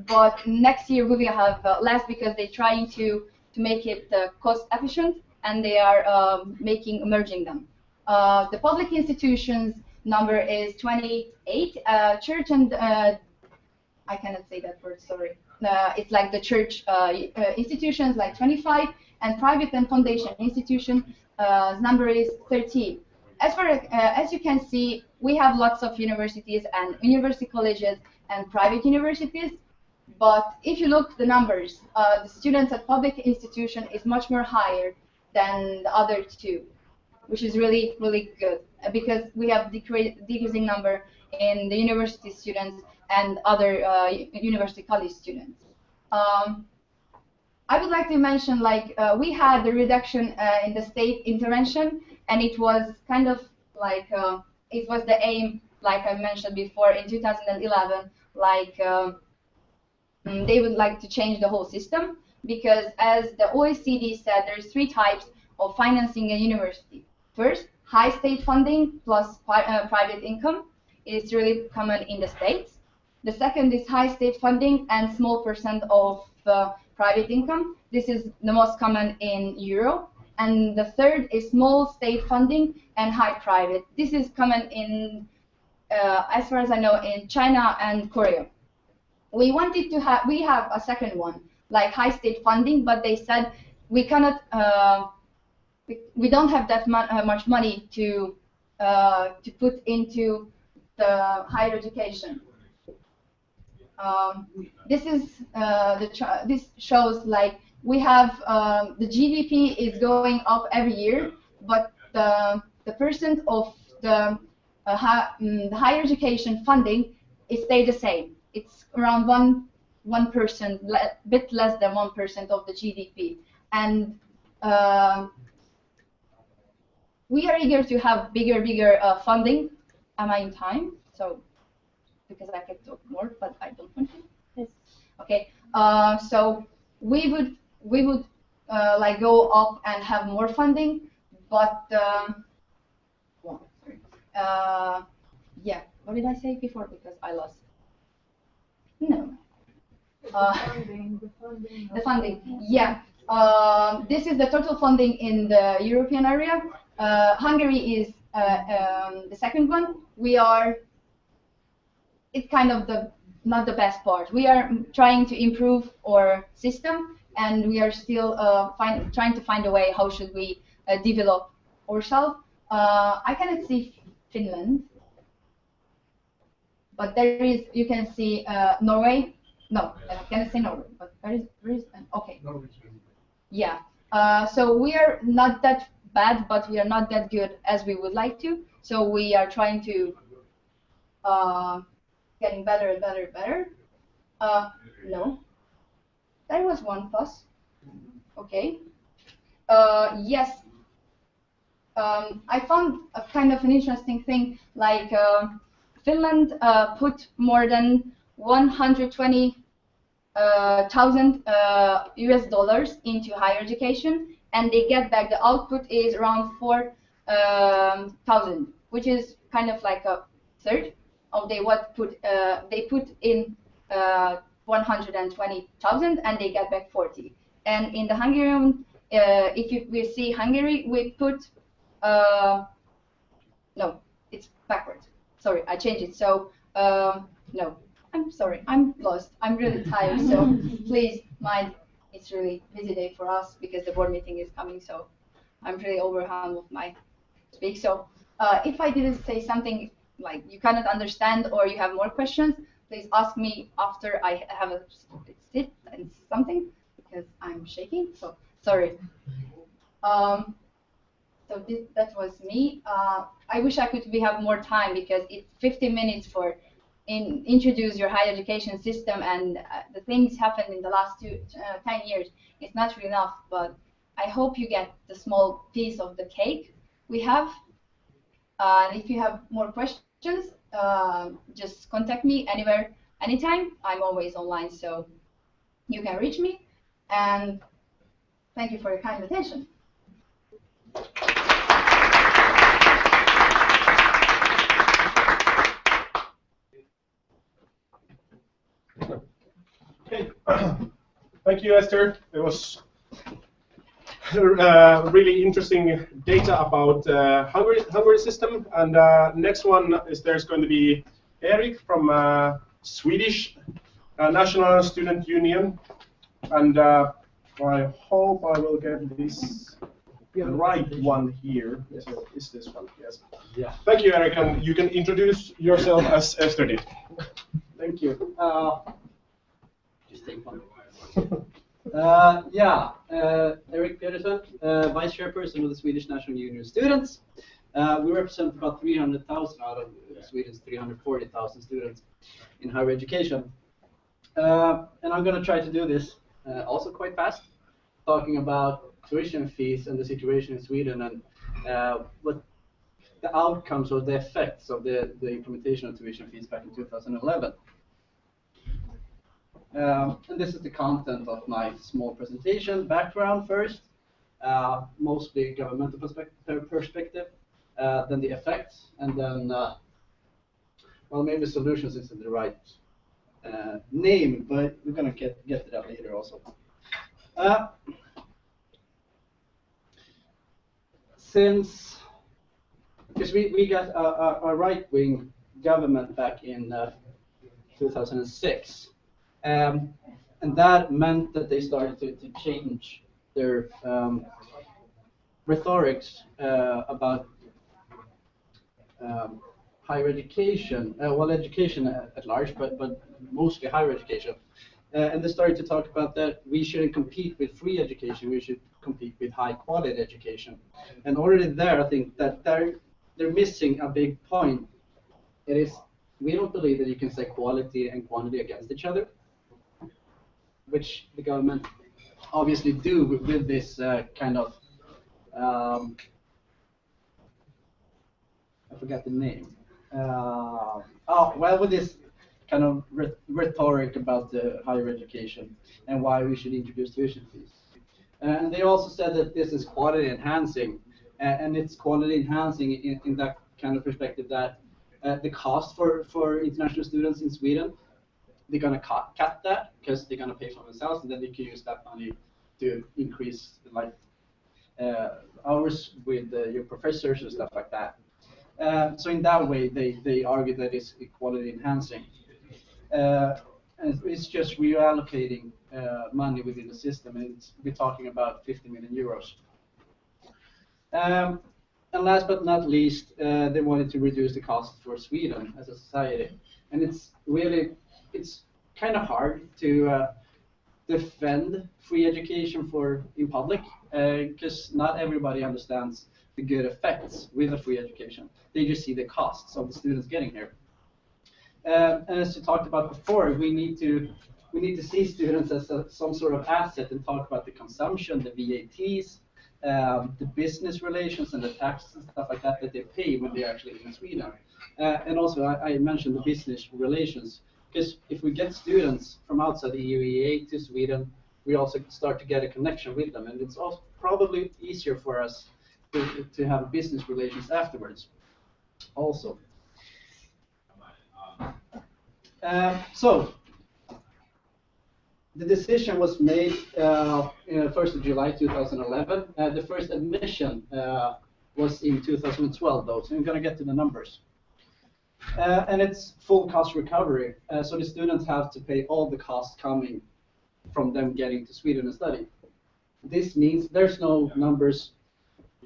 but next year we will have less, because they're trying to make it cost efficient, and they are merging them. The public institutions number is 28. Church and I cannot say that word, sorry. It's like the church institutions, like 25, and private and foundation institution number is 13. As you can see, we have lots of universities and university colleges and private universities. But if you look at the numbers, the students at public institution is much more higher than the other two, which is really, really good, because we have decreasing number in the university students and other university college students. I would like to mention, like, we had the reduction in the state intervention, and it was kind of like, it was the aim, like I mentioned before, in 2011, like, they would like to change the whole system, because as the OECD said, there's 3 types of financing a university. First, high state funding plus private income is really common in the States. The second is high state funding and small percent of private income. This is the most common in Euro. And the third is small state funding and high private. This is common in, as far as I know, in China and Korea. We wanted to have, we have a second one, like high state funding, but they said we cannot, we don't have that much money to put into the higher education. This is this shows, like, we have the GDP is going up every year, but the percent of the higher education funding is stay the same. It's around 1%, bit less than 1% of the GDP, and we are eager to have bigger funding. Am I in time? So, because I can talk more, but I don't want to. Yes. Okay. So we would like go up and have more funding, but well, sorry. Yeah. What did I say before? Because I lost. No. The funding. Yeah. This is the total funding in the European area. Hungary is the second one. We are. It's kind of not the best part. We are trying to improve our system, and we are still trying to find a way how should we develop ourselves. I cannot see Finland, but there is. You can see Norway. No, I cannot say Norway, but there is okay. Yeah. So we are not that bad, but we are not that good as we would like to. So we are trying to getting better and better and better. No, there was one plus. Okay. Yes. I found a kind of an interesting thing, like Finland put more than 120,000 US dollars into higher education, and they get back, the output is around 4,000, which is kind of like a third of they put in 120,000 and they get back 40. And in the Hungarian, if we see Hungary, we put no, it's backwards. Sorry, I changed it. So no, I'm sorry, I'm lost. I'm really tired. So please mind. It's really busy day for us because the board meeting is coming. So I'm really overwhelmed with my speak. So if I didn't say something like you cannot understand or you have more questions, please ask me after I have a sit and something because I'm shaking. So sorry. So that was me. I wish we have more time because it's 50 minutes for introduce your higher education system, and the things happened in the last 10 years. It's not really enough, but I hope you get the small piece of the cake we have. And if you have more questions, just contact me anywhere, anytime. I'm always online, so you can reach me. And thank you for your kind attention. Okay. Thank you, Esther. It was really interesting data about Hungary system. And next one is there's going to be Erik from Swedish National Student Union. And I hope I will get this right one here. So is this one? Yes. Yeah. Thank you, Erik. And you can introduce yourself as Esther did. Thank you. Just take one. Erik Pedersen, Vice Chairperson of the Swedish National Union of Students. We represent about 300,000 out of Sweden's 340,000 students in higher education. And I'm going to try to do this also quite fast, talking about tuition fees and the situation in Sweden and what the outcomes or the effects of the implementation of tuition fees back in 2011. And this is the content of my small presentation. Background first, mostly governmental perspective, then the effects, and then, well, maybe solutions isn't the right name, but we're going to get to that later also. Because we got a right-wing government back in 2006. And that meant that they started to change their rhetorics about higher education, well, education at large, but mostly higher education. And they started to talk about that we shouldn't compete with free education, we should compete with high quality education. And already there, I think that they're missing a big point. It is, we don't believe that you can say quality and quantity against each other, which the government obviously do with this kind of, I forgot the name. With this kind of rhetoric about the higher education and why we should introduce tuition fees. And they also said that this is quality enhancing, and it's quality enhancing in that kind of perspective that the cost for international students in Sweden, they're going to cut that because they're going to pay for themselves, and then they can use that money to increase like hours with your professors and stuff like that. So in that way, they argue that it's equality enhancing. And it's just reallocating money within the system, and we're talking about 50 million euros. And last but not least, they wanted to reduce the cost for Sweden as a society. And it's kind of hard to defend free education in public, because not everybody understands the good effects with a free education. They just see the costs of the students getting here. And as you talked about before, we need to see students as some sort of asset and talk about the consumption, the VATs, the business relations and the taxes and stuff like that they pay when they're actually in Sweden. And also, I mentioned the business relations, because if we get students from outside the EUEA to Sweden, we also start to get a connection with them, and it's also probably easier for us to have business relations afterwards also. So the decision was made 1st of July 2011. The first admission was in 2012, though, so I'm going to get to the numbers. And it's full cost recovery, so the students have to pay all the costs coming from them getting to Sweden and study. This means there's no numbers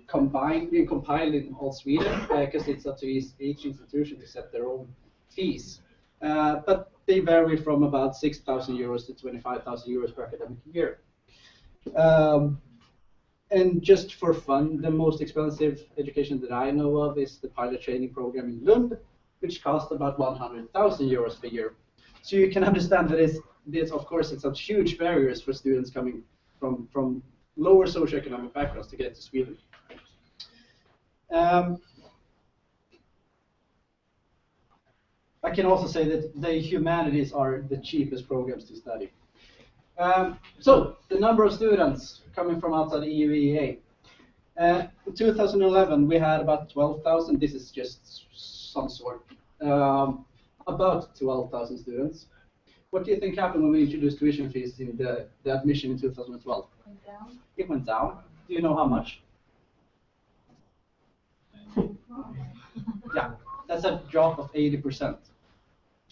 compiled in all Sweden, because it's up to each institution to set their own fees. But they vary from about 6,000 euros to 25,000 euros per academic year. And just for fun, the most expensive education that I know of is the pilot training program in Lund, which costs about 100,000 euros per year. So you can understand that it's of course, it's such huge barriers for students coming from lower socioeconomic backgrounds to get to Sweden. I can also say that the humanities are the cheapest programs to study. So the number of students coming from outside the EUEA. In 2011, we had about 12,000. This is just some sort. About 12,000 students. What do you think happened when we introduced tuition fees in the admission in 2012? Went down. It went down. Do you know how much? Yeah, that's a drop of 80%.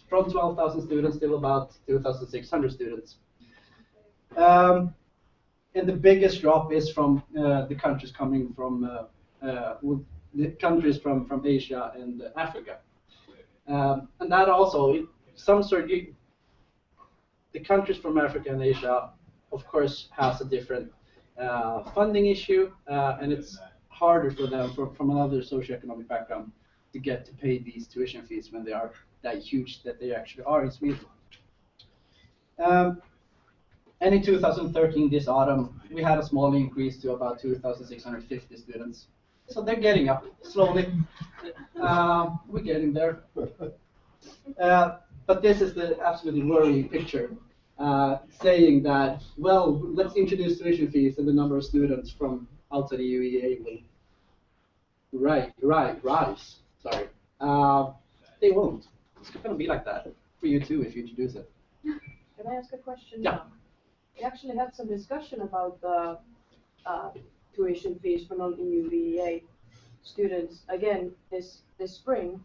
From 12,000 students to about 2,600 students. And the biggest drop is from the countries coming from the countries from Asia and Africa. And that also, the countries from Africa and Asia, of course, has a different funding issue, and it's harder for them from another socioeconomic background to get to pay these tuition fees when they are that huge that they actually are in Sweden. And in 2013, this autumn, we had a small increase to about 2,650 students. So they're getting up slowly. We're getting there. But this is the absolutely worrying picture, saying that, well, let's introduce tuition fees and the number of students from outside the UEA will rise. Sorry. They won't. It's going to be like that for you too if you introduce it. Can I ask a question? Yeah. We actually had some discussion about the tuition fees for non-EU students again this spring.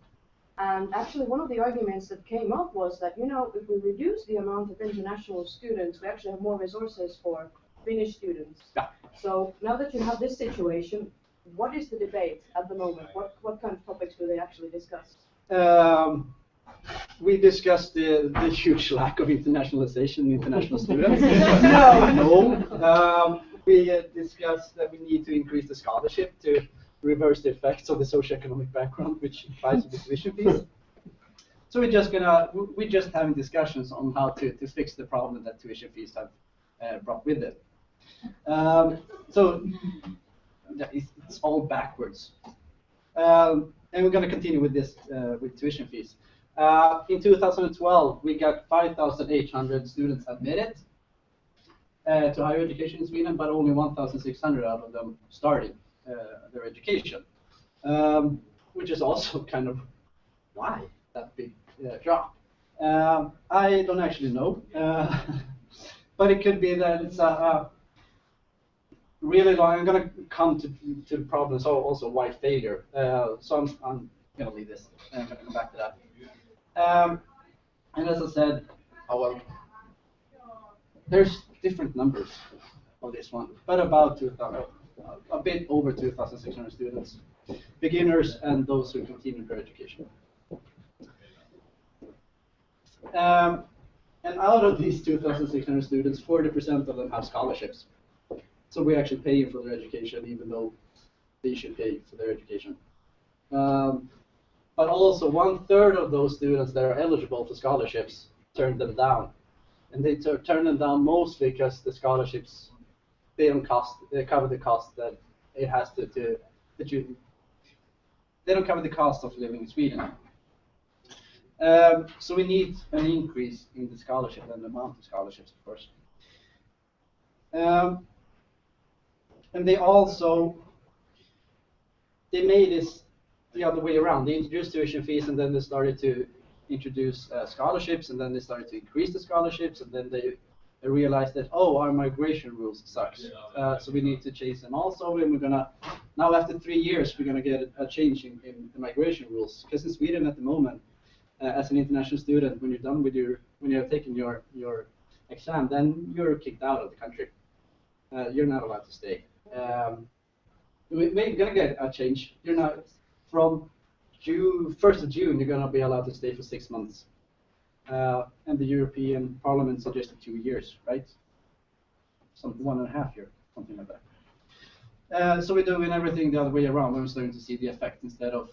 And actually one of the arguments that came up was that, you know, if we reduce the amount of international students, we actually have more resources for Finnish students. Yeah. So now that you have this situation, what is the debate at the moment? What kind of topics do they actually discuss? We discussed the huge lack of internationalization in international students. No. We discussed that we need to increase the scholarship to reverse the effects of the socioeconomic background, which implies the tuition fees. So we're just having discussions on how to fix the problem that tuition fees have brought with it. So it's all backwards. And we're going to continue with this with tuition fees. In 2012, we got 5,800 students admitted to higher education in Sweden, but only 1,600 out of them started their education, which is also kind of why that big drop. I don't actually know, but it could be that it's really long. I'm going to come to the problems, also why failure. So I'm going to leave this, and I'm going to come back to that. And as I said, there's different numbers of this one, but about 2,000, a bit over 2,600 students, beginners and those who continue their education. And out of these 2,600 students, 40% of them have scholarships. So we're actually paying for their education, even though they should pay for their education. But also 1/3 of those students that are eligible for scholarships turn them down. And they turn them down mostly because the scholarships, they cover the cost that it has they don't cover the cost of living in Sweden. So we need an increase in the scholarship and the amount of scholarships, of course. And they made this the other way around. They introduced tuition fees, and then they started to introduce scholarships, and then they started to increase the scholarships, and then they realized that, oh, our migration rules sucks. So we need to change them also, and we're gonna, now after 3 years, we're gonna get a change in the migration rules. Because in Sweden at the moment, as an international student, when you're done with when you have taken your exam, then you're kicked out of the country. You're not allowed to stay. We're gonna get a change. You're not, from 1st of June, you're gonna be allowed to stay for 6 months. And the European Parliament suggested 2 years, right? 1.5 years, something like that. So we're doing everything the other way around. We're starting to see the effect instead of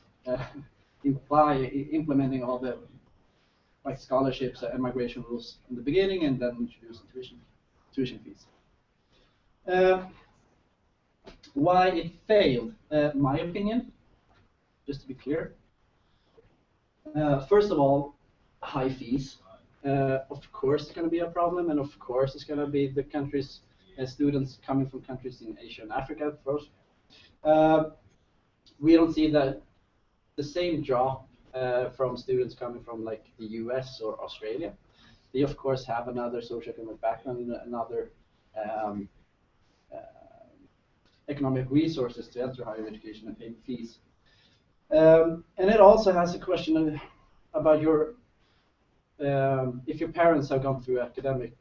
implementing all the scholarships and migration rules in the beginning, and then introducing tuition fees. Why it failed, my opinion, just to be clear. First of all, high fees. Of course, it's going to be a problem, and of course, it's going to be the countries, students coming from countries in Asia and Africa first. We don't see that the same drop from students coming from like the US or Australia. They of course have another socioeconomic background, another economic resources to enter higher education and pay fees. And it also has a question about your if your parents have gone through academic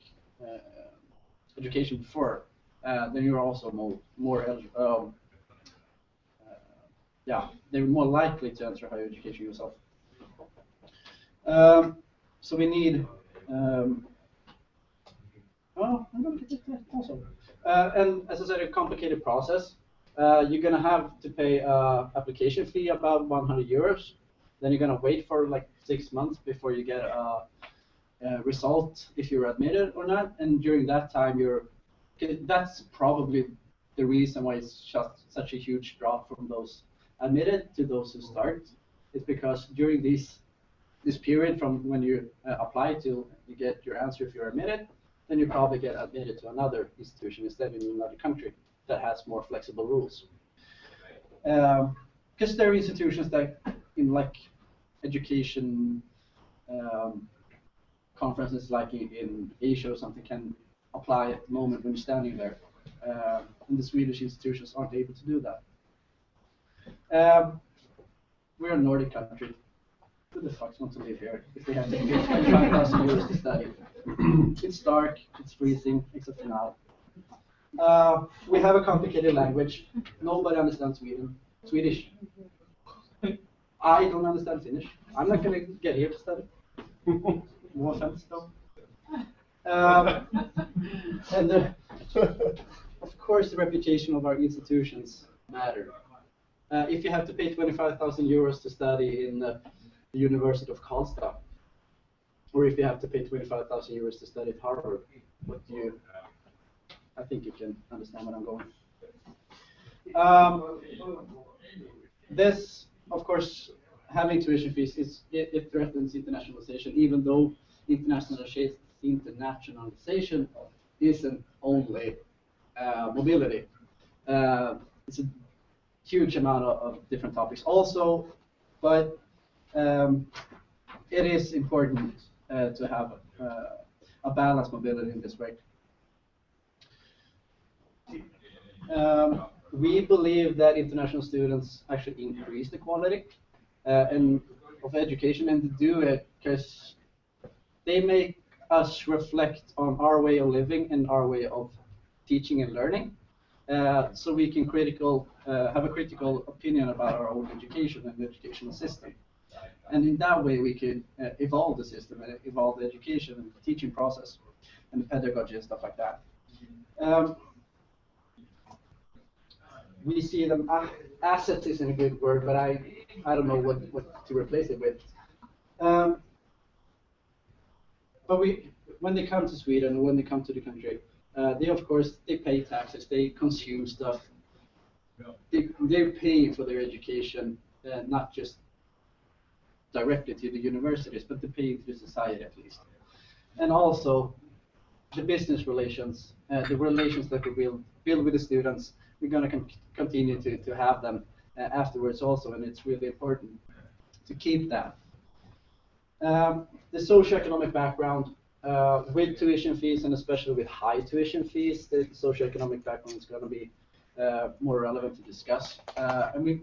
education before, then you're also more eligible. They're more likely to enter higher education yourself. So we need. I'm going to get to that also. And as I said, a complicated process. You're going to have to pay an application fee about 100 euros. Then you're going to wait for like 6 months before you get a result if you're admitted or not. And during that time, that's probably the reason why it's just such a huge drop from those admitted to those who start. It's because during this period from when you apply till you get your answer if you're admitted, then you probably get admitted to another institution instead in another country that has more flexible rules. Because there are institutions that in like education conferences like in Asia or something can apply at the moment when you're standing there. And the Swedish institutions aren't able to do that. We're a Nordic country. Who the fuck wants to live here if they have to pay 25,000 euros to study? It's dark, it's freezing, except for now. We have a complicated language. Nobody understands Swedish. I don't understand Finnish. I'm not going to get here to study. No offense, though. And of course, the reputation of our institutions matter. If you have to pay 25,000 euros to study in the University of Karlstad, or if you have to pay 25,000 euros to study at Harvard, I think you can understand what I'm going. This, of course, having tuition fees, it threatens internationalization, even though internationalization isn't only mobility. It's a huge amount of different topics also, but it is important to have a balanced mobility in this way. We believe that international students actually increase the quality of education, and to do it because they make us reflect on our way of living and our way of teaching and learning, so we can have a critical opinion about our own education and the educational system. And in that way, we could evolve the system and evolve the education and teaching process and the pedagogy and stuff like that. We see them, assets isn't a good word, but I don't know what to replace it with. But when they come to Sweden, when they come to the country, they of course, they pay taxes, they consume stuff. They pay for their education, not just directly to the universities, but they pay to the society at least. And also, the business relations, the relations that we build with the students, we're going to continue to have them afterwards also, and it's really important to keep that. The socioeconomic background, with tuition fees, and especially with high tuition fees, the socioeconomic background is going to be more relevant to discuss. And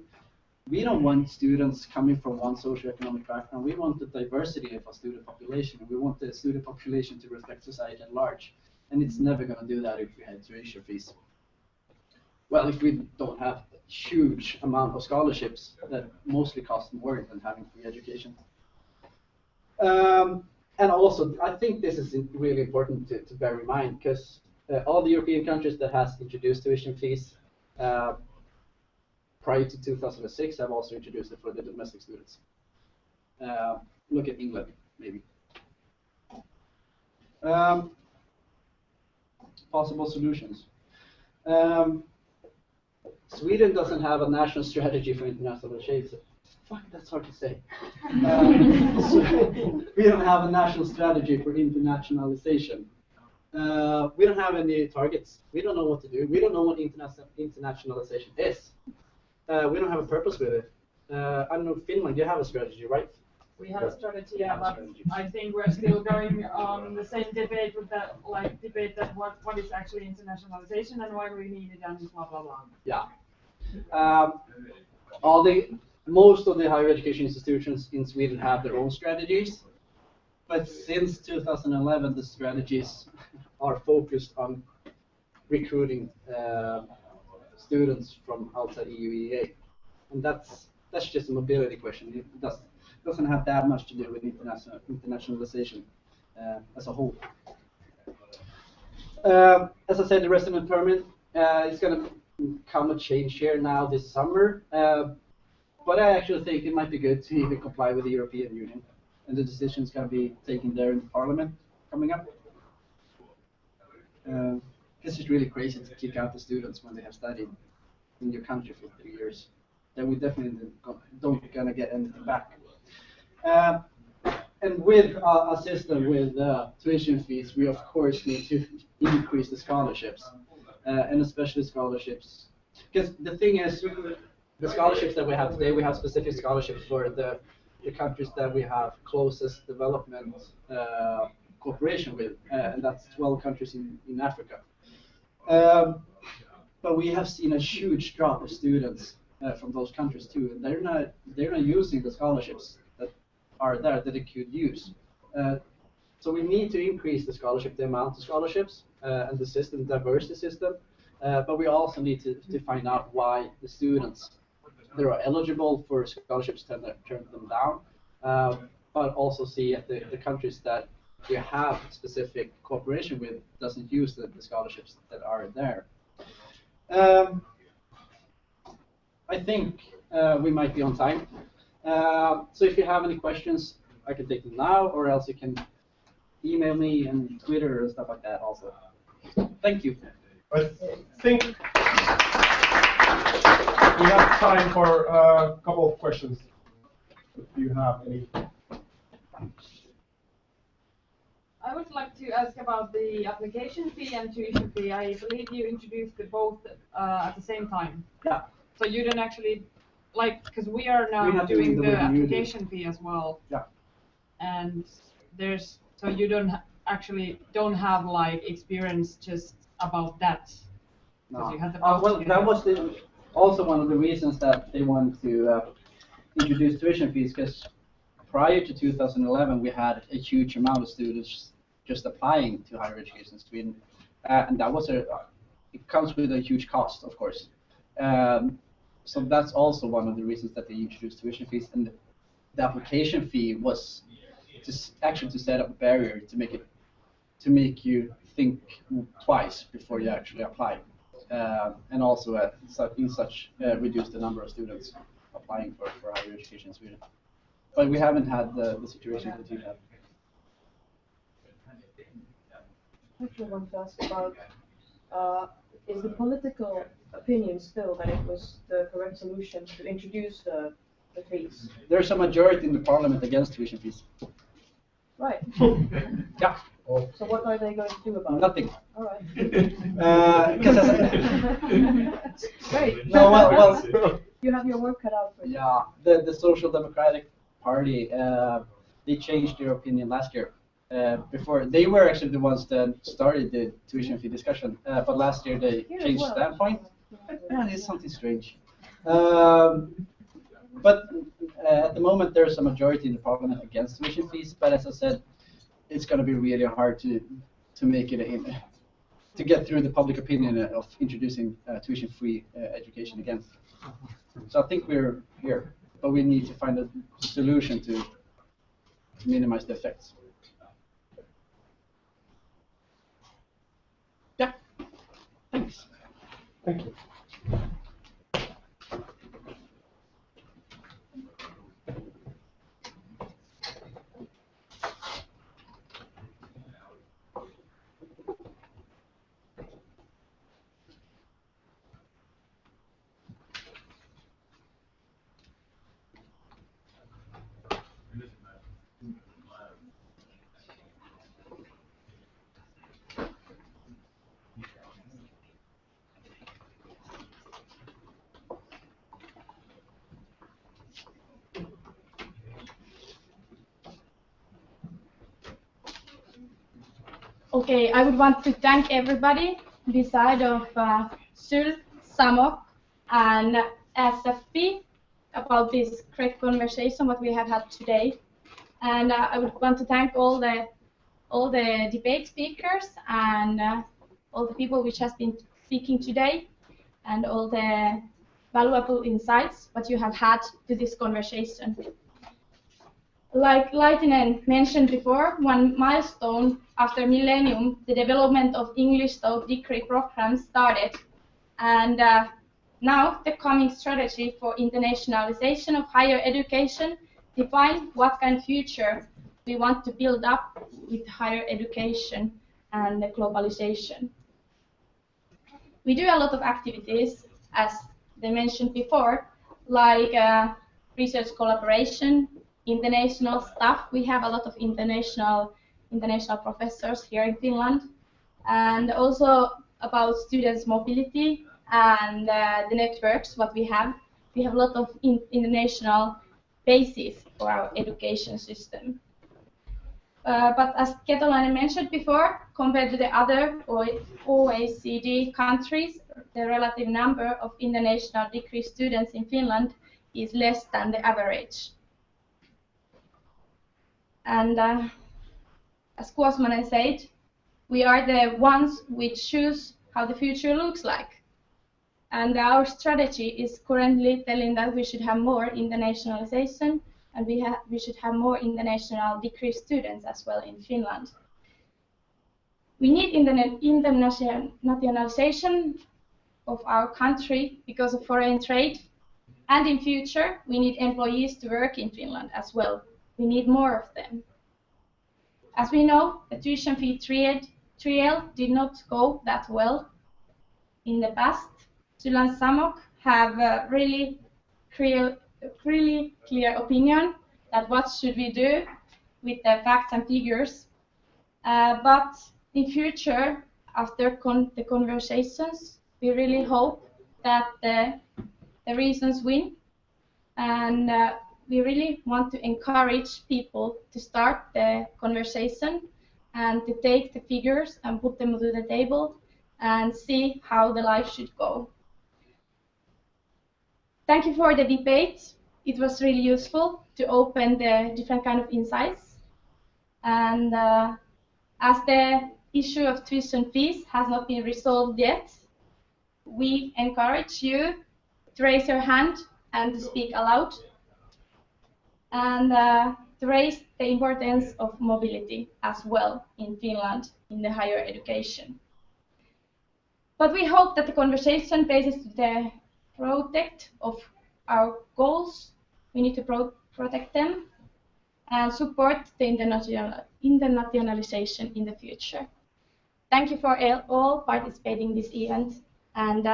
we don't want students coming from one socioeconomic background. We want the diversity of our student population, and we want the student population to reflect society at large. And it's never going to do that if we had tuition fees. Well, if we don't have a huge amount of scholarships that mostly cost more than having free education. And also, I think this is really important to bear in mind, because all the European countries that has introduced tuition fees prior to 2006 have also introduced it for the domestic students. Look at England, maybe. Possible solutions. Sweden doesn't have a national strategy for internationalization. Fuck, that's hard to say. We don't have a national strategy for internationalization. We don't have any targets. We don't know what to do. We don't know what internationalization is. We don't have a purpose with it. I don't know, Finland, you have a strategy, right? We have a strategy, yeah, but I think we're still going on the same debate with that, like debate that what is actually internationalization and why we need it and blah blah blah. Yeah. Most of the higher education institutions in Sweden have their own strategies, but since 2011 the strategies are focused on recruiting students from outside EU/EEA, and that's just a mobility question. It doesn't have that much to do with internationalization as a whole. As I said, the resident permit is going to come a change here now this summer, but I actually think it might be good to even comply with the European Union, and the decision is going to be taken there in Parliament coming up. This is really crazy to kick out the students when they have studied in your country for 3 years. Then we definitely don't gonna get anything back. And with a system with tuition fees, we of course need to increase the scholarships, and especially scholarships. Because the thing is, the scholarships that we have today, we have specific scholarships for the countries that we have closest development cooperation with, and that's 12 countries in Africa. But we have seen a huge drop of students from those countries too, and they're not using the scholarships that are there that they could use. So we need to increase the amount of scholarships and the system, diversity system. But we also need to find out why the students that are eligible for scholarships turn them down, but also see if the countries that we have specific cooperation with doesn't use the scholarships that are there. I think we might be on time. So if you have any questions, I can take them now, or else you can email me and Twitter and stuff like that also. Thank you. I think we have time for a couple of questions. If you have any. I would like to ask about the application fee and tuition fee. I believe you introduced the both at the same time. Yeah. So you don't actually, because we are now doing the application fee as well. Yeah. And so you don't have experience just about that. No. You had the Well, that was also one of the reasons that they wanted to introduce tuition fees, because prior to 2011 we had a huge amount of students just applying to higher education in Sweden, and that was it comes with a huge cost, of course. So that's also one of the reasons that they introduced tuition fees, and the application fee was actually to set up a barrier to make you think twice before you actually apply, and also reduce the number of students applying for higher education in Sweden. But we haven't had the situation that you have. I actually want to ask about, is the political opinion still that it was the correct solution to introduce the fees? There's a majority in the parliament against tuition fees. Right. Yeah. So what are they going to do about Nothing. it? All right. Great. No, well, you have your work cut out for you. yeah, the Social Democratic Party, they changed their opinion last year. Before they were actually the ones that started the tuition fee discussion, but last year they changed standpoint. And it's something strange. But at the moment there's a majority in the parliament against tuition fees. But as I said, it's going to be really hard to make it to get through the public opinion of introducing tuition-free education again. So I think we're here, but we need to find a solution to minimize the effects. Yeah. Thanks. Thank you. Okay, I would want to thank everybody beside of Syl, Samok, and SFP about this great conversation what we have had today. And I would want to thank all the debate speakers and all the people which has been speaking today, and all the valuable insights what you have had to this conversation. Like Laitinen mentioned before, one milestone after millennium, the development of English degree programs started, and now the coming strategy for internationalization of higher education define what kind of future we want to build up with higher education and globalization. We do a lot of activities, as they mentioned before, like research collaboration, international stuff. We have a lot of international professors here in Finland, and also about students' mobility and the networks. What we have a lot of international basis for our education system. But as Ketolainen mentioned before, compared to the other OECD countries, the relative number of international degree students in Finland is less than the average. And as Kuosmanen said, we are the ones which choose how the future looks like. And our strategy is currently telling that we should have more internationalization, and we should have more international degree students as well in Finland. We need internationalization of our country because of foreign trade, and in future we need employees to work in Finland as well. We need more of them. As we know, the tuition fee trial did not go that well in the past. Syl and Samok have a really clear opinion that what should we do with the facts and figures. But in future, after the conversations, we really hope that the reasons win, and we really want to encourage people to start the conversation and to take the figures and put them to the table and see how the life should go. Thank you for the debate. It was really useful to open the different kind of insights. And as the issue of tuition fees has not been resolved yet, we encourage you to raise your hand and to speak aloud. and to raise the importance of mobility as well in Finland in the higher education. But we hope that the conversation basis to the protect of our goals. We need to protect them and support the internationalization in the future. Thank you for all participating in this event, and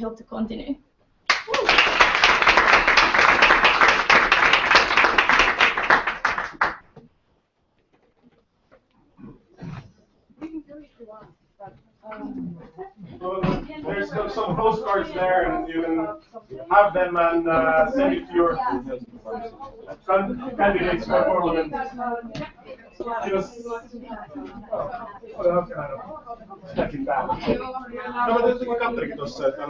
hope to continue. There's some postcards there, and you can have them and send it to your candidates for parliament. No, mä tietysti katselin tuossa, että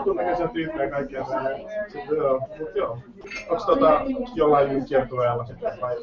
tunnäköisiä tyyppejä kaikkea täällä. Mut joo, onks jollain kiertueella sitten vai?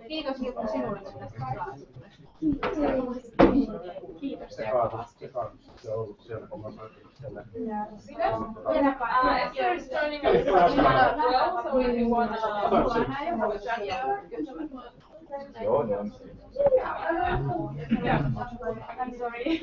Kiitos Hilkka sinulle. Kiitos. I'm sorry.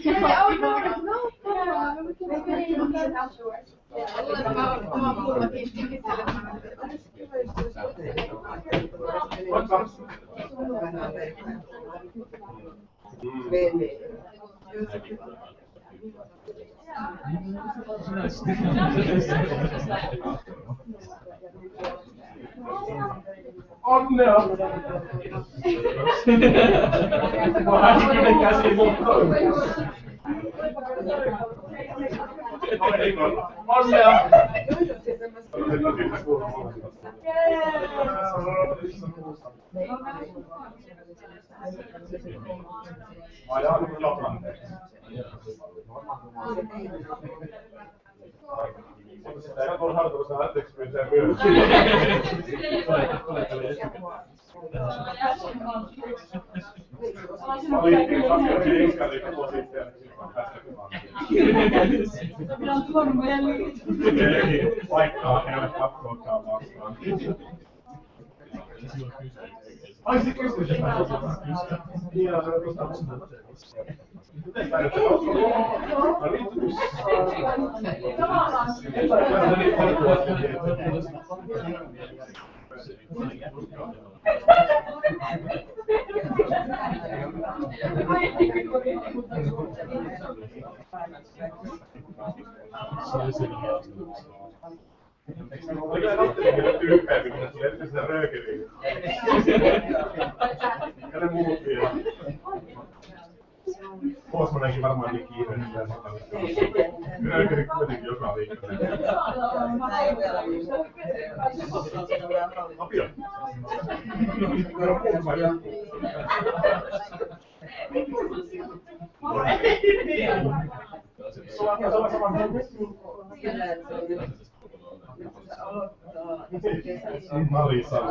Oh no. Oh no! Ai se kysymys. Oliko katselin tyyppejä, mitä tulee ensin sitä röökeliin? Ja ne muut vielä. Puosmanenkin varmaan niin kiireellisiä. Röökeli kuitenkin joka viikko. Apio. Marissa.